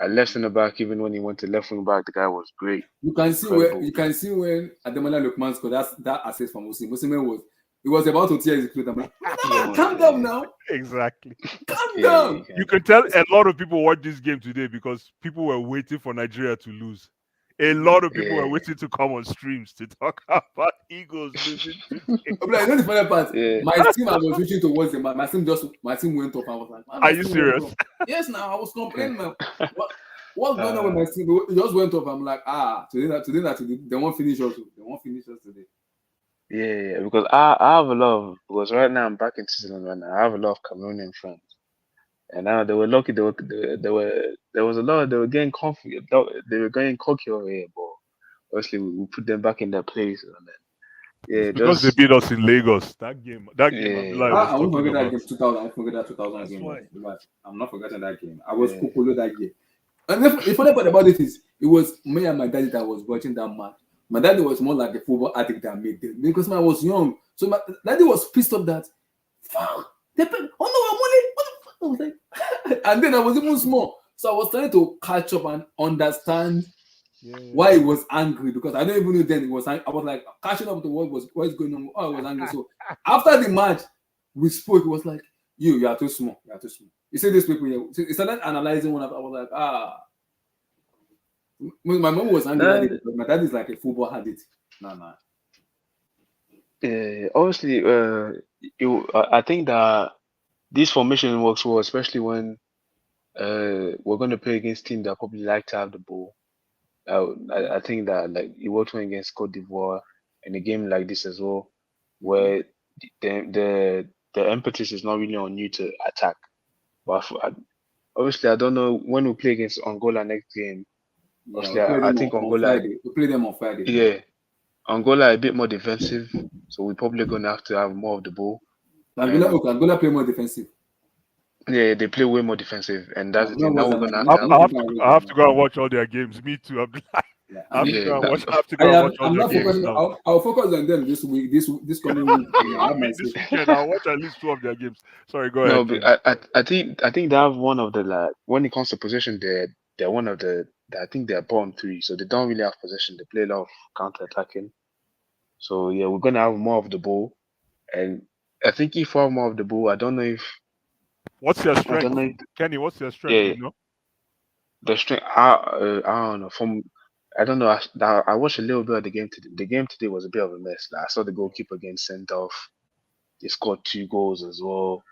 At left center back, even when he went to left wing back, the guy was great. You can see when Ademola Lookman scored that assist from Osimhen was about to tear his clothes. I'm like, calm down now. Exactly. Calm down. You can tell a lot of people watched this game today because people were waiting for Nigeria to lose. A lot of people were waiting to come on streams to talk about Eagles losing. Like, the funny part. My team, I was reaching towards them. My team went off. I was like, are you serious? Yes, now I was complaining, man. What's going on with my team? It just went off. I'm like, today, they won't finish us. They won't finish us today. Yeah, because I have a lot of, because right now I'm back in Switzerland right now. I have a lot of Cameroonian friends. And now they were lucky. There was a lot. They were getting confident. They were getting cocky over here, but obviously we put them back in their place. And then, because they beat us in Lagos. That game. I won't forget that game. 2000. I forget that 2000 game. I'm not forgetting that game. I was Kukulu that game. And the funny part about it is, it was me and my daddy that was watching that match. My daddy was more like a football addict than me because I was young. So my daddy was pissed off that, fuck, they paid, oh no, I'm money. What the fuck? I was like, and then I was even small. So I was trying to catch up and understand why he was angry, because I don't even know then it was. I was like catching up to what's going on. Oh, I was angry. So after the match, we spoke. It was like, you are too small. You are too small. You see these people here. So he started analyzing one. I was like, My mom was angry. My dad is like a football addict. Nah. Obviously, I think that this formation works well, especially when we're going to play against teams that probably like to have the ball. I think that like it worked well against Cote d'Ivoire in a game like this as well, where the impetus is not really on you to attack. But obviously, I don't know when we play against Angola next game. Obviously, I think Angola. We play them on Friday. Yeah, Angola a bit more defensive, so we're probably going to have more of the ball. Angola play more defensive. Yeah, they play way more defensive, and that's the thing. Now we're gonna. I have to go and watch all their games. Me too. I'm like, Yeah. I have to Yeah, go and watch. I have to I go and am. watch all I'm their not games focusing. now. I'll focus on them this week. This coming week. I have my This say. weekend, I'll watch at least 2 of their games. Sorry, go no, ahead, but Kenny. I think they have one of the like when it comes to possession, they're one of the I think they're bottom three, so they don't really have possession. They play a lot of counter attacking. So yeah, we're gonna have more of the ball, and I think if we have more of the ball, What's your I don't strength, know if Kenny? What's your strength? Do yeah you know? the strength. I don't know I don't know. I watched a little bit of the game today. The game today was a bit of a mess. Like, I saw the goalkeeper getting sent off. They scored 2 goals as well.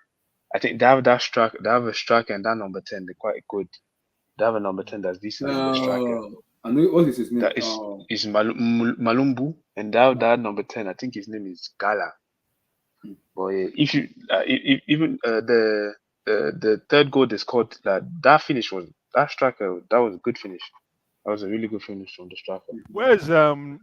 I think they have that strike. They have a striker and that number 10. They're quite good. They have a number 10 that's decent and the striker I know what is his name. that is Malumbu, and that number 10. I think his name is Gala. But yeah, if you even the third goal they scored, that finish was that striker. That was a good finish. That was a really good finish from the striker. Where's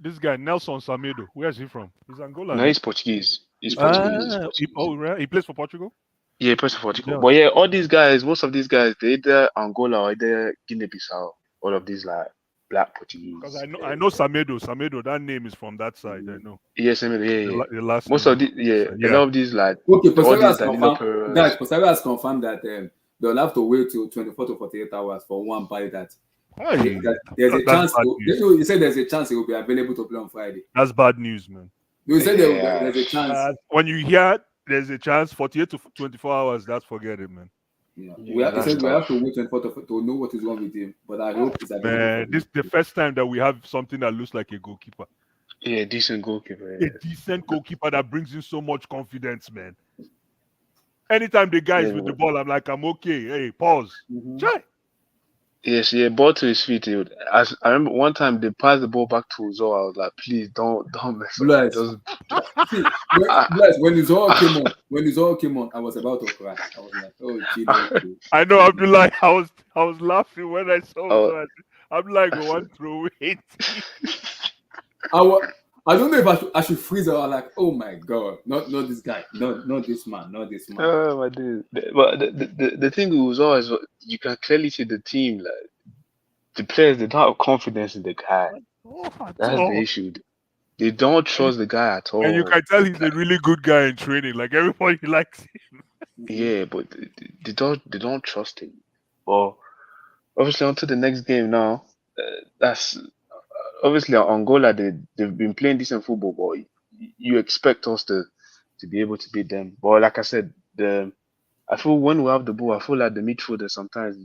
this guy Nelson Samedo? Where's he from? He's Angolan. No, No? he's Portuguese. He's Portuguese. He's Portuguese. Right? He plays for Portugal. Yeah, he plays for Portugal. Yeah. But yeah, all these guys, most of these guys, they either Angola or either Guinea-Bissau. All of these like black Portuguese. Because I know Samedo. Samedo, that name is from that side. I know. Yes, I mean, yeah. The last Most name. of the a Yeah. lot of these like Okay, all Posario these has Danilo confirmed. Pereira. Guys, Posario has confirmed that they'll have to wait till 24 to 48 hours for one buy that. Hey, There's a that's chance. bad news. He said there's a chance he will be available to play on Friday. That's bad news, man. He said Yeah. there's a chance. When you hear there's a chance, 48 to 24 hours, that's forget it, man. Yeah. Yeah, He said we have tough. to wait 24 to know what is wrong with him. But I hope he's available. Man, this is the first time that we have something that looks like a goalkeeper. Yeah, decent goalkeeper. A decent goalkeeper that brings in so much confidence, man. Anytime the guy is with the ball, I'm like, I'm okay. Hey, pause. Try. Yes, yeah, ball to his feet. As I remember one time they passed the ball back to Uzo. I was like, please don't mess up. Bless. Just See, when Uzor came on, I was about to cry. I was like, oh, Jesus. I know. I'll be like, I was laughing when I saw. Oh. I'm like, one throw it. I don't know if I should freeze or like, oh my God, not this guy, not this man. oh my dude. But the thing with Uzo is you can clearly see the team like the players they don't have confidence in the guy. That's the issue. They don't trust the guy at all. And you can tell he's a really good guy in training. Like everybody likes him. Yeah, but they don't trust him. Well, obviously on to the next game now. That's obviously Angola. They've been playing decent football, but you expect us to be able to beat them. But like I said, I feel when we have the ball, I feel like the midfielders sometimes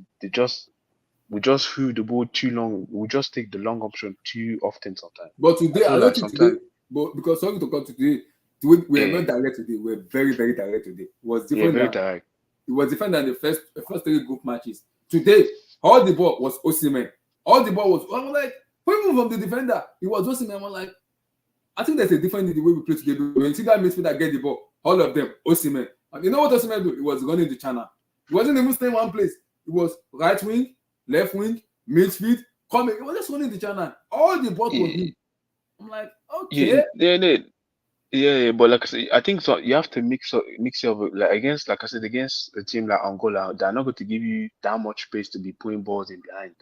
we just threw the ball too long. We just take the long option too often sometimes. But today, I don't think today, but because sorry to come today, we are not direct today. We're very, very direct today. It was different. Very direct. It was different than the first 3 group matches. Today, all the ball was Osimhen. All the ball was. I was like, even from the defender, it was Osimhen. I was like, I think there's a difference in the way we play together. When you see that midfielder get the ball, all of them, Osimhen. And you know what Osimhen do? It was running the channel. He wasn't even staying one place. It was right wing, left wing, midfield, coming. It was just running the channel. All the ball was him. I'm like, okay. Yeah, but like I said, I think so. You have to mix up like against a team like Angola. They're not going to give you that much space to be putting balls in behind.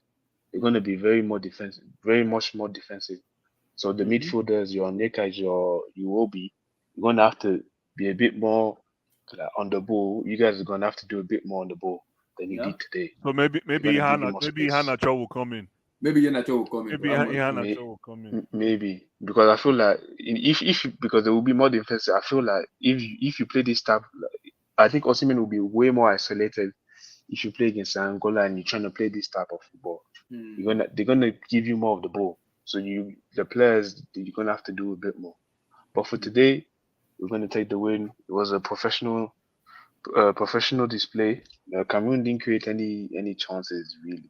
They're going to be very much more defensive. So the midfielders, your Nekas, your Iwobi, you're going to have to be a bit more on the ball. You guys are going to have to do a bit more on the ball than you did today. So maybe Iheanacho will come in. Maybe Iheanacho will come in. Maybe Iheanacho will come in. Maybe because I feel like if because there will be more defensive. I feel like if you play this type, I think Osimhen will be way more isolated if you play against Angola and you're trying to play this type of football. They're gonna give you more of the ball. So the players you're gonna have to do a bit more. But for today, we're gonna take the win. It was a professional display. Cameroon didn't create any chances really.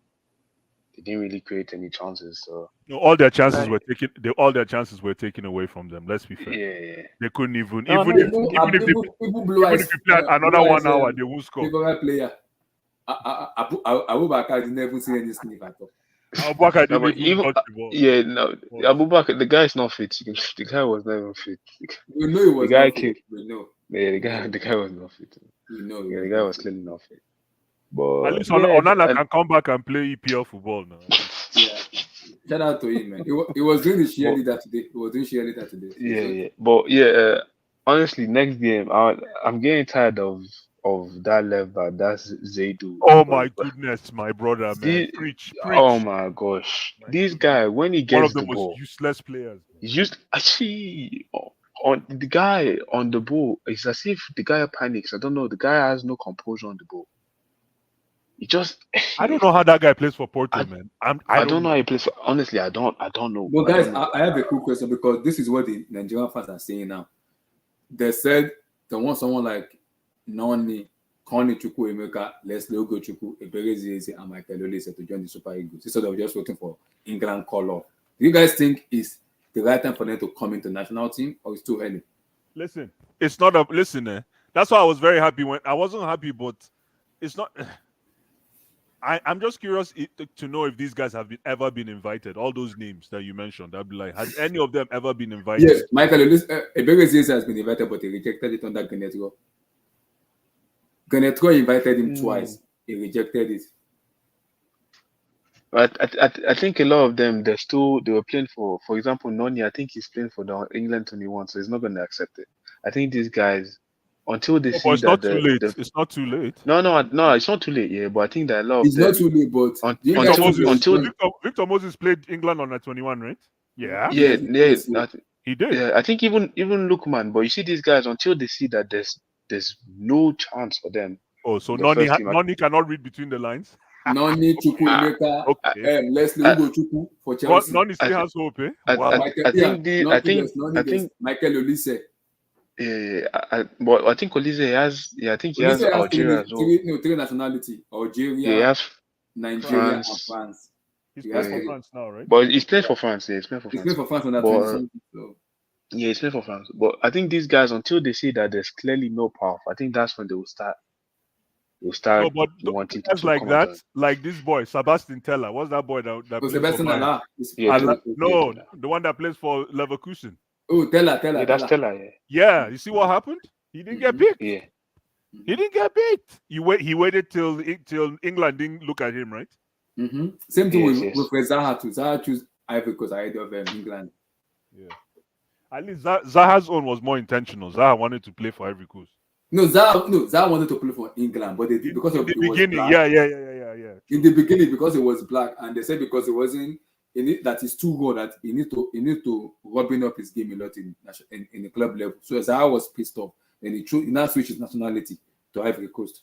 They didn't really create any chances. So no, all their chances were taken. All their chances were taken away from them. Let's be fair. Yeah. They couldn't even. Even if they play another 1 hour, they won't score. Favorite player. Abubakar didn't even see any sniff at all. Abubakar didn't even touch the ball. Yeah, no. Abubakar, the guy is not fit. The guy was not even fit. We know he was not fit. We know. Yeah, the guy was not fit. We know. Yeah, the guy was clearly not fit. But at least Onana can come back and play EPL football now. Yeah. Shout out to him, man. He was doing the cheerleader today. He was doing cheerleader today. Yeah. But honestly, next game, I'm getting tired of that left back. That's Zaidu. Oh my goodness, my brother, man. Preach. Oh my gosh, this guy when he One of gets the the most ball, useless players. he's just actually on the guy on the ball. It's as if the guy panics. I don't know. The guy has no composure on the ball. He just. I don't know how that guy plays for Porto, man. I don't know how he plays. Honestly, I don't know. But guys, I have a quick question because this is what the Nigerian fans are saying now. They said they want someone like Noni, Connie Chukwu Emeka, Leslie Ogochukwu, Eberezieze, and Michael Olise to join the Super Eagles instead of just waiting for England call off. Do you guys think it's the right time for them to come into national team, or it's too early? Listen, it's not a listen. That's why I was very happy when I wasn't happy, but it's not. I'm just curious to know if these guys have ever been invited. All those names that you mentioned, I'd be like, has any of them ever been invited? Yes, Michael Eberezieze has been invited, but he rejected it under Genetro. Genetro invited him twice. He rejected it. But I think a lot of them they were playing for example, Noni. I think he's playing for the England 21, so he's not going to accept it. I think these guys until they see it's that not too late. It's not too late. No, it's not too late. Yeah, but I think that a lot of it's not too late. But Victor Moses played England on 21, right? Yeah. Yeah, he did. Yeah, I think even Lookman. But you see these guys until they see that there's no chance for them. Oh, so Noni cannot read between the lines. Noni, Chukwu Emeka, Leslie Ugochukwu for Chelsea. Noni still has hope, eh? Wow. I think Michael Olise. But I think Olise has. Yeah, I think he has Algeria as well. Three nationality: Algeria, he has Nigeria, and France. He's playing for France now, right? But he's playing for France. Yeah, he's playing for France. He's playing for France on that team. Yeah, he's playing for France. But I think these guys, until they see that there's clearly no path, I think that's when they will start. Wanting to like that, like this boy Sebastian Teller. What's that boy that plays Sebastian for Teller? No, the one that plays for Leverkusen. Oh, Teller. Yeah, that's Teller. Yeah. Yeah, you see what happened? He didn't get picked. Yeah. He didn't get picked. He waited till England didn't look at him, right? Mm-hmm. Same thing with Zaha too. Zaha chose Ivory Coast ahead of England. Yeah. At least Zaha's own was more intentional. Zaha wanted to play for Ivory Coast. No, Zaha wanted to play for England, but because of the beginning, yeah. In the beginning, because it was black, and they said because it wasn't that is too good that he need to rubbing up his game a lot in the club level. So Zaha was pissed off, and he now switched his nationality to Ivory Coast.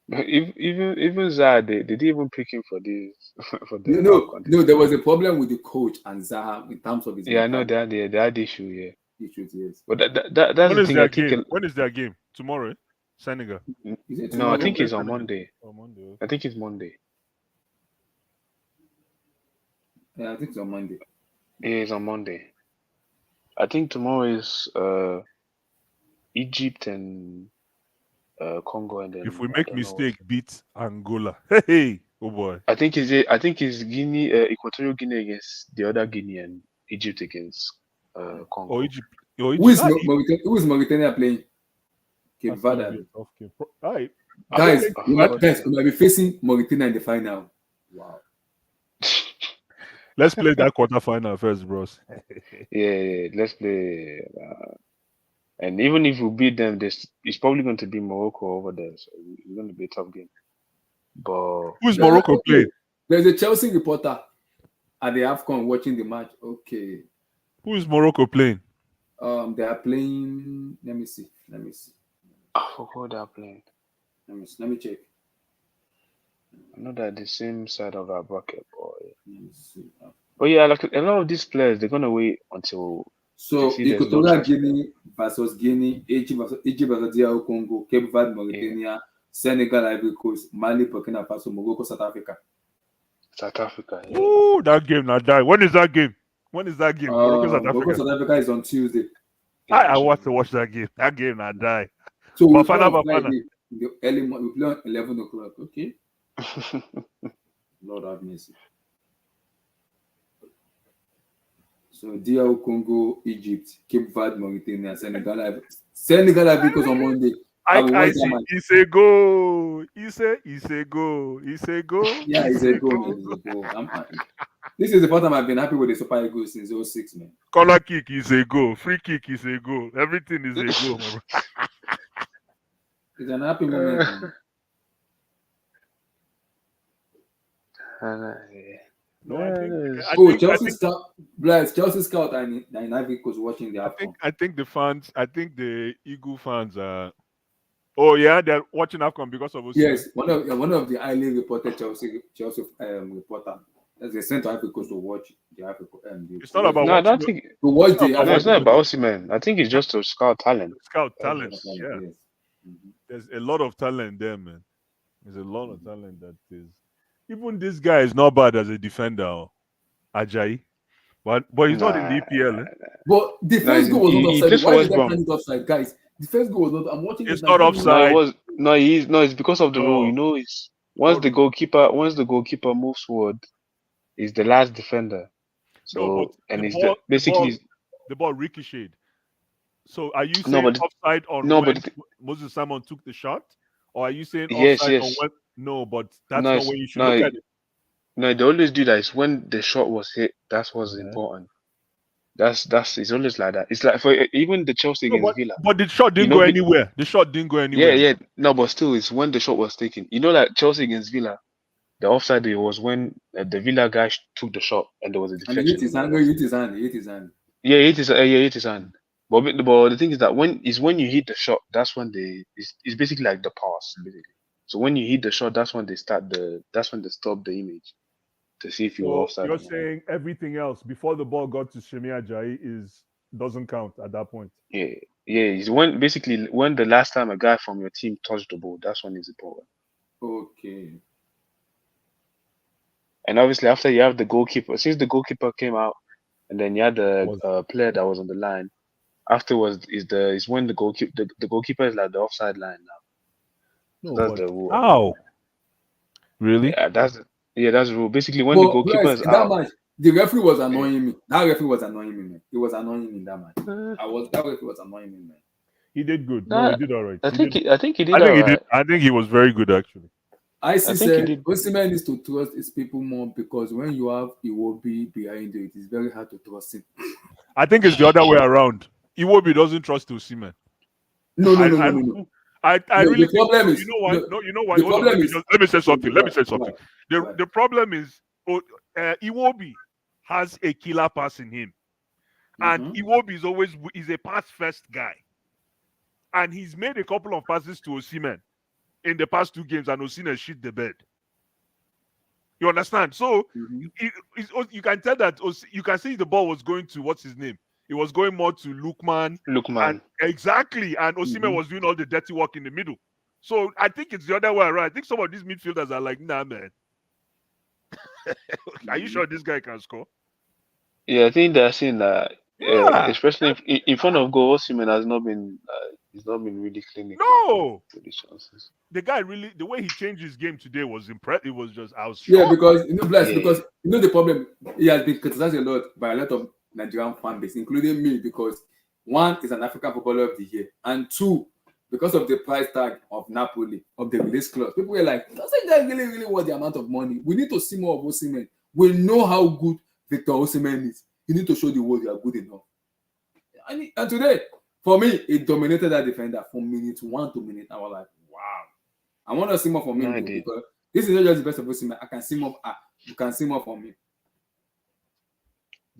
Even Zaha, they didn't even pick him for this. No, there was a problem with the coach and Zaha in terms of his. Yeah, I know they had issue. Yeah. Issues, yes. But that's the thing. When is their game? Tomorrow, Senegal. No, I think it's on Monday. On Monday. Okay. I think it's Monday. Yeah, I think it's on Monday. Yeah, it's on Monday. I think tomorrow is Egypt and Congo, and then if we make mistake, beat Angola. Hey, oh boy. I think it's Guinea, Equatorial Guinea against the other Guinea, and Egypt against Congo. Oh, Egypt. Who is Mauritania playing? Cape Verde. Guys, we might be facing Mauritania in the final. Wow. Let's play that quarterfinal first, bros. Yeah, let's play. And even if we beat them, it's probably going to be Morocco over there, so it's going to be a tough game. But who's Morocco playing? There's a Chelsea reporter at the AFCON watching the match. Okay. Who is Morocco playing? They are playing. Let me see. I forgot who they are playing. Let me check. I know they're the same side of our bracket, boy. But yeah, like a lot of these players, they're gonna wait until. So Equatorial Guinea versus Guinea, Egypt versus DR Congo, Cape Verde, Mauritania, Senegal, Ivory Coast, Mali, Burkina Faso, Morocco, South Africa. South Africa. Yeah. Ooh, that game not die. When is that game? Morocco, South Africa is on Tuesday. I want to watch that game. That game not die. So we play on Friday, in the early morning. We play on 11 o'clock. Okay. Lord have mercy. So DR Congo, Egypt, Cape Verde, Mauritania, Senegal, Ivory Coast on Monday. I see. It's a go. It's a go. Yeah, it's a go. I'm happy. This is the first time I've been happy with the Super Eagles since 06, man. Corner kick is a goal. Free kick is a goal. Everything is a goal, my bro. It's an happy moment. Man. No, I Oh, think, Chelsea scout, Bless, Chelsea scout and Ivy was watching the AFCON. I think the fans, I think the Eagle fans are. Oh yeah, they're watching AFCON because of us. Yes, one of the highly reported Chelsea reporter. They sent to Ivory Coast to watch the Africa. It's not about No, I don't watching think. to watch it's not the about No, it's not Africa. about Osimhen. I think it's just to scout talent. scout talent. Yeah, Yes. there's a lot of talent there, man. There's a lot of talent that is. Even this guy is not bad as a defender, Ajayi, but he's not in the EPL. But the first goal was not he offside. plays for Why West did they Brom. turn it offside, guys? The first goal was not. I'm watching It's it. not now. offside. It's because of the rule. You know, it's once the rule? goalkeeper moves forward, is the last defender. So No, but and the it's ball, basically the ball ricocheted. So are you No, saying but- offside on no, when but- Moses Simon took the shot, or are you saying Yes, offside on yes. when? No, but that's No, not it's- where you should no, look at it. no, they always do that. It's when the shot was hit. That's what's Yeah. important. That's it's always like that. It's like for even the Chelsea No, against Villa. but the shot didn't You know, go anywhere. The shot didn't go Yeah, anywhere. yeah. No, but still, it's when the shot was taken. You know, like Chelsea against Villa, the offside it was when the Villa guy took the shot and there was a And he deflection. hit his hand. He hit his hand. He hit his hand. Yeah, he hit his hand. But the thing is that when you hit the shot, that's when it's basically like the pass, basically. So when you hit the shot, that's when they stop the image to see if you were So offside. you're or not. saying everything else before the ball got to Shemi Ajayi doesn't count at that point. Yeah, it's when the last time a guy from your team touched the ball, that's when it's important. Okay. And obviously after you have the goalkeeper, since the goalkeeper came out, and then you had the player that was on the line. Afterwards is when the goalkeeper is like the offside line now. No, That's but the rule. how? Really? Yeah, that's the rule. Basically, when the goalkeeper is that out, match, the referee was annoying me. That referee was annoying me, man. It was annoying me in that match. That referee was annoying me, man. He did good. No, he did all right. I think he did. I think he was very good actually. I think said he did. Osimhen needs to trust his people more because when you have Iwobi behind you, it is very hard to trust him. I think it's the other way around. Iwobi doesn't trust Osimhen. No. I No, really the problem is you know why? You know why? the Hold on, problem is let me say something. Let me say something. Right. The problem is Iwobi has a killer pass in him, and Iwobi is a pass first guy, and he's made a couple of passes to Osimhen in the past 2 games, and Osimhen shit the bed. You understand? So you can tell that you can see the ball was going to what's his name. It was going more to Lukman. And exactly, and Osimhen was doing all the dirty work in the middle. So I think it's the other way around. I think some of these midfielders are like, nah, man. Are you sure this guy can score? Yeah, I think they're saying that, especially in front of goal, Osimhen has not been. He's not been really clinical. No, with the chances. the guy really, the way he changed his game today was impressive. It was just, I was shocked. Yeah, because because the problem, he has been criticized a lot by a lot of Nigerian fan base, including me, because 1 is an African Footballer of the Year, and 2, because of the price tag of Napoli, of the release clause. People were like, doesn't that really worth the amount of money? We need to see more of Osimhen. We know how good Victor Osimhen is. You need to show the world you are good enough. And today, for me, it dominated that defender from minute 1 to minute. I was like, wow. I want to see more from him because this is not just the best of Osimhen. I can see more. You can see more from him.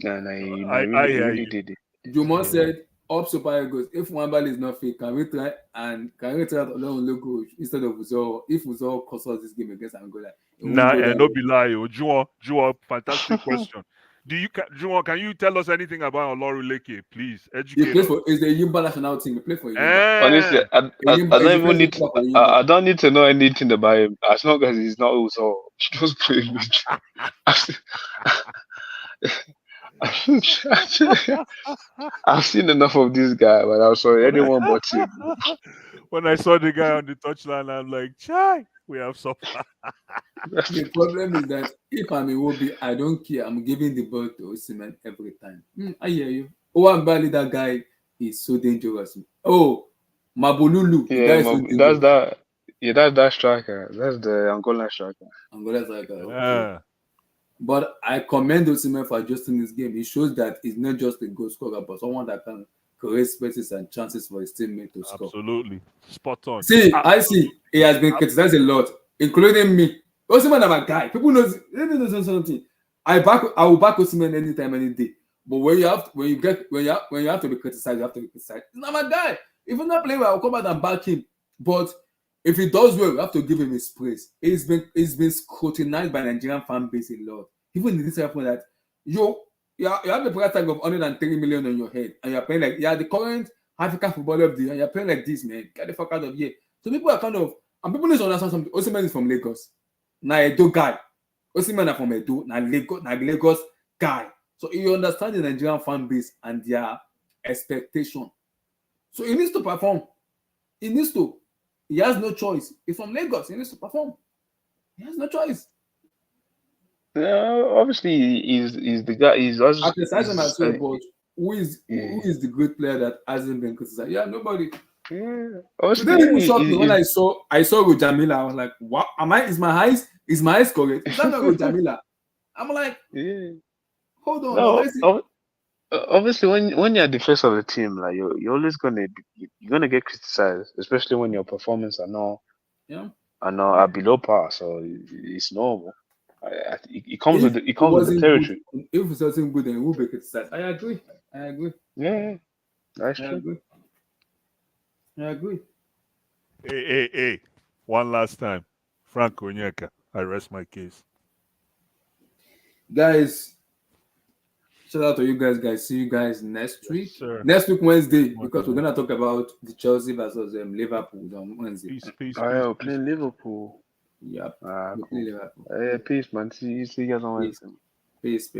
I really did it. Jumon said, "Up Super Eagles. If Wambali is not fit, can we try out alone logo instead of Uzo? If Uzo costs us this game against Angola, nah, and no be lie. Juwon, fantastic question. Juwon, can you tell us anything about Olorunleke, please? Educate he plays us. for the Yimba national team. He plays for Yimba. Honestly, I don't need to know anything about him as long as he's not Uzo. Just play I've seen enough of this guy, but I'm sorry, anyone but him. When I saw the guy on the touchline, I'm like, chai, we have suffered. The problem is that if I'm a Wobi, I don't care. I'm giving the ball to Osimhen every time. I hear you. Wambali, that guy is so dangerous. Oh, Mabululu. That's that striker. That's the Angolan striker. Angola striker. Okay. But I commend Osimhen for adjusting his game. It shows that he's not just a goal scorer, but someone that can create spaces and chances for his teammate to score. Absolutely. Spot on. See, I see he has been criticized a lot, including me. Osimhen, I'm a guy. People know something. I will back Osimhen anytime, any day. But when you have to be criticized, you have to be criticized. He's not my guy. If he's not playing well, I'll come out and back him. But if he does well, you have to give him his praise. He's been scrutinized by Nigerian fan base a lot. Even in this point that you have the price tag of 103 million on your head, and you're playing like the current African footballer of the year, and you're playing like this, man. Get the fuck out of here. So people are and people need to understand something. Osimhen is from Lagos. Now Edo guy. Osimhen are from Edo. Now Lagos guy. So you understand the Nigerian fan base and their expectation. So he needs to perform. He has no choice. He's from Lagos. He needs to perform. He has no choice. Obviously, he's the guy. He's also I criticize him as well, but who is the great player that hasn't been criticized? Yeah, nobody. Yeah, Today people shocked me when I saw Rojamila. I was like, "What? Is my eyes correct? Is that not Rojamila?" I'm like, hold on. No, obviously, when you're the face of the team, like you're always gonna get criticized, especially when your performance are below par. So it's normal. It comes with the territory. If it's something good, then it will be criticized. I agree. Yeah, that's true. I agree. Hey. One last time. Frank Onyeka. I rest my case. Guys, shout out to you guys. See you guys next week. Sir. Next week, Wednesday, because we're going to talk about the Chelsea versus Liverpool on Wednesday. Peace. Playing Liverpool. Yep. Cool. Peace, man. See you guys on Wednesday. Peace.